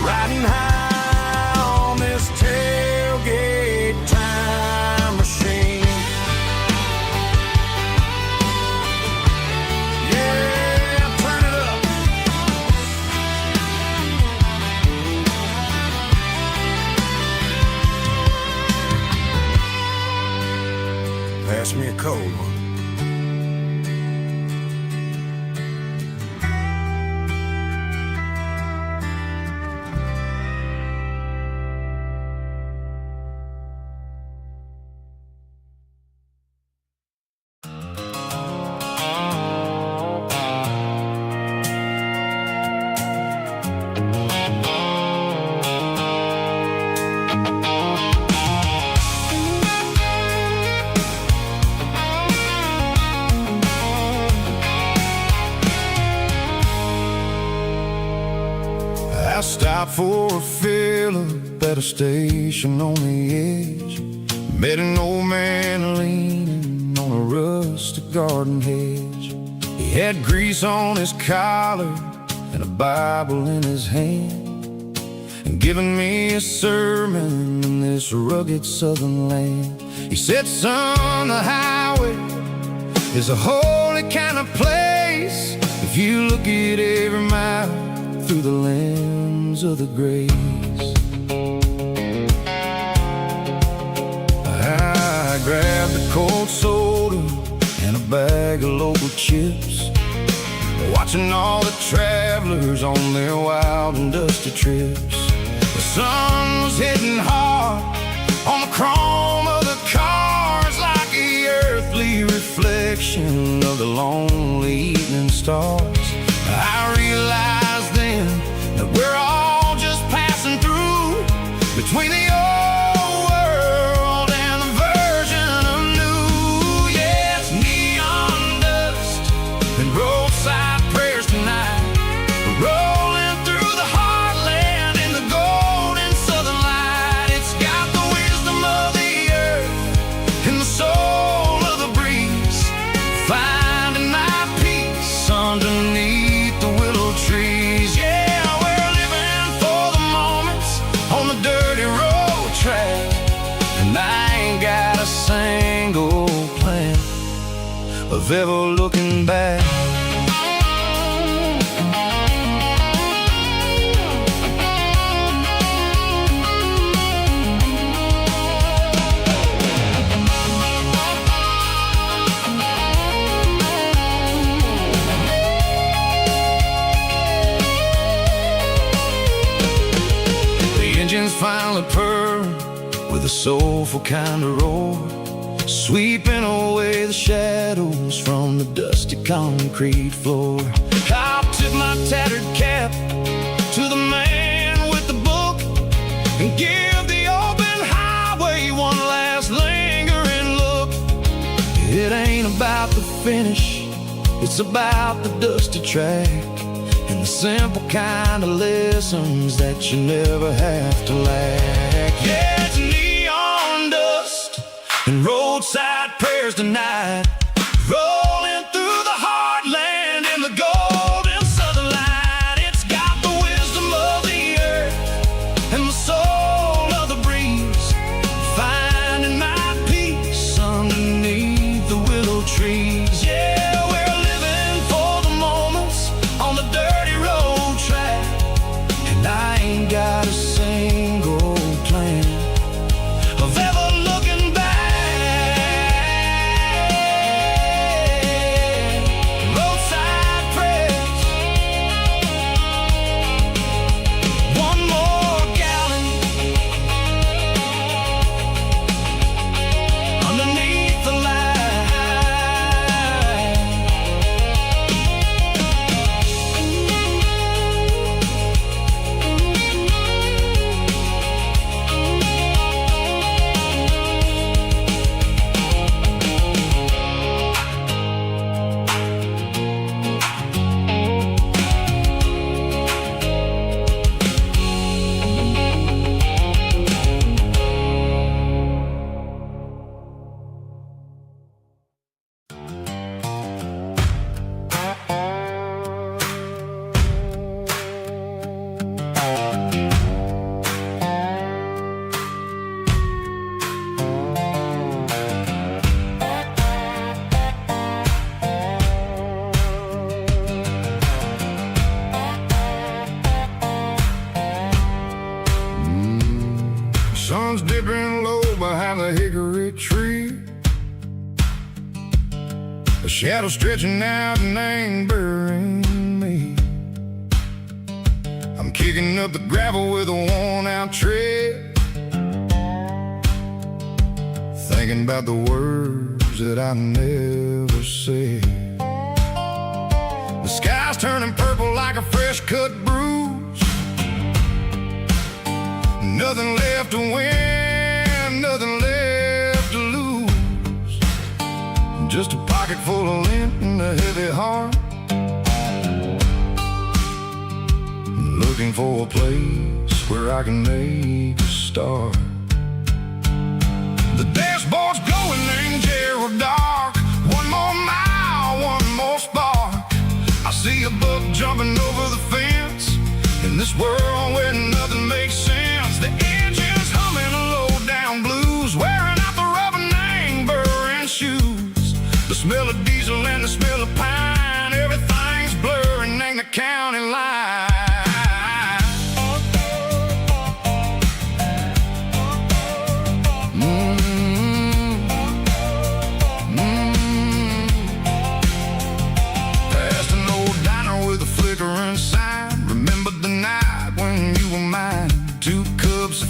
riding high on this tailgate time machine. Yeah, turn it up. Pass me a cold one. I stopped for a fill-up at a station on the edge. Met an old man leaning on a rustic garden hedge. He had grease on his collar and a Bible in his hand, and giving me a sermon in this rugged southern land. He said, son, the highway is a holy kind of place if you look at every mile through the lens of the grace. I grabbed a cold soda and a bag of local chips, watching all the travelers on their wild and dusty trips. The sun was hitting hard on the chrome of the cars, like the earthly reflection of the lonely evening stars. I realized then that we're all just passing through between the old world and the version of new. Yeah, it's neon dust and roadside prayers tonight, rolling through the heartland in the golden southern light. It's got the wisdom of the earth and the soul of the breeze, finding my peace underneath the willow trees. Yeah, we're living for the moments on the dirty road track, and I ain't got a single plan of ever looking back. Engines finally purr with a soulful kind of roar, sweeping away the shadows from the dusty concrete floor. I'll tip my tattered cap to the man with the book and give the open highway one last lingering look. It ain't about the finish, it's about the dusty track and the simple kind of lessons that you never have to lack. Yeah, it's neon dust and roadside prayers tonight, rolling through the heartland in the golden southern light. It's got the wisdom of the earth and the soul of the breeze, finding my peace underneath the willow trees. Yeah, we're living for the moments on the dirty road track, and I ain't got a single plan of ever looking back. A shadow stretching out and ain't burying me. I'm kicking up the gravel with a worn-out tread, thinking about the words that I never said. The sky's turning purple like a fresh-cut bruise. Nothing left to win, nothing left to lose. Just a pocket full of lint and a heavy heart, looking for a place where I can make a start. The dashboard's glowing, angel dark. One more mile, one more spark. I see a buck jumping over the fence in this world where nothing makes sense. The engine's humming a low-down blues, wearing out the rubber name burring shoes. The smell of diesel and the smell of pine, everything's blurring, ain't the county line.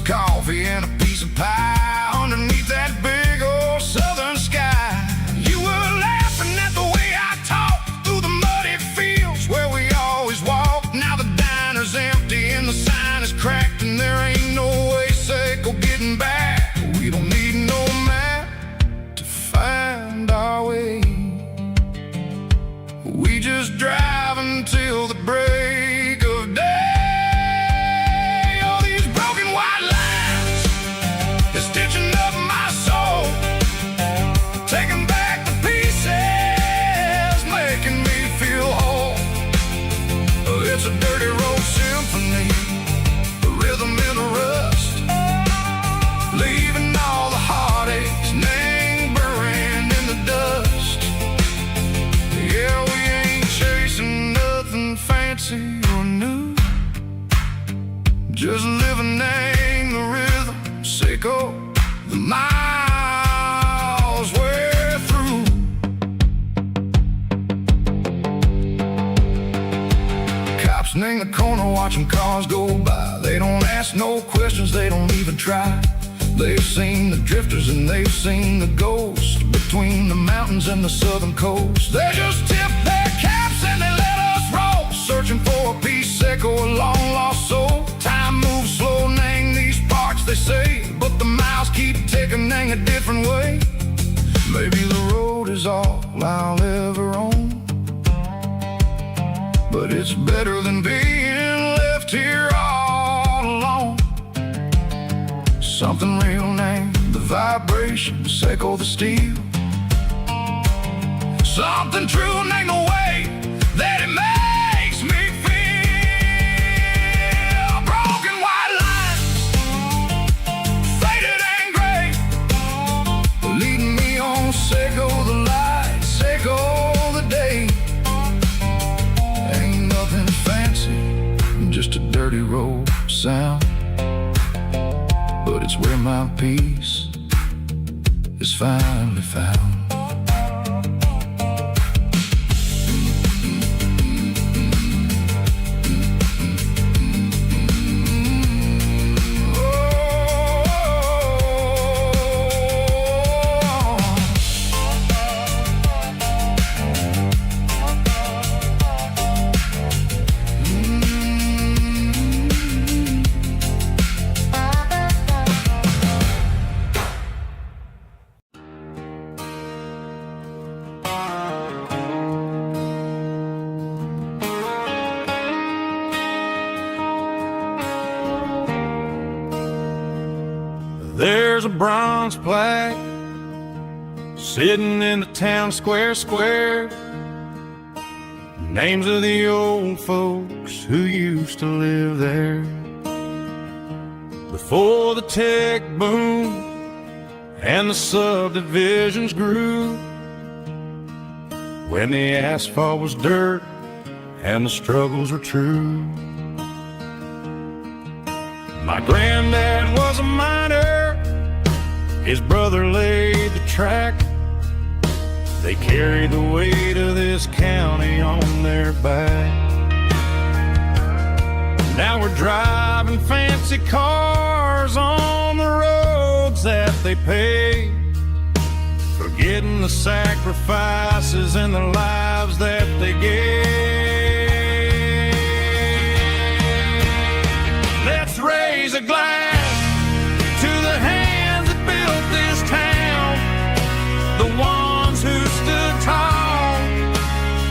Coffee and a piece of pie underneath that big old southern sky. You were laughing at the way I talked through the muddy fields where we always walked. Now the diner's empty and the sign is cracked, and there ain't no way safe or getting back. We don't need no map to find our way. We just drive until the break of day. It's a dirty road symphony, a rhythm in the rust, leaving all the heartaches, name burning in the dust. Yeah, we ain't chasing nothing fancy or new, just living name the rhythm, sicko, the miles we're through. In the corner watching cars go by. They don't ask no questions, they don't even try. They've seen the drifters and they've seen the ghosts between the mountains and the southern coast. They just tip their caps and they let us roll, searching for a piece secco, a long lost soul. Time moves slow, nang these parts they say, but the miles keep ticking, nang a different way. Maybe the road is all I'll ever own, but it's better than being left here all alone. Something real named the vibration, echo the steel. Something true named the way that it makes me feel. Broken white lines, faded and gray, leading me on, echo the light, echo the day. Just a dirty road sound, but it's where my peace is finally found. There's a bronze plaque sitting in the town square. Names of the old folks who used to live there before the tech boom and the subdivisions grew, when the asphalt was dirt and the struggles were true. My granddad was a miner, his brother laid the track. They carry the weight of this county on their back. Now we're driving fancy cars on the roads that they pay, forgetting the sacrifices and the lives that they gave. Let's raise a glass to the hands that built this town, the ones who stood tall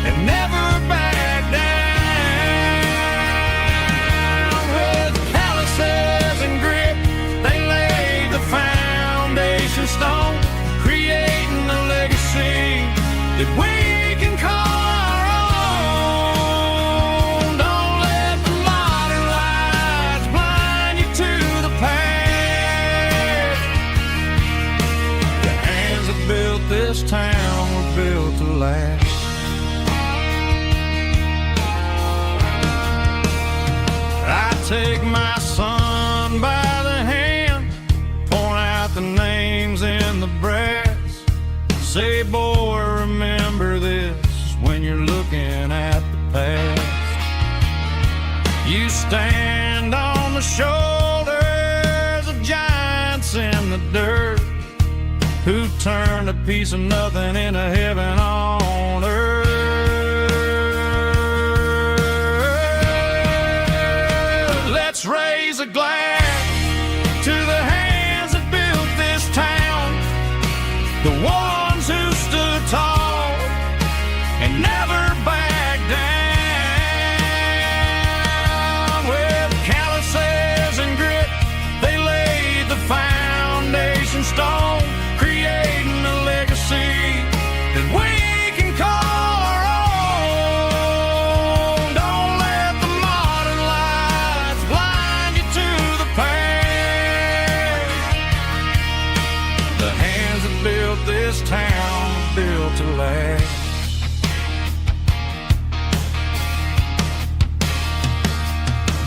and never backed down. With calluses and grit, they laid the foundation stone, creating a legacy that we can call our own. Don't let the modern lights blind you to the past. The hands that built this town were built to last. I take my son by the hand, point out the names in the brass, say, boy, remember this when you're looking at the past. You stand on the shoulders of giants in the dirt, who turned a piece of nothing into heaven on earth. Let's raise a glass to the hands that built this town, the ones who stood tall and never backed down. With calluses and grit, they laid the foundation stone, creating a legacy that we can call our own. Don't let the modern lights blind you to the past. The hands that built this town were built to last.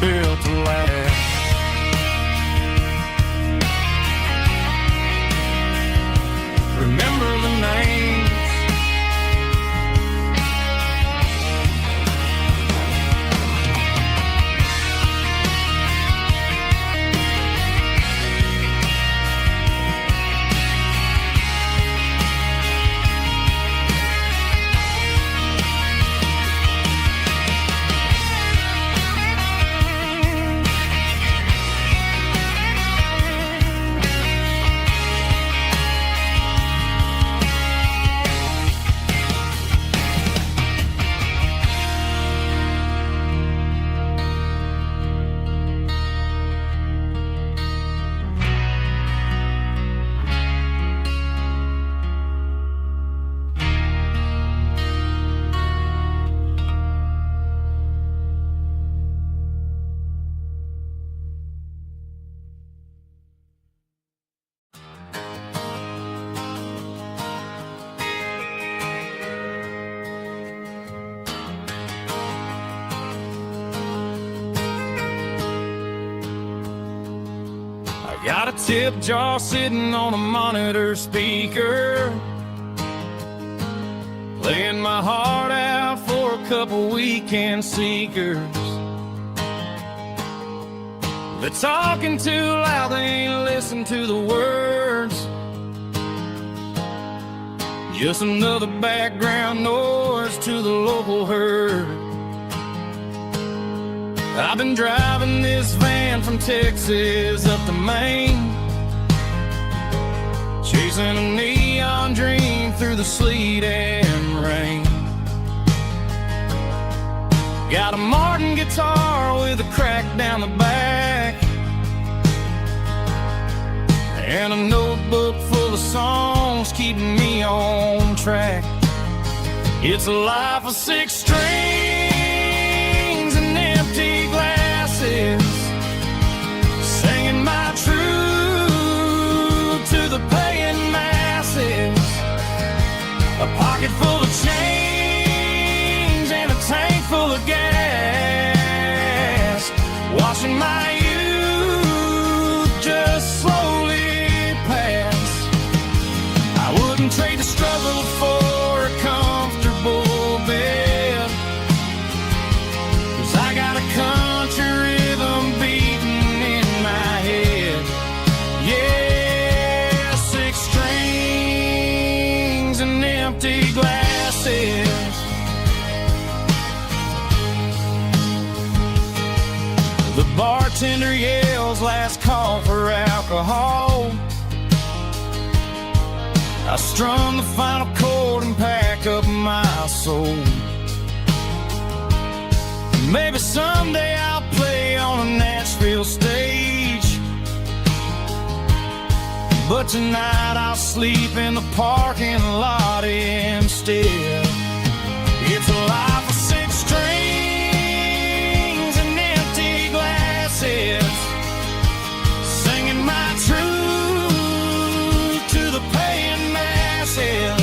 Built to last. Remember the names. Got a tip jar sitting on a monitor speaker, playing my heart out for a couple weekend seekers. They're talking too loud, they ain't listen to the words. Just another background noise to the local herd. I've been driving this van from Texas up to Maine, chasing a neon dream through the sleet and rain. Got a Martin guitar with a crack down the back, and a notebook full of songs keeping me on track. It's a life of 6 strings and empty glasses, singing my truth to the paying masses. A pocket full of change and a tank full of gas, watching my youth just slowly pass. I wouldn't trade the struggle for bartender yells last call for alcohol. I strummed the final chord and packed up my soul. Maybe someday I'll play on a Nashville stage, but tonight I'll sleep in the parking lot instead. It's a life of 6 strings and empty glasses, singing my truth to the paying masses.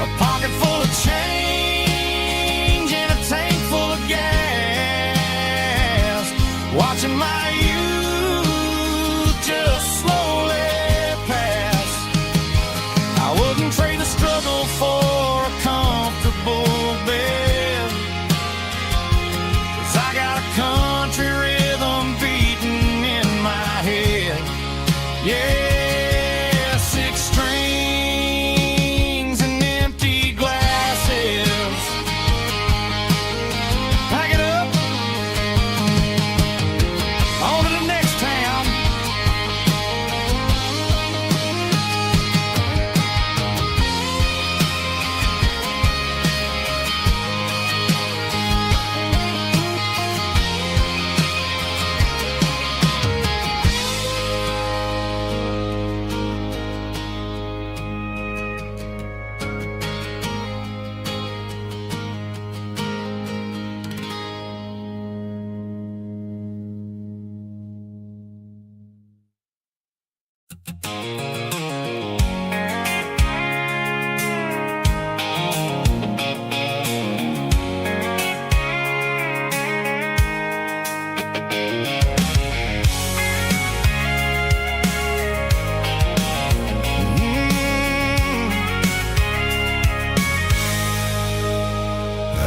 A pocket full of change and a tank full of gas, watching my youth just slowly pass. I wouldn't trade the struggle for a comfortable bed, 'cause I got a country rhythm beating in my head. Yeah, 6 strings and empty glasses. Pack it up, on to the next town.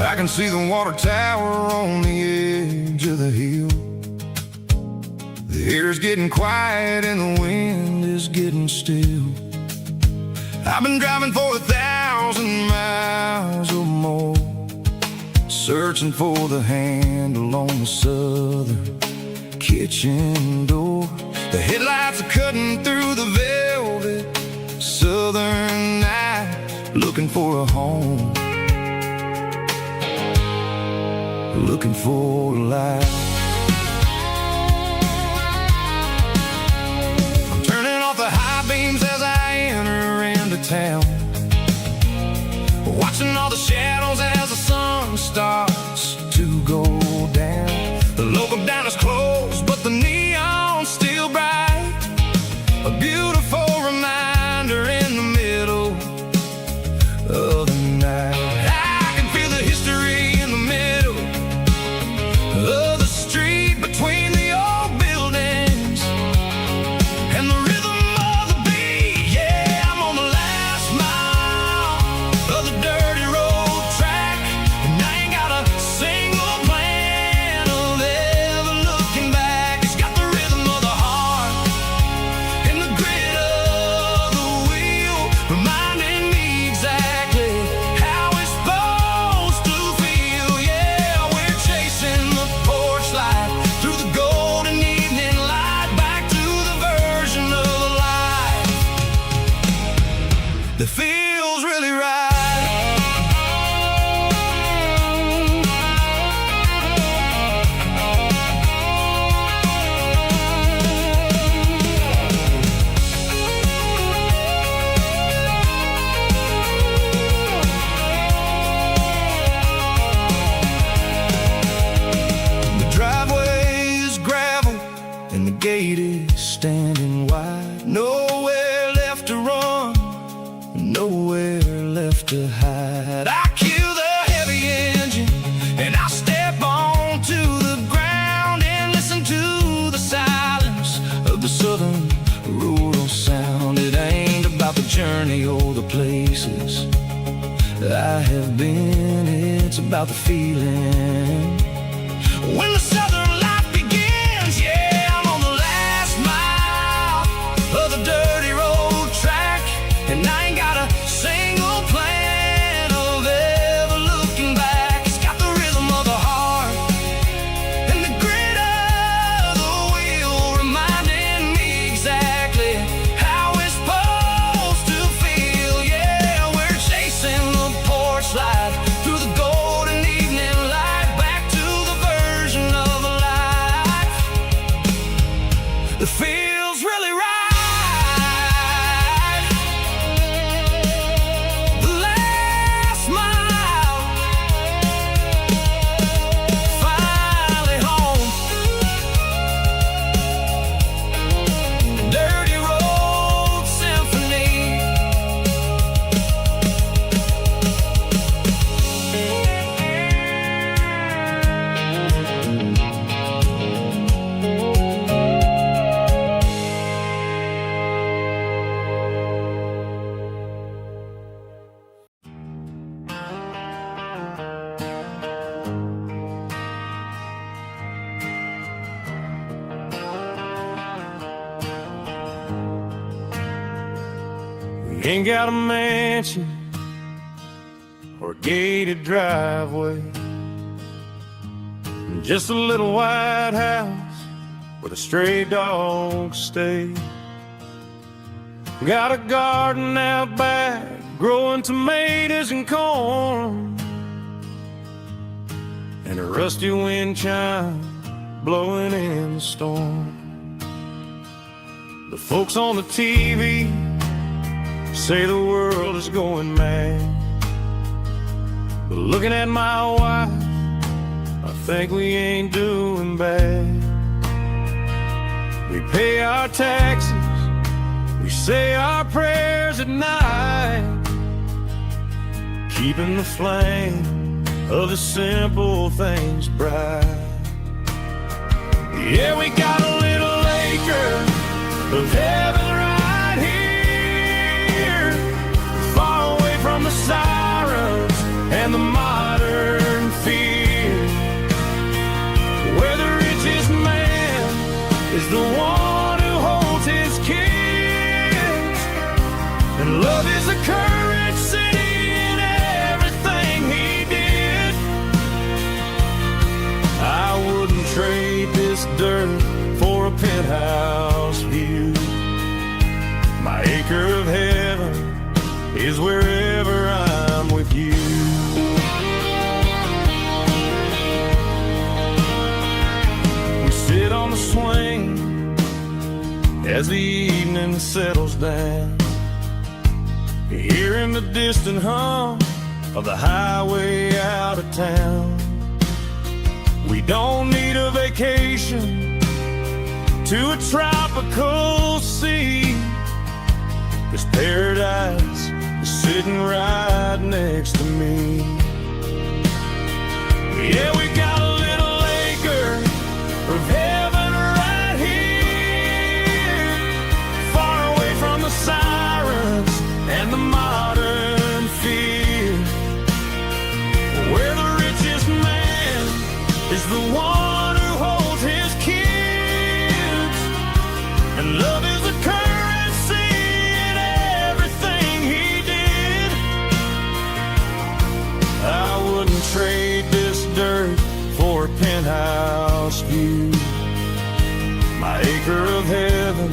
I can see the water tower on the edge of the hill. The air's getting quiet and the wind is getting still. I've been driving for 1,000 miles or more, searching for the handle on the southern kitchen door. The headlights are cutting through the velvet southern night, looking for a home, looking for a life. I'm turning off the high beams as I enter into town, watching all the shadows as the sun starts to go down. The local dine is closed, but the neon's still bright, a beautiful reminder in the middle of the night. I can feel the history in the middle of the street, between the old buildings and the rhythm of the beat. Yeah, I'm on the last mile of the dirty road track, and I ain't got a single plan of ever looking back. It's got the rhythm of the heart and the grit of the wheel, reminding me exactly how it's supposed to feel. Yeah, we're chasing the porch light through the golden evening light, back to the version of life that feels really right. The driveway is gravel and the gate is standing wide. Nowhere left to run, nowhere left to hide. I kill the heavy engine and I step onto the ground and listen to the silence of the southern rural sound. It ain't about the journey or the places I have been, it's about the feeling when the southern life begins. Yeah, I'm on the last mile of the dirty road track, and I ain't got a single plan of ever looking back. It's got the rhythm of the heart and the grit of ain't got a mansion or a gated driveway, just a little white house where the stray dogs stay. Got a garden out back, growing tomatoes and corn, and a rusty wind chime blowing in the storm. The folks on the TV say the world is going mad, but looking at my wife, I think we ain't doing bad. We pay our taxes, we say our prayers at night, keeping the flame of the simple things bright. Yeah, we got a little acre of heaven right here, far away from the sirens and the modern fear, where the richest man is the one who holds his kids, and love is the courage city in everything he did. I wouldn't trade this dirt for a penthouse view. My acre of heaven is wherever I'm with you. We sit on the swing as the evening settles down, hearing the distant hum of the highway out of town. We don't need a vacation to a tropical sea, 'cause paradise is sitting right next to me. Yeah, we got a little acre of heaven right here, far away from the sirens and the modern fear, where the richest man is the one who holds his kids, and love is the currency in everything he did. I wouldn't trade this dirt for a penthouse view. My acre of heaven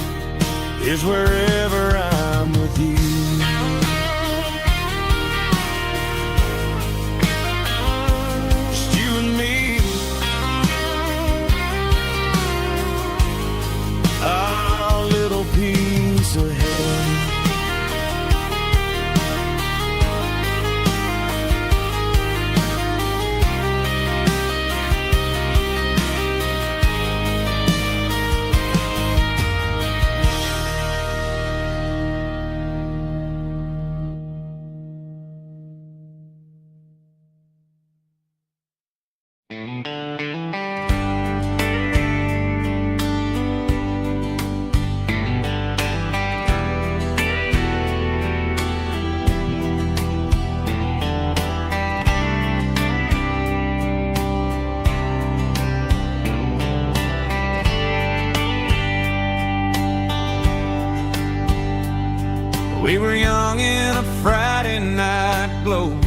is wherever I'm with you. Just you and me, our little piece of heaven. We were young in a Friday night glow,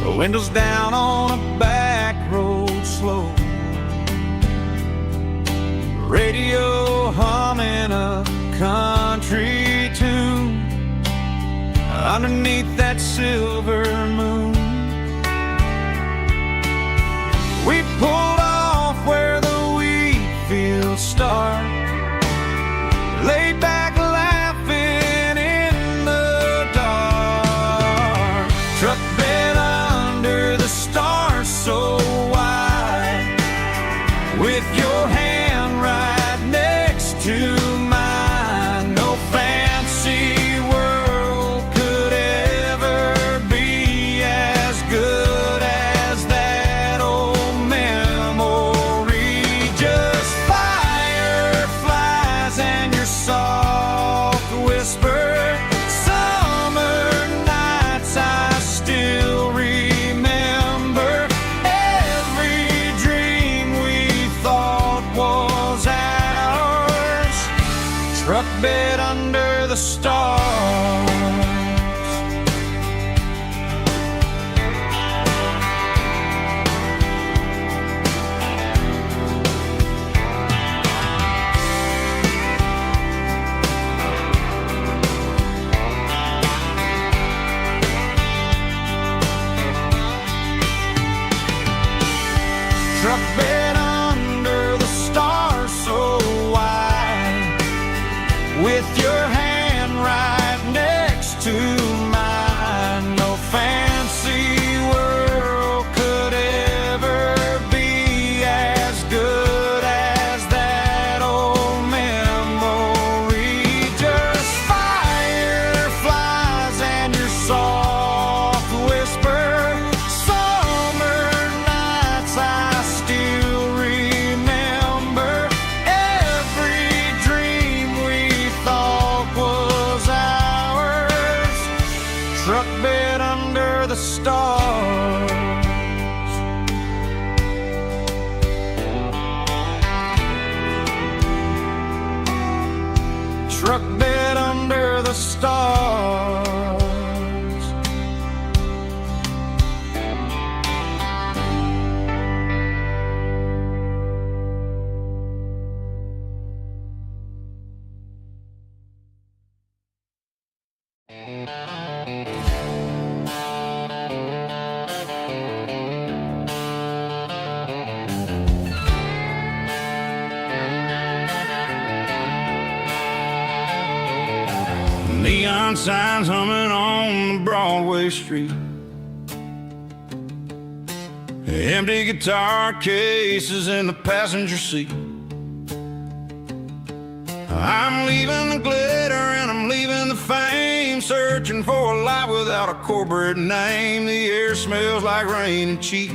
the windows down on a back road slow, radio humming a country tune underneath that silver moon. We pulled off where the wheat fields start, laid back laughing in the dark, truck bed under the stars so wide, with your hand right next to mine. No fancy world could ever be as good as that old memory. Just fireflies and your soft whisper. Summer nights I still truck bed under the stars so wide, with your hand right next to mine. No fancy world could ever be as good as that old memory. Just fireflies and your soft whisper. Summer nights I still remember. Every dream we thought was ours. Truck bed under the stars. Truck bed under the stars. Neon signs humming on the Broadway street. Empty guitar cases in the passenger seat. I'm leaving the glitter and I'm leaving the fame, searching for a life without a corporate name. The air smells like rain and cheap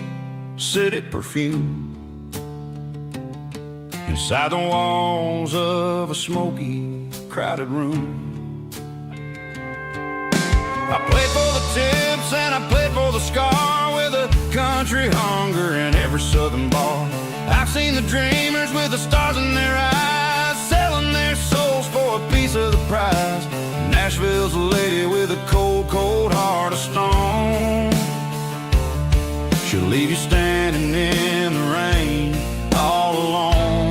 city perfume. Inside the walls of a smoky, crowded room. I played for the tips and I played for the scar, with a country hunger in every southern bar. I've seen the dreamers with the stars in their eyes, selling their souls for a piece of the prize. Nashville's a lady with a cold, cold heart of stone. She'll leave you standing in the rain all alone.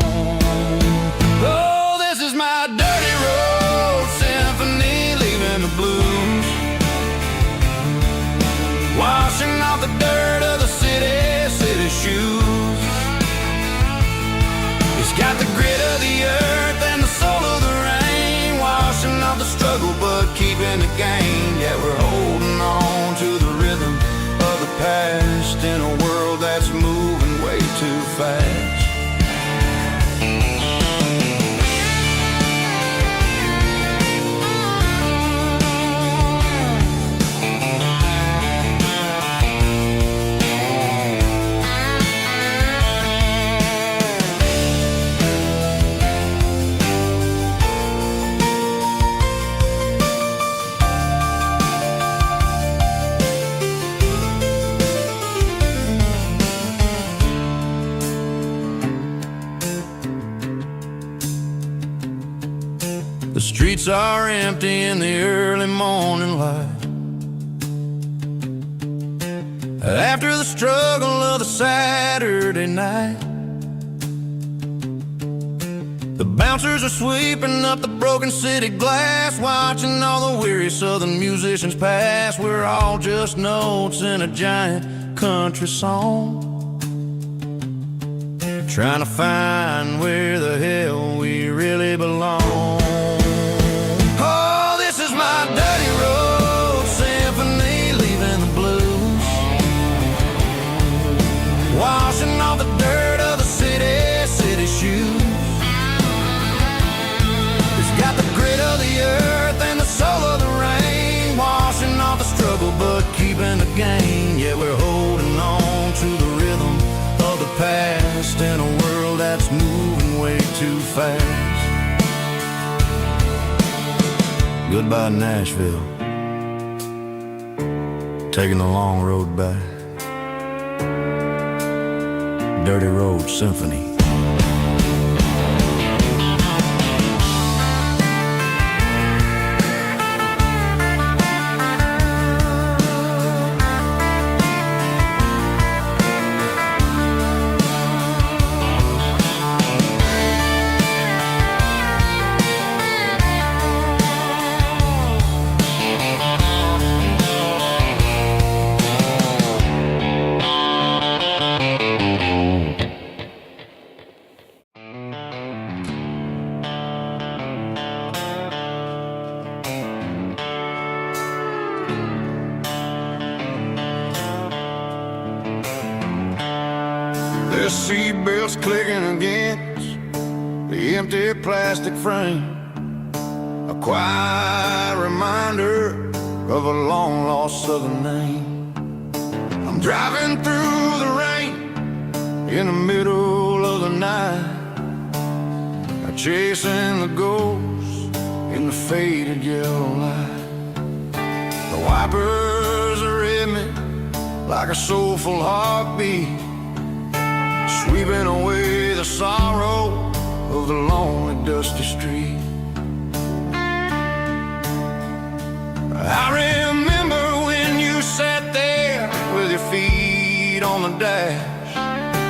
Oh, this is my dirty road symphony, leaving the blues. Washing off the dirt of the city shoes. It's got the grit of the earth and the soul of the rain. Washing off the struggle but keeping the gain. Yeah, we're holding on to the rhythm of the past in a world that's moving way too fast. The streets are empty in the early morning light. After the struggle of the Saturday night, the bouncers are sweeping up the broken city glass, watching all the weary southern musicians pass. We're all just notes in a giant country song, trying to find where the hell we really belong. Oh, this is my dirty road symphony, leaving the blues. Washing off the dirt of the city shoes. It's got the grit of the earth and the soul of the rain. Washing off the struggle but keeping the gain. Yeah, we're holding on to the rhythm of the past in a world that's moving way too fast. Goodbye, Nashville. Taking the long road back. Dirty Road Symphony. with seatbelts clicking against the empty plastic frame. A quiet reminder of a long-lost southern name. I'm driving through the rain in the middle of the night, chasing the ghosts in the faded yellow light. The wipers are in me like a soulful heartbeat, sweeping away the sorrow of the lonely dusty street. I remember when you sat there with your feet on the dash,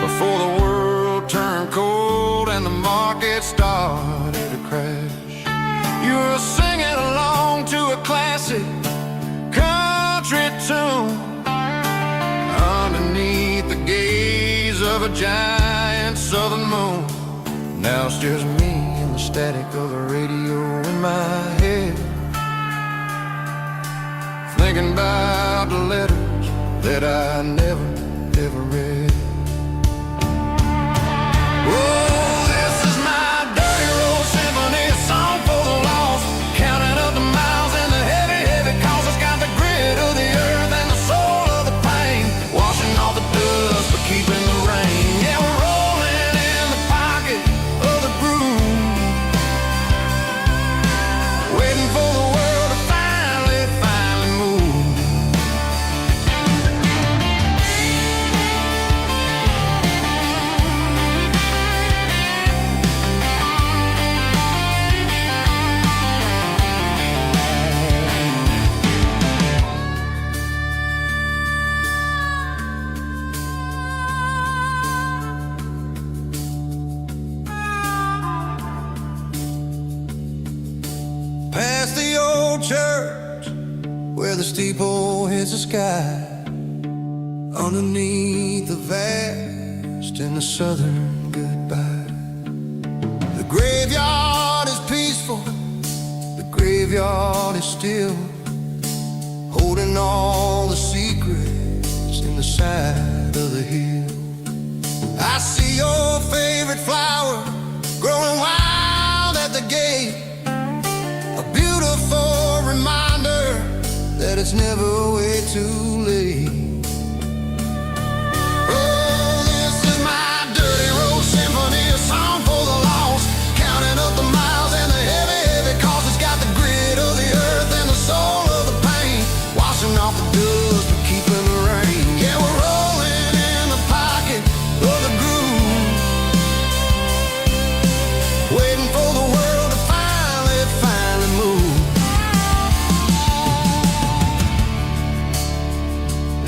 before the world turned cold and the market started to crash. You were singing along to a classic country tune underneath the gaze of a giant southern moon. Now it's just me and the static of the radio in my head, thinking about the letters that I never, ever read. Oh, this is my dirty road symphony, a song for the lost, counting up the miles and the heavy, heavy calls. It's got the grit of the earth and the soul of the pain, washing off the dust but keeping the rain. Yeah, we're rolling in the pocket of the groove, waiting for the world to finally move. Past the old church where the steeple hits the sky, underneath the vast and the southern goodbye. The graveyard is peaceful, the graveyard is still, holding all the secrets in the side of the hill. I see your favorite flower growing wild at the gate, a beautiful reminder that it's never way too late. Oh, this is my dirty road symphony, a song for the lost, counting up the miles and the heavy, heavy calls. It's got the grit of the earth and the soul of the pain, washing off the dust but keeping the rain. Yeah, we're rolling in the pocket of the groove, waiting for the world to finally move.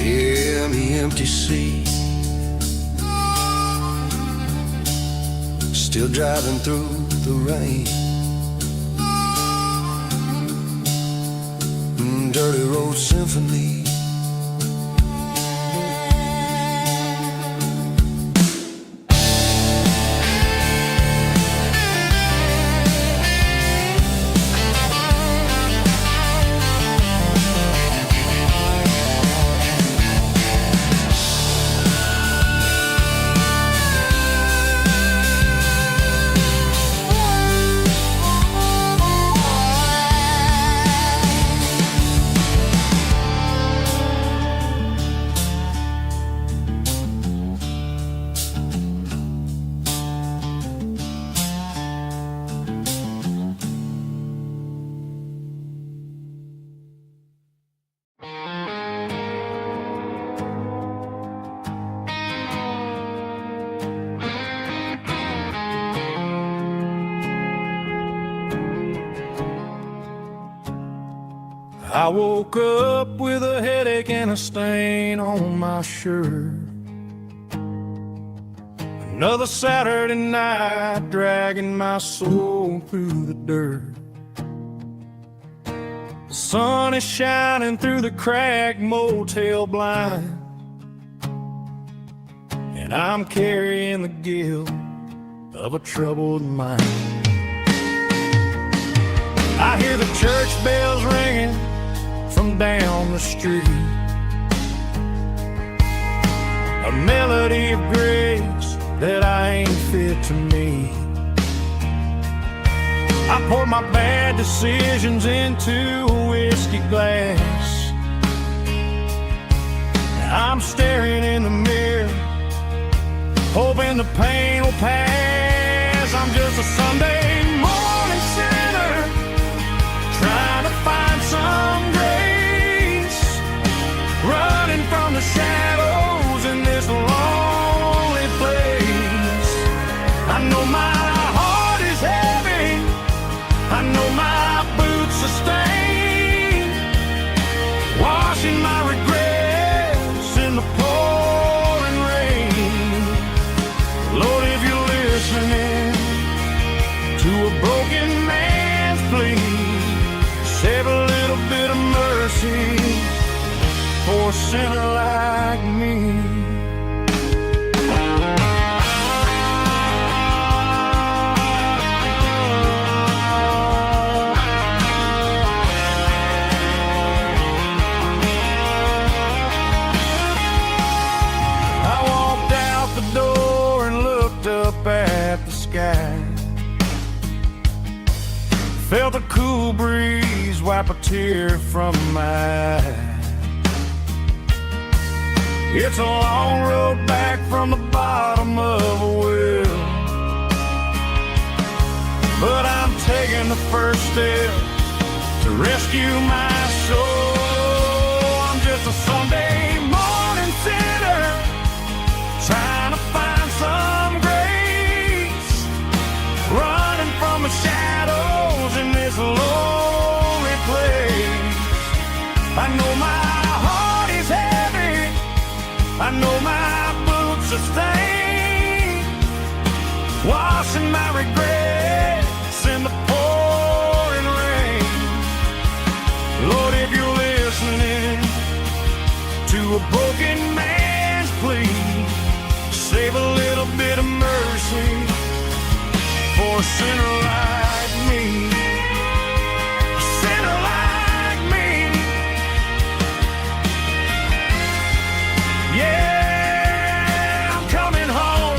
Yeah, the empty seat, still driving through the rain. Dirty road symphony. I woke up with a headache and a stain on my shirt. Another Saturday night dragging my soul through the dirt. The sun is shining through the cracked motel blind, and I'm carrying the guilt of a troubled mind. I hear the church bells ringing from down the street. A melody of grace that I ain't fit to meet. I poured my bad decisions into a whiskey glass. I'm staring in the mirror, hoping the pain will pass. I'm just a Sunday morning sinner, trying to find some grace, running from the shadows in this lonely place. I know my heart is heavy, I know my boots are stained, washing my regrets in the pouring rain. Lord, if you're listening to a broken man's plea, save a little bit of mercy for a sinner like me. I walked out the door and looked up at the sky, felt a cool breeze wipe a tear from my eye. It's a long road back from the bottom of a well, but I'm taking the first step to rescue my soul. I'm just a Sunday morning sinner, trying to find some grace, running from the shadows in this lonely place. I know my heart is heavy, I know my boots are stained, washing my regrets in the pouring rain. Lord, if you're listening to a broken man's plea, save a little bit of mercy for a sinner like me. A sinner like me. Yeah, I'm coming home.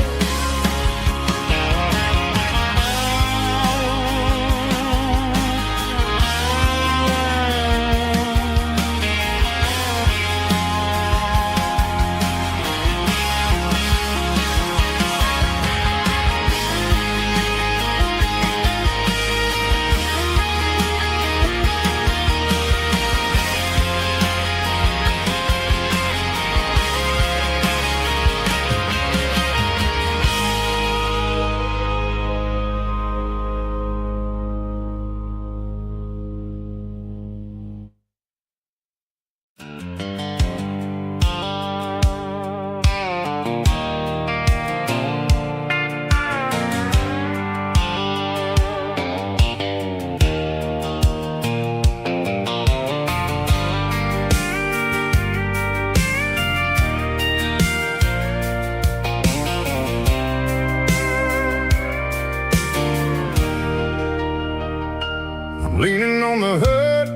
Leaning on the hood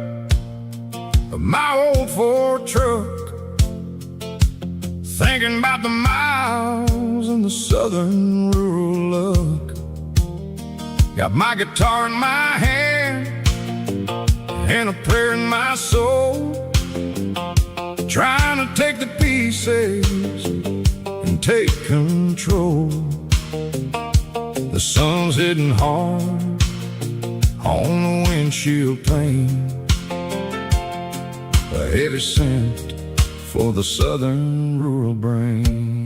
of my old Ford truck, thinking about the miles and the southern rural look. Got my guitar in my hand and a prayer in my soul, trying to take the pieces and take control. The sun's hitting hard on the windshield pane, a heavy scent for the southern rural brain.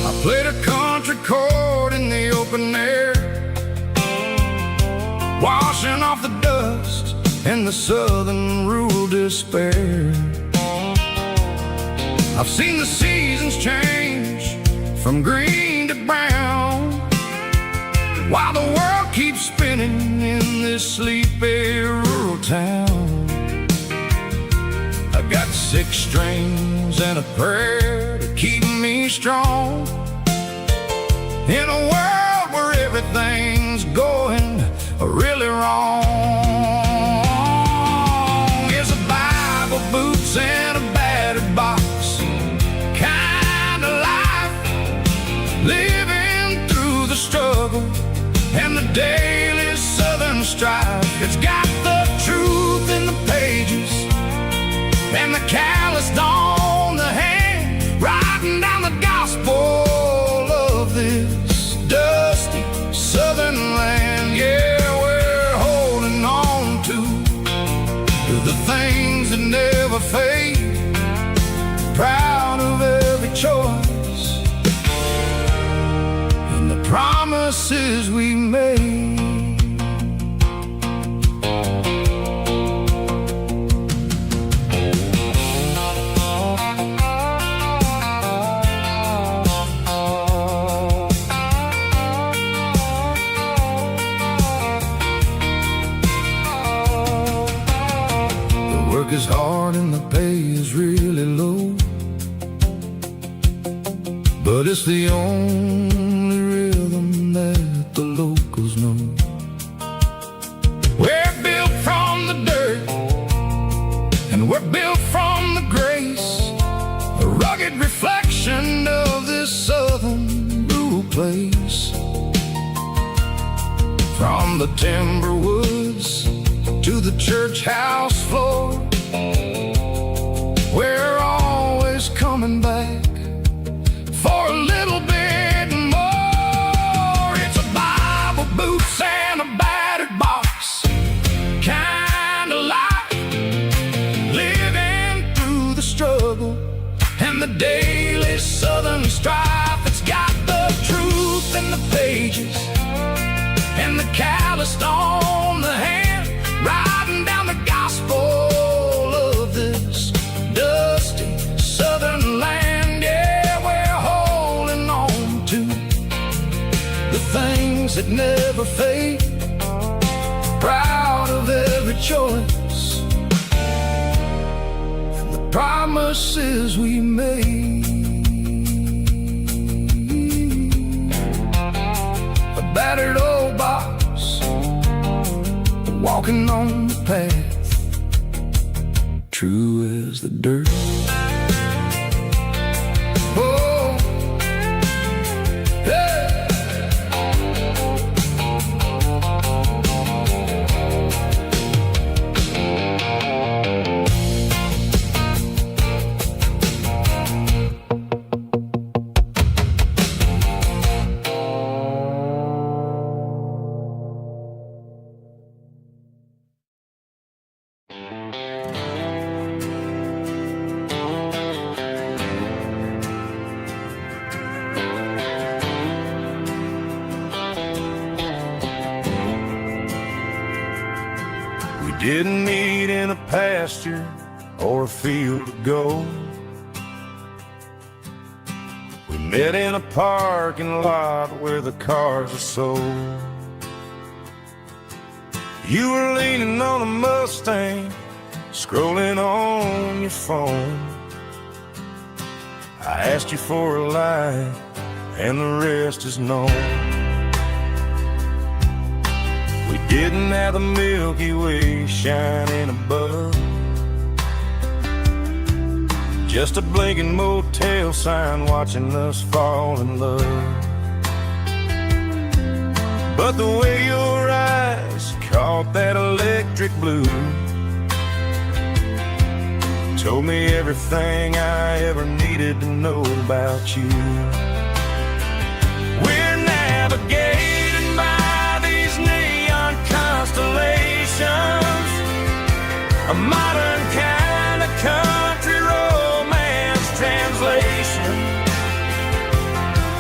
I played a country chord in the open air, washing off the dust and the southern rural despair. I've seen the seasons change from green to brown, while the world keeps spinning in this sleepy rural town. I got 6 strings and a prayer to keep me strong, in a world where everything's going really wrong. It's a Bible, boots, and a battered box, daily Southern strife. It's got the truth in the pages and the calloused on the hand, writing down the gospel of this dusty Southern land. Yeah, we're holding on to the things that never fade, proud of every choice and the promises we made. Work is hard and the pay is really low, but it's the only rhythm that the locals know. We're built from the dirt and we're built from the grace, a rugged reflection of this southern rural place. From the timber woods to the church house floor, we're always coming back for a little bit more. It's a Bible, boots, and a battered box kind of life, living through the struggle and the daily Southern strife. It's got the truth in the pages and the calloused on the hand, writing down the gospel of this dusty Southern land. Yeah, we're holding on to the things that never fade, proud of every choice and the promises we made. A battered old box, walking on the path, true as the dirt. Oh, hey. Didn't meet in a pasture or a field of gold. We met in a parking lot where the cars are sold. You were leaning on a Mustang, scrolling on your phone. I asked you for a light, and the rest is known. We didn't have the Milky Way shining above, just a blinking motel sign watching us fall in love. But the way your eyes caught that electric blue told me everything I ever needed to know about you. We're navigating by these neon constellations, a modern kind of country romance translation.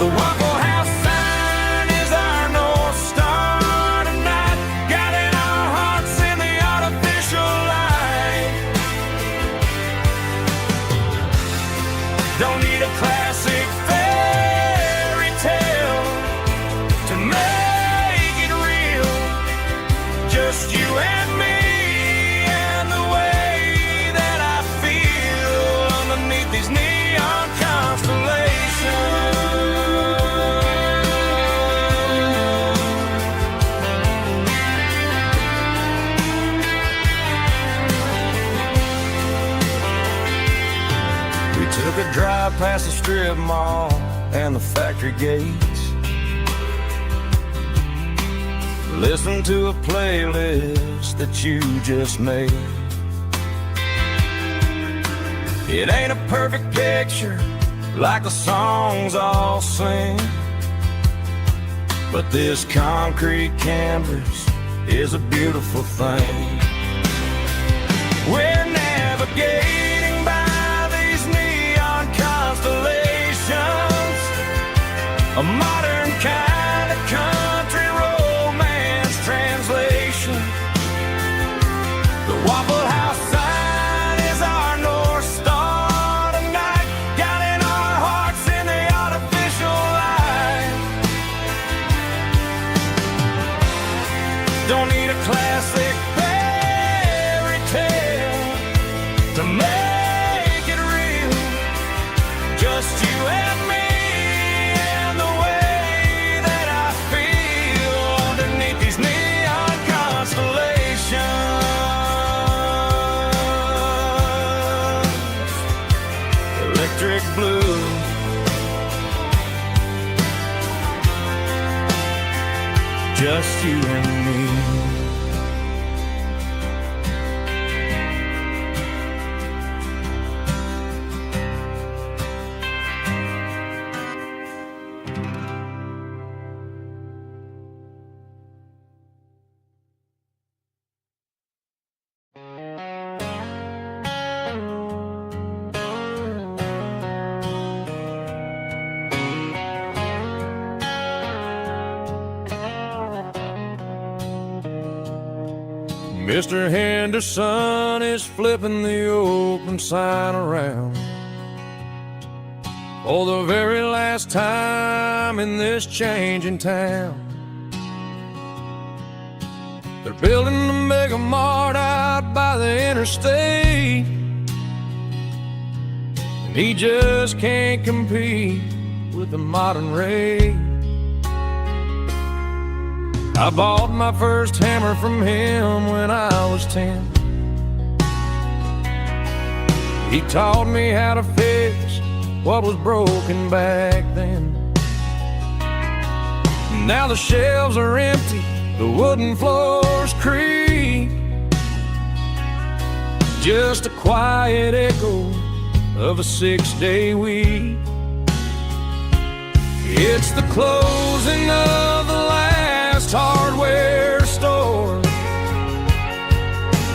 The Waffle House sign is our North Star tonight, guiding our hearts in the artificial light. Don't need a classic fairy tale to make it real, just you and me and the way that I feel underneath these neon constellations. We took a drive past the strip mall and the factory gates, listen to a playlist that you just made. It ain't a perfect picture like the songs all sing, but this concrete canvas is a beautiful thing. We're navigating by these neon constellations, a modern kind of country romance translation. The Waffle House sign is our North Star tonight, guiding our hearts in the artificial light. Don't need a classic fairy tale to make it real, just you and me. Electric blue, just you and me. Mr. Henderson is flipping the open sign around for the very last time in this changing town. They're building the mega mart out by the interstate, and he just can't compete with the modern rate. I bought my first hammer from him when I was 10. He taught me how to fix what was broken back then. Now the shelves are empty, the wooden floors creak, just a quiet echo of a 6-day week. It's the closing of the last hardware store.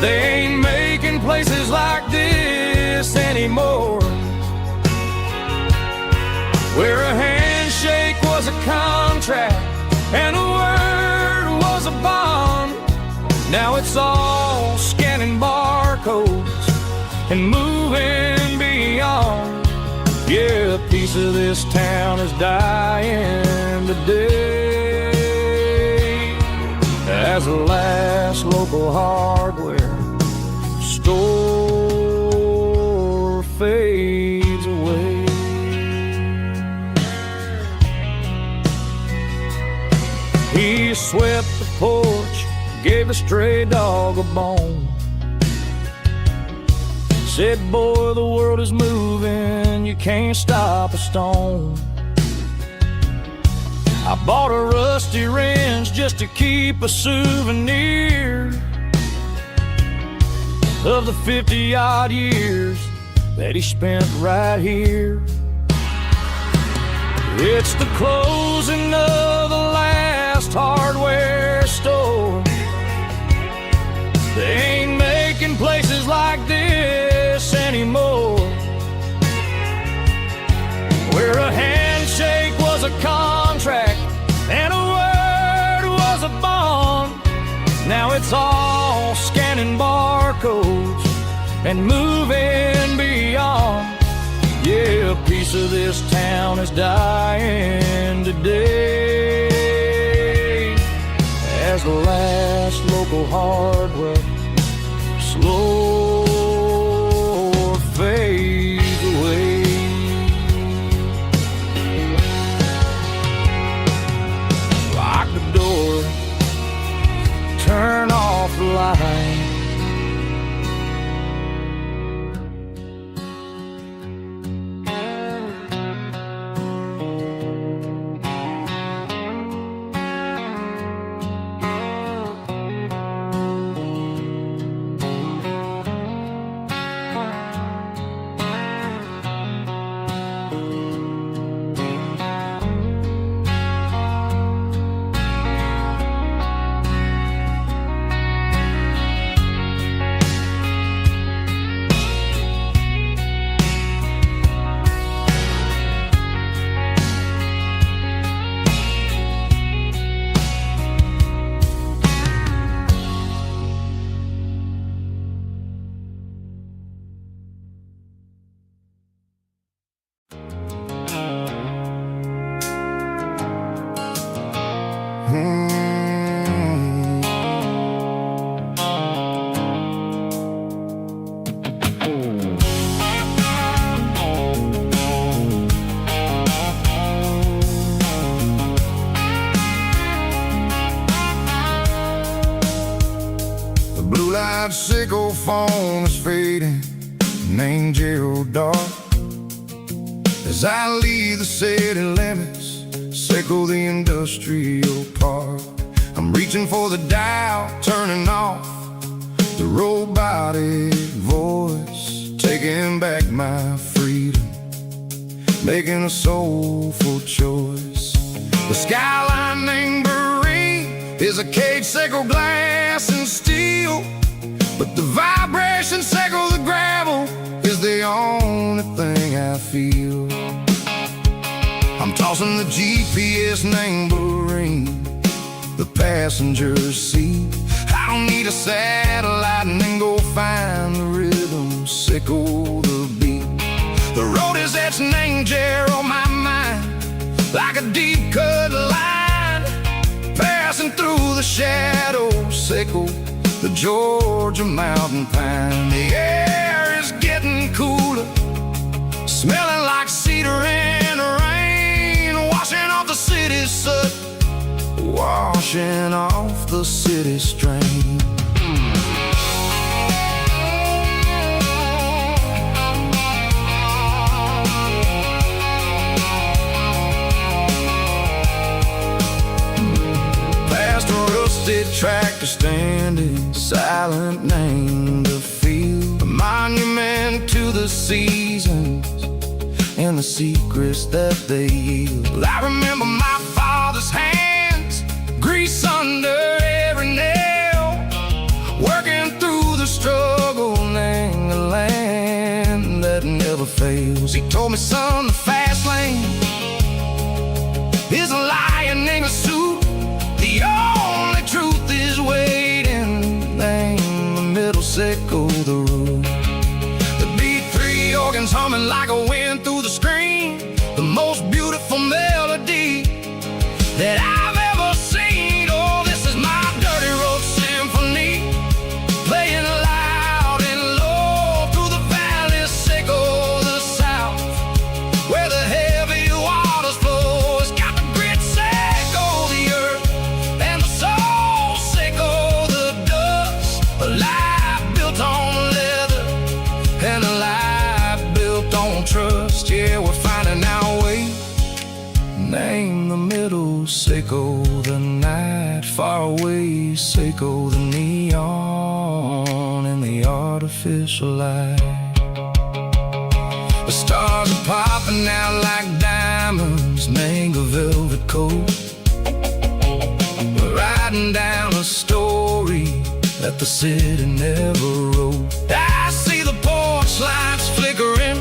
They ain't making places like this anymore, where a handshake was a contract and a word was a bond. Now it's all scanning barcodes and moving beyond. Yeah, a piece of this town is dying today as the last local hardware store fades away. He swept the porch, gave the stray dog a bone, said, boy, the world is moving, you can't stop a stone. I bought a rusty wrench just to keep a souvenir of the 50-odd years that he spent right here. It's the closing of the last hardware store. They ain't making places like this anymore, where a handshake was a contract and a word was a bond. Now it's all scanning barcodes and moving beyond. Yeah, a piece of this town is dying today as the last local hardware slow fades away. Lock the door, turn off the light. is fading, named Gerald Dark. As I leave the city limits, circle the industrial park. I'm reaching for the dial, turning off the robotic voice, taking back my freedom, making a soulful choice. The skyline named Marine is a cage, circle glass and steel, but the vibration circle the gravel is the only thing I feel. I'm tossing the GPS named Marine, the passenger seat. I don't need a satellite and then go find the rhythm, sickle the beat. The road is etched and named on my mind, like a deep cut line, passing through the shadows, sickle the Georgia mountain pine. The air is getting cooler, smelling like cedar in the rain, washing off the city's soot, washing off the city strain. Past a rusted tractor standing silent, named the field, a monument to the seasons and the secrets that they yield. I remember my father's hands, grease under every nail, working through the struggle, named the land that never fails. He told me, son, the fast lane is a lion in a suit, the only truth is waiting, named the middle, sickle the road. The B3 organs humming like a wind through the screen, the most beautiful melody that I've ever seen. Oh, this is my dirty road symphony, playing loud and low through the valleys, sickle the south, where the heavy waters flow. It's got the grit, sickle the earth, and the soul, sickle the dust. A life built on leather and a life built on trust. Yeah, we're finding our way, name the middle, sickle the night, far away, sickle the neon and the artificial light. The stars are popping out like diamonds, name a velvet coat. We're riding down a story that the city never wrote. I see the porch lights flickering,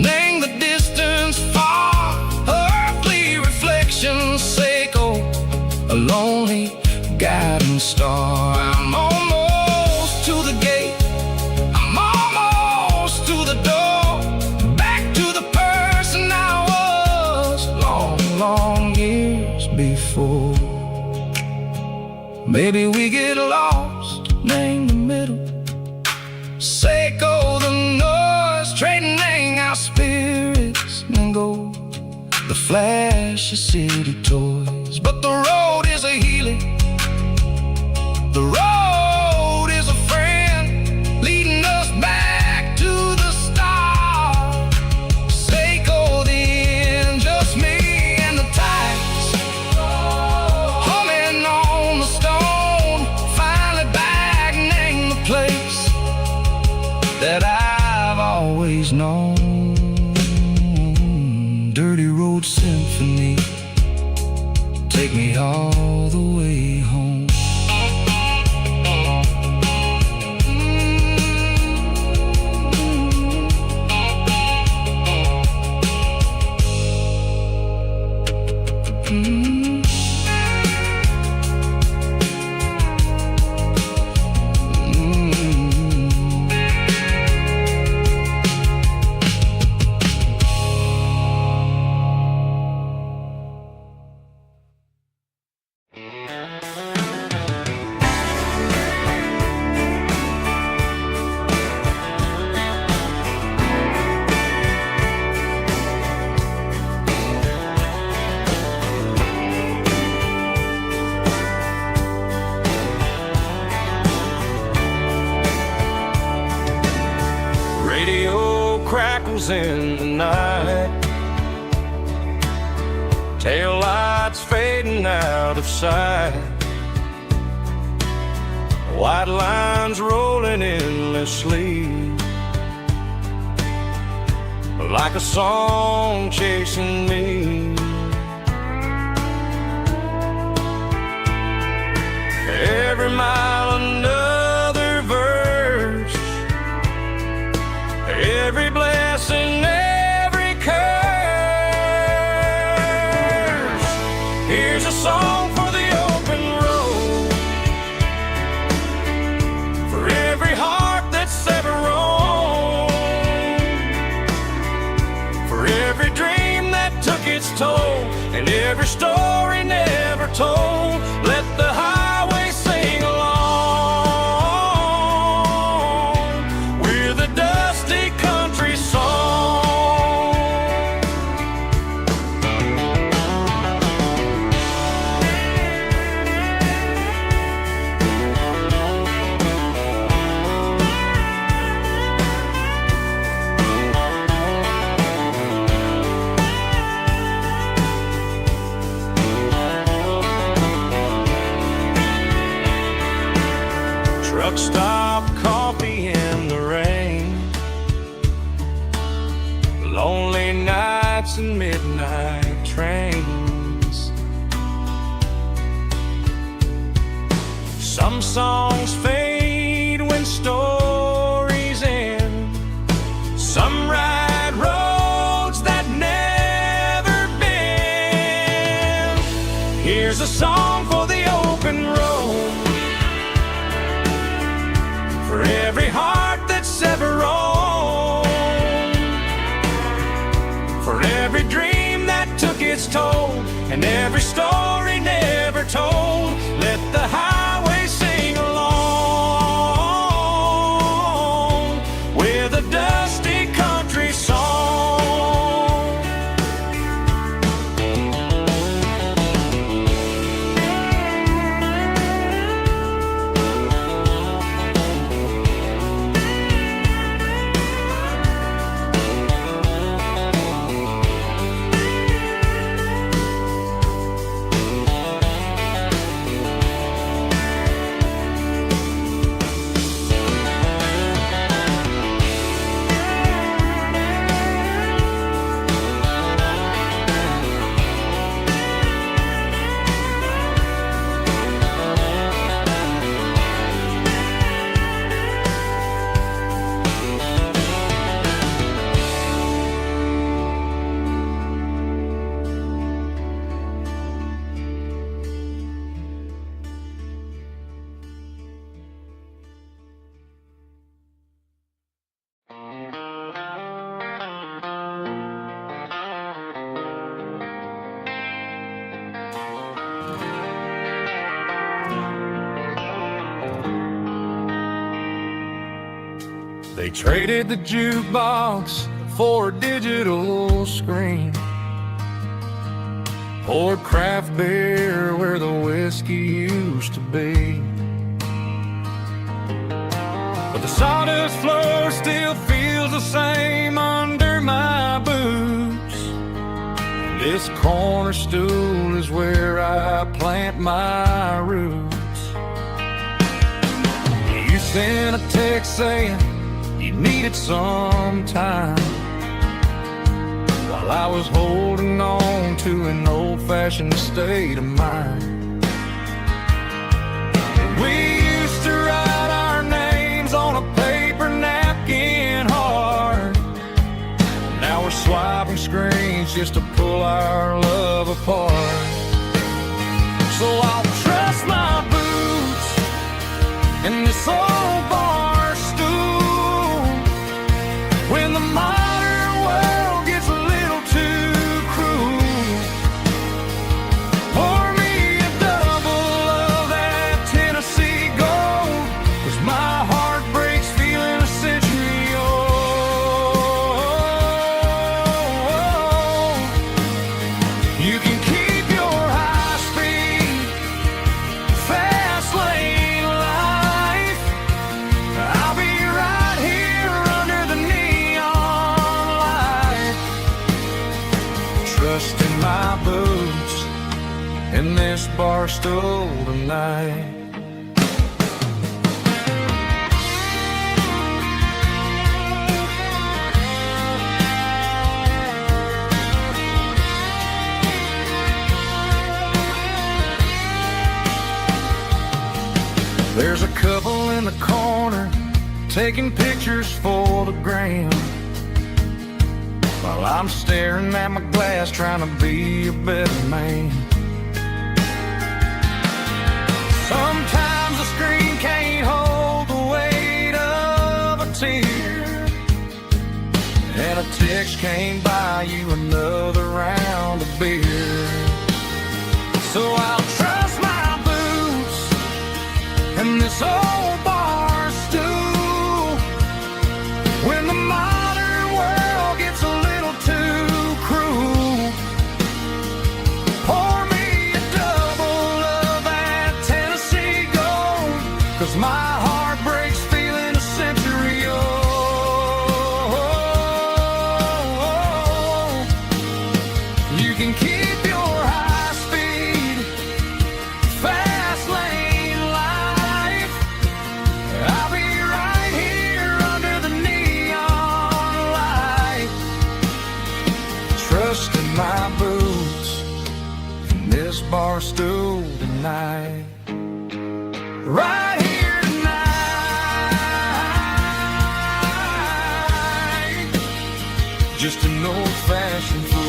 name the distance far, earthly reflections, sickle a lonely guiding star. I'm almost to the gate, I'm almost to the door, back to the person I was long, long years before. Maybe we get lost, name the middle, sickle the noise, trading our spirits and go the flash of city toys. But the road is a healing, the road is a friend, leading us back to the start. Sickle the end, just me and the tides, humming on the stone, finally back, name the place that I've always known. Dirty road symphony, take me all the way home. Radio crackles in the night, tail lights fading out of sight, white lines rolling endlessly, like a song chasing me. Every mile another verse, every blessing, every curse. Here's a song for the open road, for every heart that's ever roamed, for every dream that took its toll, and every story never told. Let the highway sing along with a dusty country song. Truck stop, coffee in the rain, lonely nights and midnight trains. Some songs fade when stories end, some ride roads that never bend. Here's a song for the open road, for every heart that's ever roamed, for every dream that took its toll, and every story never told. Let the highway sing along with a dusty country song. They traded the jukebox for a digital screen, poured craft beer where the whiskey used to be. But the sawdust floor still feels the same under my boots. This corner stool is where I plant my roots. You sent a text saying you needed some time, while I was holding on to an old-fashioned state of mind. We used to write our names on a paper napkin hard. Now we're swiping screens just to pull our love apart. So I'll trust my boots and this old bar stool when the modern world gets a little too cruel. Pour me a double of that Tennessee Gold, 'cause my heart breaks feeling a century old. You can keep your high speed in this bar stool tonight. There's a couple in the corner taking pictures for the gram, while I'm staring at my glass trying to be a better man. Sometimes the screen can't hold the weight of a tear, and a text can't buy you another round of beer. So I'll trust my boots and this old bar stool when the modern world gets a little too cruel. Pour me a double of that Tennessee Gold, 'cause my heart breaks feeling a century old. You can keep your high speed fast lane life. I'll be right here under the neon light, trusting my boots in this bar stool tonight. Right here tonight, just an old-fashioned fool.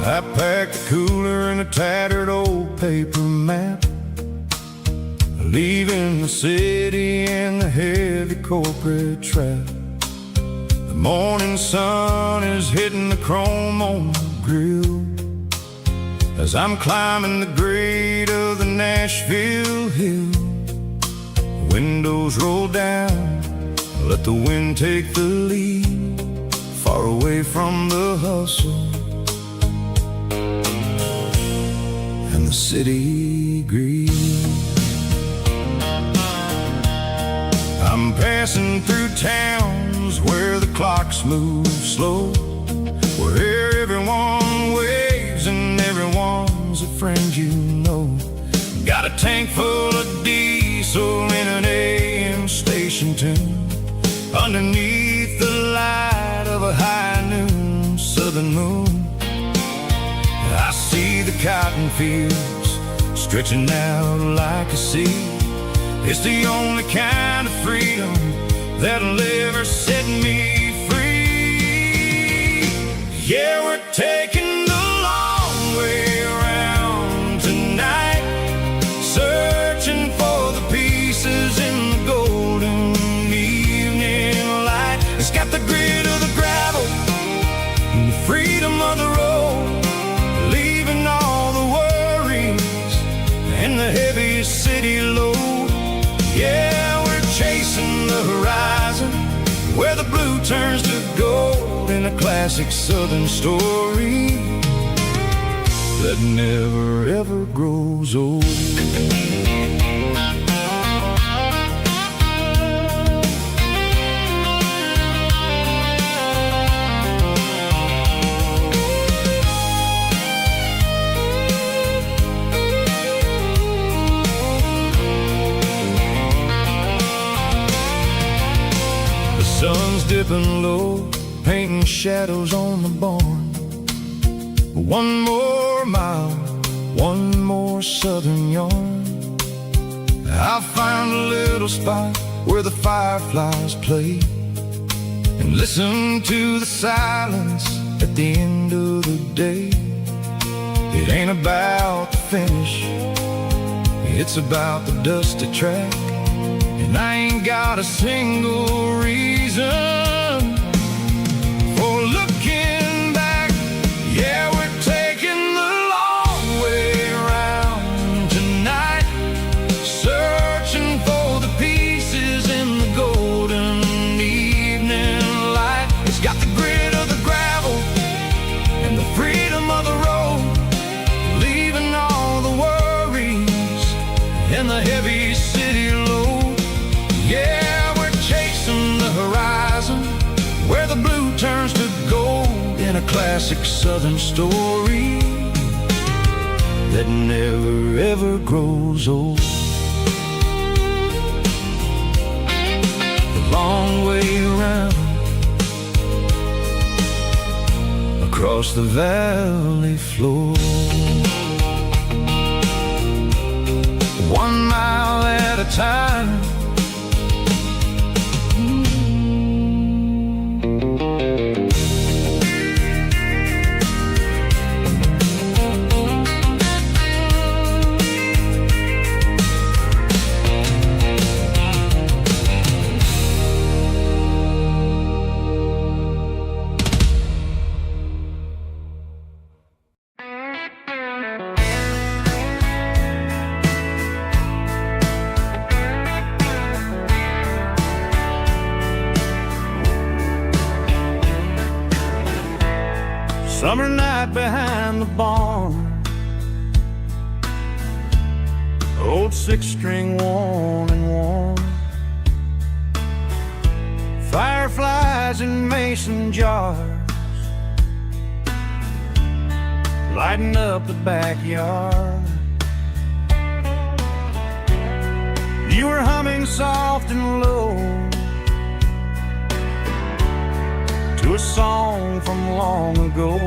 I packed a cooler and a tattered old paper map, leaving the city and the heavy corporate trap. The morning sun is hitting the chrome on the grill as I'm climbing the grade of the Nashville hill. The windows roll down, let the wind take the lead, far away from the hustle and the city green. I'm passing through towns where the clocks move slow, where everyone waves and everyone's a friend you know. Got a tank full of diesel in an AM station tune, underneath the light of a high noon southern moon. I see the cotton fields stretching out like a sea. It's the only kind of freedom that'll ever set me free. Yeah, we're taking the long way around tonight, searching for the pieces in the golden evening light. It's got the grit of the gravel and the freedom of the road, leaving all the worries and the heavy city load. Yeah, we're chasing the horizon where the blue turns to gold in a classic southern story that never ever grows old. Sun's dipping low, painting shadows on the barn. One more mile, one more southern yarn. I'll find a little spot where the fireflies play and listen to the silence at the end of the day. It ain't about the finish, it's about the dusty track, and I ain't got a single reason for looking back. Yeah, we're taking the classic southern story that never ever grows old. The long way around across the valley floor, 1 mile at a time. Summer night behind the barn, old 6-string worn and worn, fireflies in mason jars lighting up the backyard. You were humming soft and low to a song from long ago.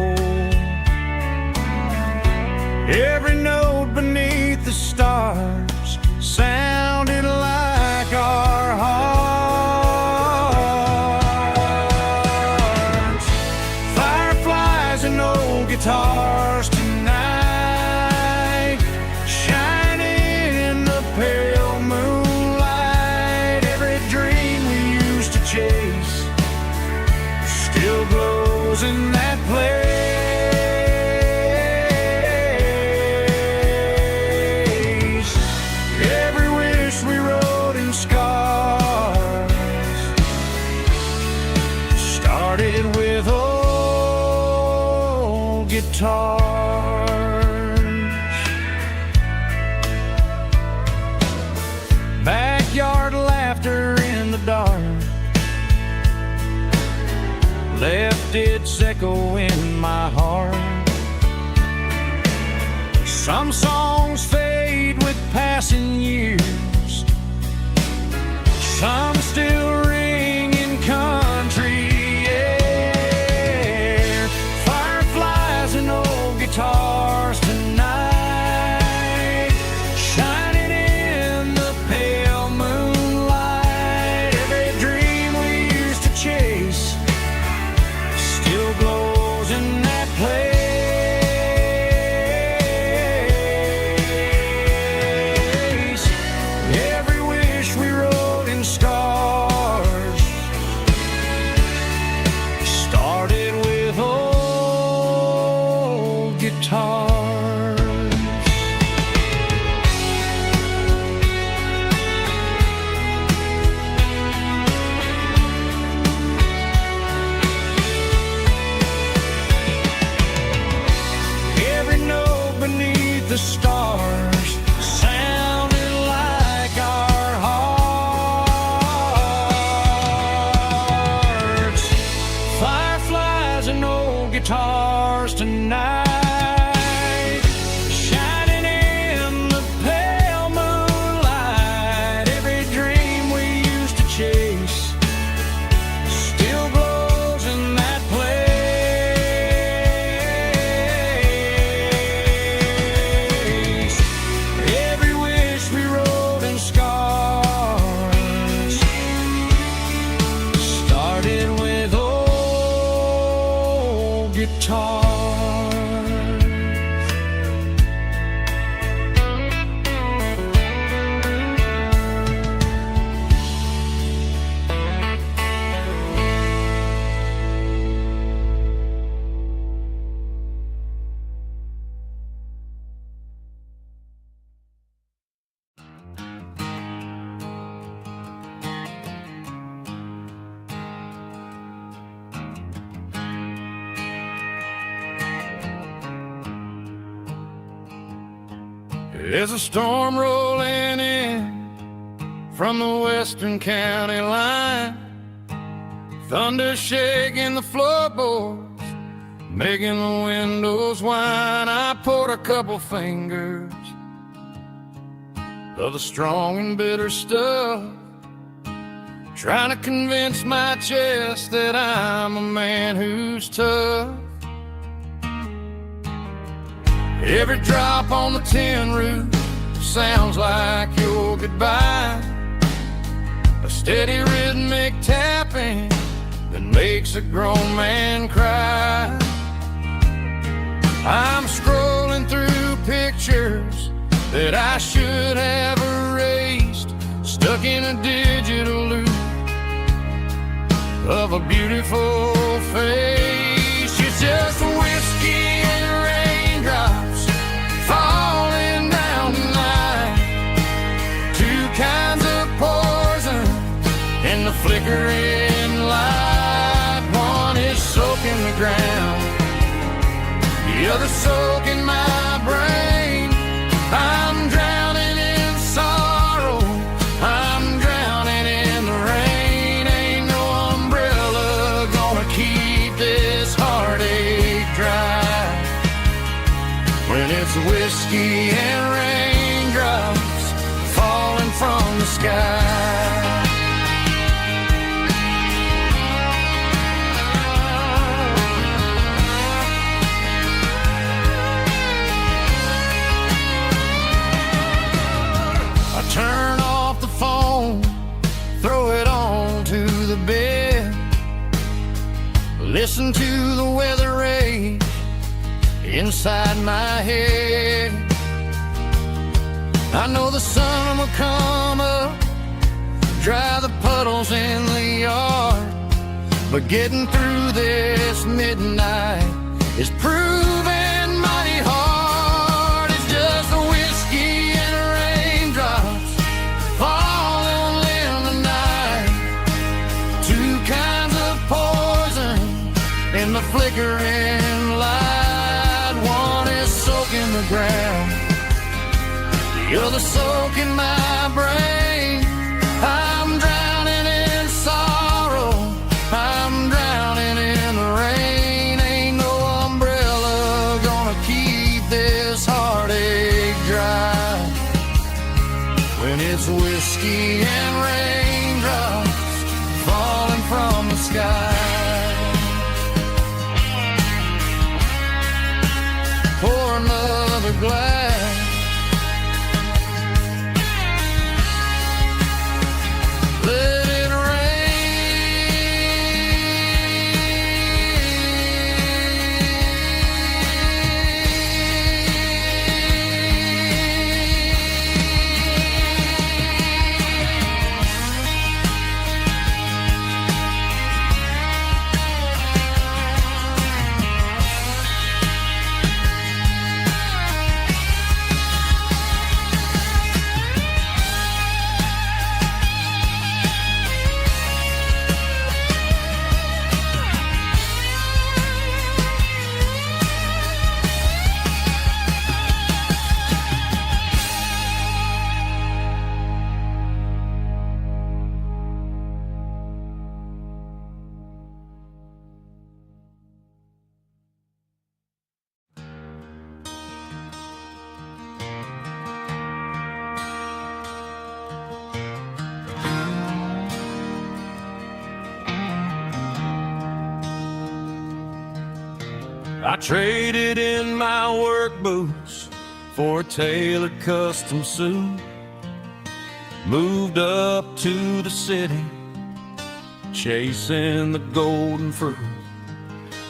Every note beneath the stars sounded like our hearts. Fireflies and old guitars tonight, shining in the pale moonlight. Every dream we used to chase still glows in that place. Every wish we wrote in scars started with old guitars. Backyard laughter in the dark left its echo in my heart. Some songs fade with passing years, some still ring in country air. Fireflies and old guitars tonight, shining in the pale moonlight. Every dream we used to chase still glows in that place. Every wish we wrote in scars started with old guitars. Every note beneath the stars sounded like our hearts. Fireflies and old guitars tonight, shining in the pale moonlight. Every dream we used to chase still glows in that place. Every wish we wrote in scars started with old guitars. There's a storm rolling in from the western county line, thunder shaking the floorboards making the windows whine. I poured a couple fingers of the strong and bitter stuff, trying to convince my chest that I'm a man who's tough. Every drop on the tin roof sounds like your goodbye, a steady rhythmic tapping that makes a grown man cry. I'm scrolling through pictures that I should have erased, stuck in a digital loop of a beautiful face. It's just whiskey and raindrops falling down tonight, two kinds of poison in the flickering light. One is soaking the ground, the other soaking my brain. I'm drowning in sorrow, I'm drowning in the rain. Ain't no umbrella gonna keep this heartache dry when it's whiskey and raindrops falling from the sky. Turn off the phone, throw it on to the bed, listen to the weather rage inside my head. I know the sun will come up, dry the puddles in the yard, but getting through this midnight is proving mighty hard. It's just a whiskey and raindrops falling in the night, two kinds of poison in the flickering light. One is soaking the ground, the other soaking my brain. I'm drowning in sorrow, I'm drowning in the rain. Ain't no umbrella gonna keep this heartache dry when it's whiskey and raindrops falling from the sky. Pour another glass, let it I traded in my work boots for a tailored custom suit, moved up to the city, chasing the golden fruit.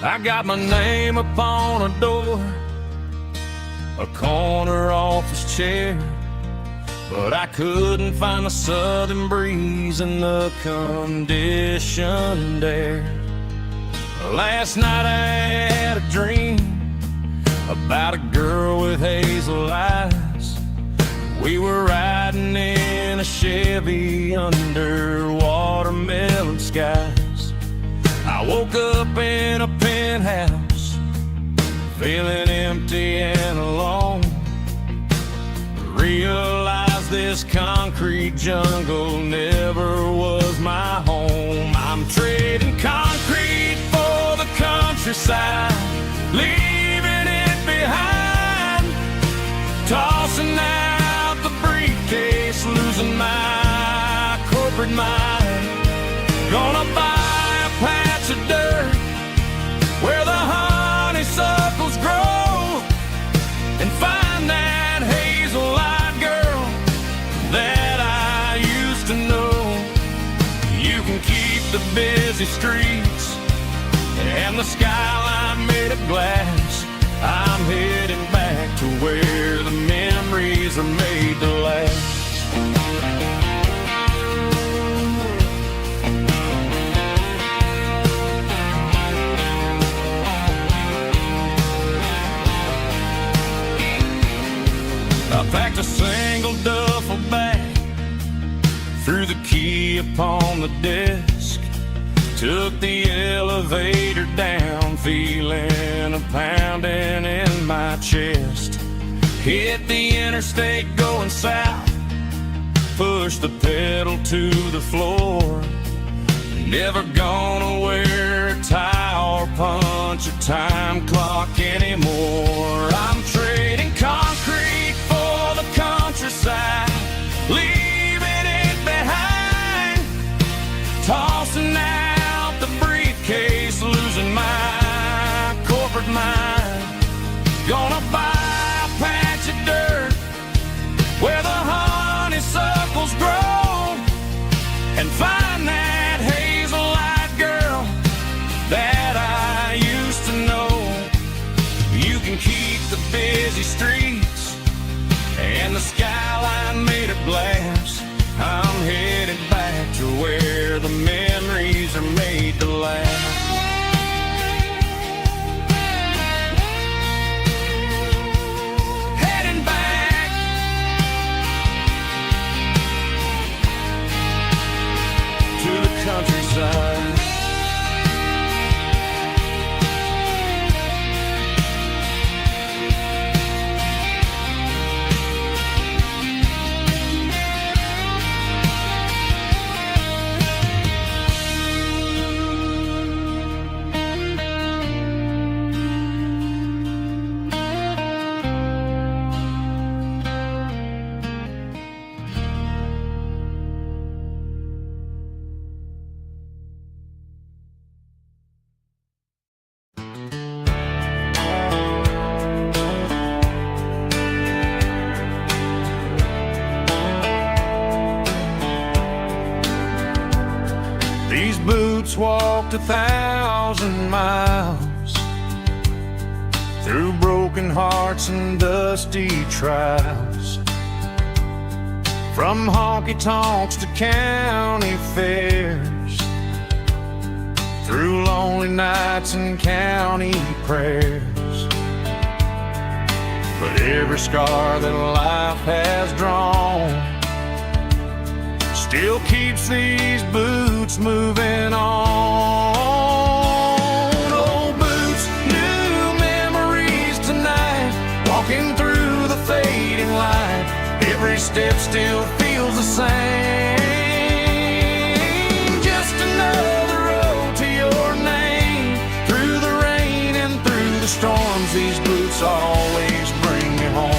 I got my name upon a door, a corner office chair, but I couldn't find the southern breeze in the conditioned air. Last night I had a dream about a girl with hazel eyes. We were riding in a Chevy under watermelon skies. I woke up in a penthouse, feeling empty and alone. Realized this concrete jungle never was my home. I'm trading concrete for the countryside, leaving it behind. Tossing out the briefcase, losing my corporate mind. Gonna buy a patch of dirt where the honeysuckles grow and find that hazel-eyed girl that I used to know. You can keep the busy streets and the skyline made of glass. I'm heading back to where the memories are made to last. I packed a single duffel bag, threw the key upon the desk, took the elevator down, feeling a pounding in my chest. Hit the interstate going south, pushed the pedal to the floor. Never gonna wear a tie or punch a time clock anymore. I'm trading concrete for the countryside, leaving it behind. Tossing out the briefcase, losing my corporate mind. Gonna buy a patch of dirt where the honeysuckles grow and find that hazel-eyed girl that I used to know. You can keep the busy streets and the skyline made of glass. I'm headed back to where the memories are made to last. Heading back to the countryside. These boots walked 1,000 miles through broken hearts and dusty trials, from honky-tonks to county fairs, through lonely nights and county prayers. But every scar that life has drawn still keeps these boots moving on. Old boots, new memories tonight, walking through the fading light. Every step still feels the same. Just another road to your name. Through the rain and through the storms, these boots always bring me home.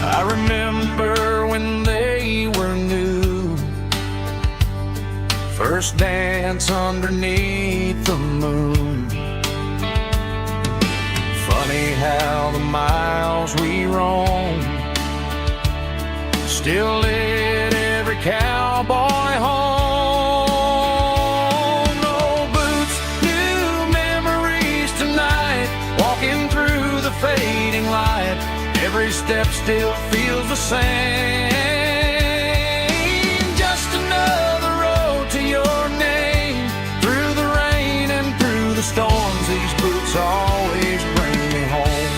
I remember when they were new, first dance underneath the moon. Funny how the miles we roam still lit every cowboy home. Old boots, new memories tonight, walking through the fading light. Every step still feels the same. Just another road to your name. Through the rain and through the storms, these boots always bring me home.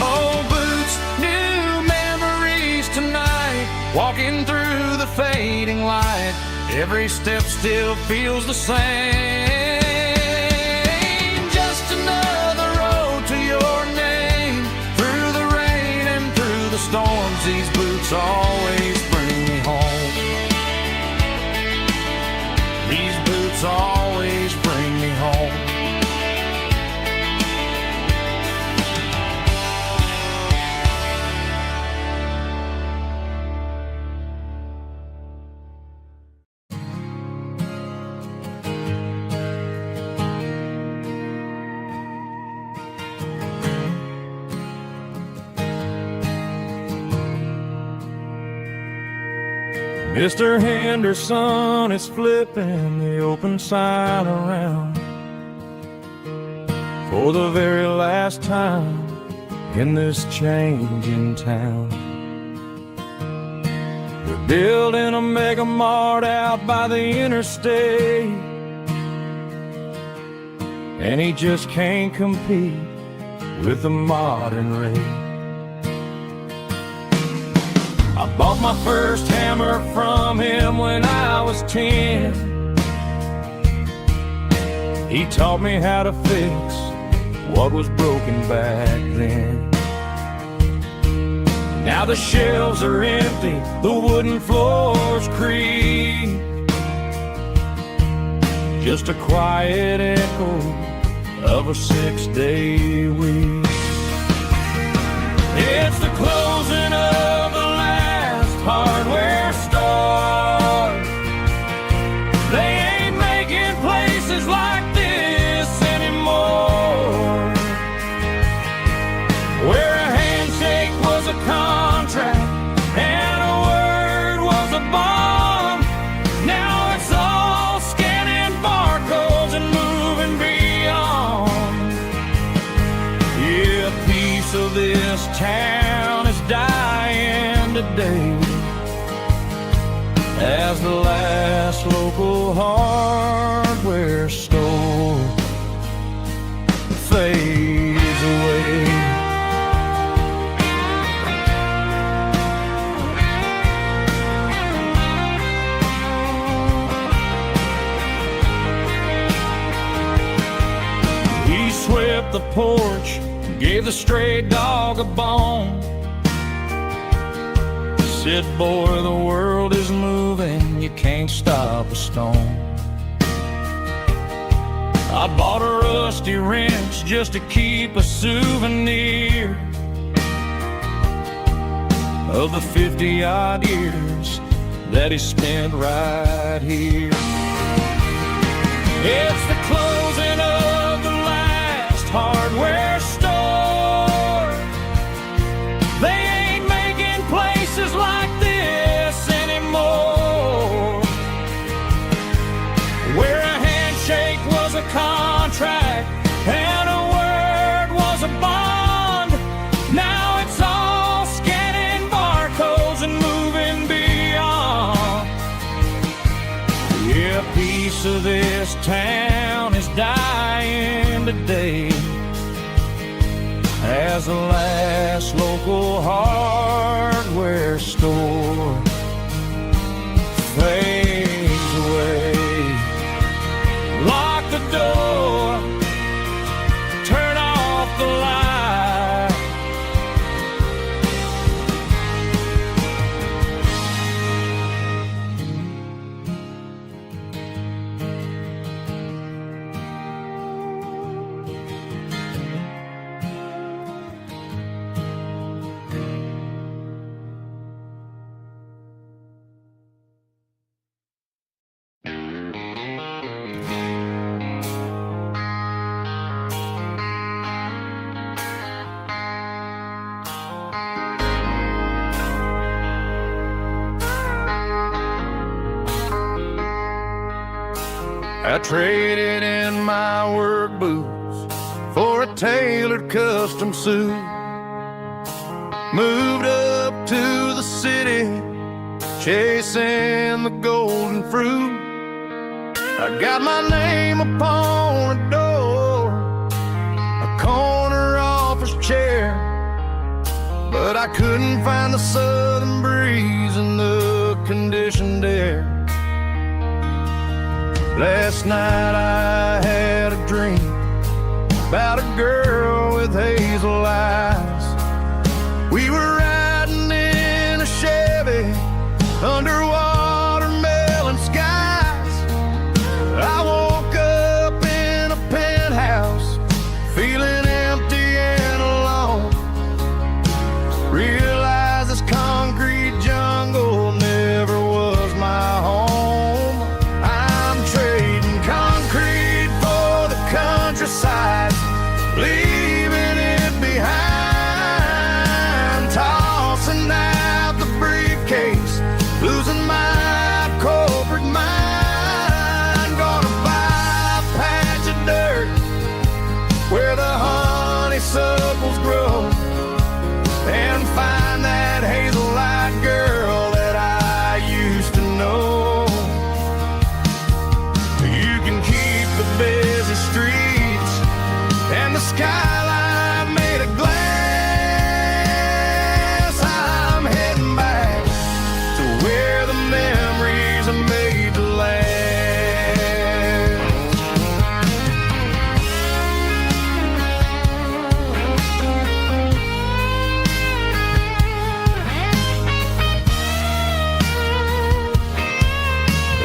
Old boots, new memories tonight, walking through the fading light. Every step still feels the same. Just another road to your name. Through the rain and through the storms, these boots always bring me home. These boots always bring me home. Mr. Henderson is flipping the open sign around for the very last time in this changing town. They're building a mega mart out by the interstate, and he just can't compete with the modern rate. I bought my first hammer from him when I was 10. He taught me how to fix what was broken back then. Now the shelves are empty, the wooden floors creak, just a quiet echo of a 6-day week. It's the closing of the hardware store. They ain't making places like this anymore, where a handshake was a contract and a word was a bond. Now it's all scanning barcodes and moving beyond. Yeah, a piece of this town is dying today as the last local hardware store fades away. He swept the porch, gave the stray dog a bone, said, boy, the world is moving, you can't stop a stone. I bought a rusty wrench just to keep a souvenir of the 50-odd years that he spent right here. It's the closing of the last hardware store. They ain't making places like this anymore, where a handshake was a contract and a word was a bond. Now it's all scanning barcodes and moving beyond. Yeah, a piece of this town is dying today as the last local hardware store fades away. Lock the door, turn off the light. I traded in my work boots for a tailored custom suit. Moved up to the city, chasing the golden fruit. I got my name upon a door, a corner office chair, but I couldn't find the southern breeze in the conditioned air. Last night I had a dream about a girl with hazel eyes. We were riding in a Chevy under watermelon skies. I woke up in a penthouse feeling empty and alone. Realized this concrete jungle never was my home. I'm trading concrete for the countryside, leaving it behind, tossing out the briefcase, losing my corporate mind. Gonna buy a patch of dirt where the honeysuckles grow and find that hazel-eyed girl that I used to know. You can keep the busy streets and the skyline made of glass. I'm heading back to where the memories are made to last.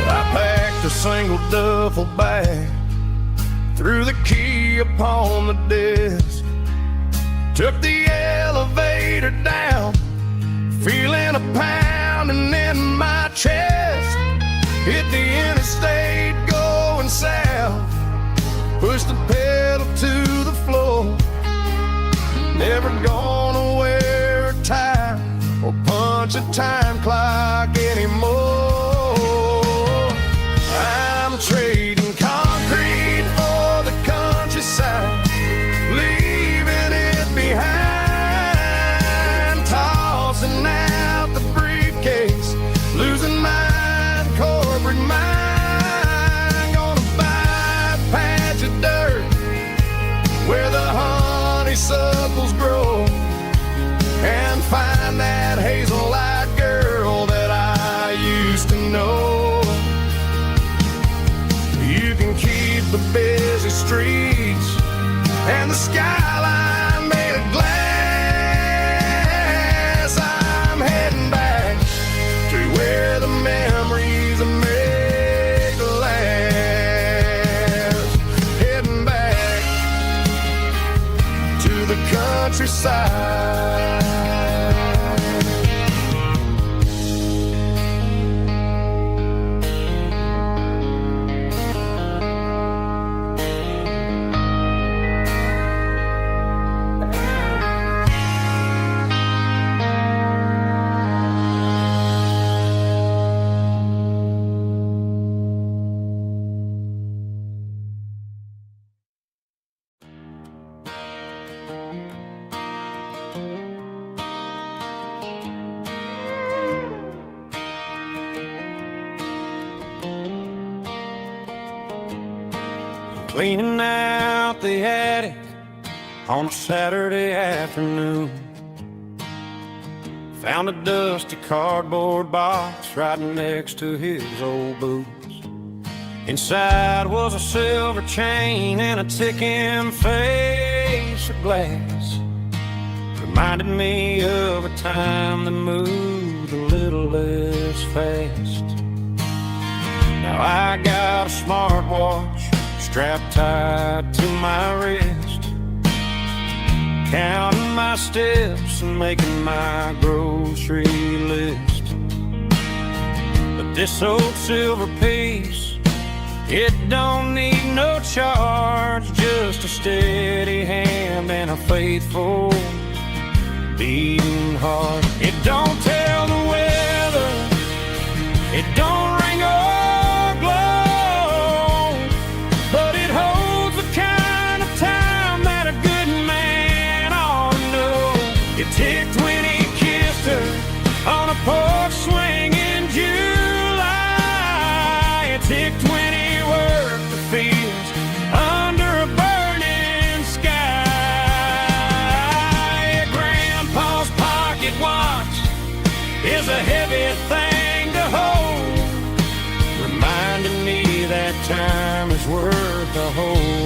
I packed a single duffel bag, threw the key upon the desk, took the elevator down, feeling a pounding in my chest. Hit the interstate going south, pushed the pedal to the floor. Never gonna wear a tie or punch a time clock anymore. I'm trading concrete for the countryside, leaving it behind, tossing out the briefcase, losing my corporate mind. Gonna buy a patch of dirt where the honeysuckles grow and find that hazel-eyed girl that I used to know. You can keep the busy streets and the skyline made of glass. I'm heading back to where the memories are made to last. Heading back to the countryside. Cleaning out the attic on a Saturday afternoon, found a dusty cardboard box right next to his old boots. Inside was a silver chain and a ticking face of glass. Reminded me of a time that moved a little less fast. Now I got a smartwatch strapped tight to my wrist, counting my steps and making my grocery list. But this old silver piece, it don't need no charge, just a steady hand and a faithful beating heart. It don't tell the weather, it don't ring or glow, but it holds the kind of time that a good man ought to know. It ticked when he kissed her on a porch swing in July. It ticked when he worked the fields under a burning sky. Grandpa's pocket watch is a heavy thing to hold, reminding me that time is worth a whole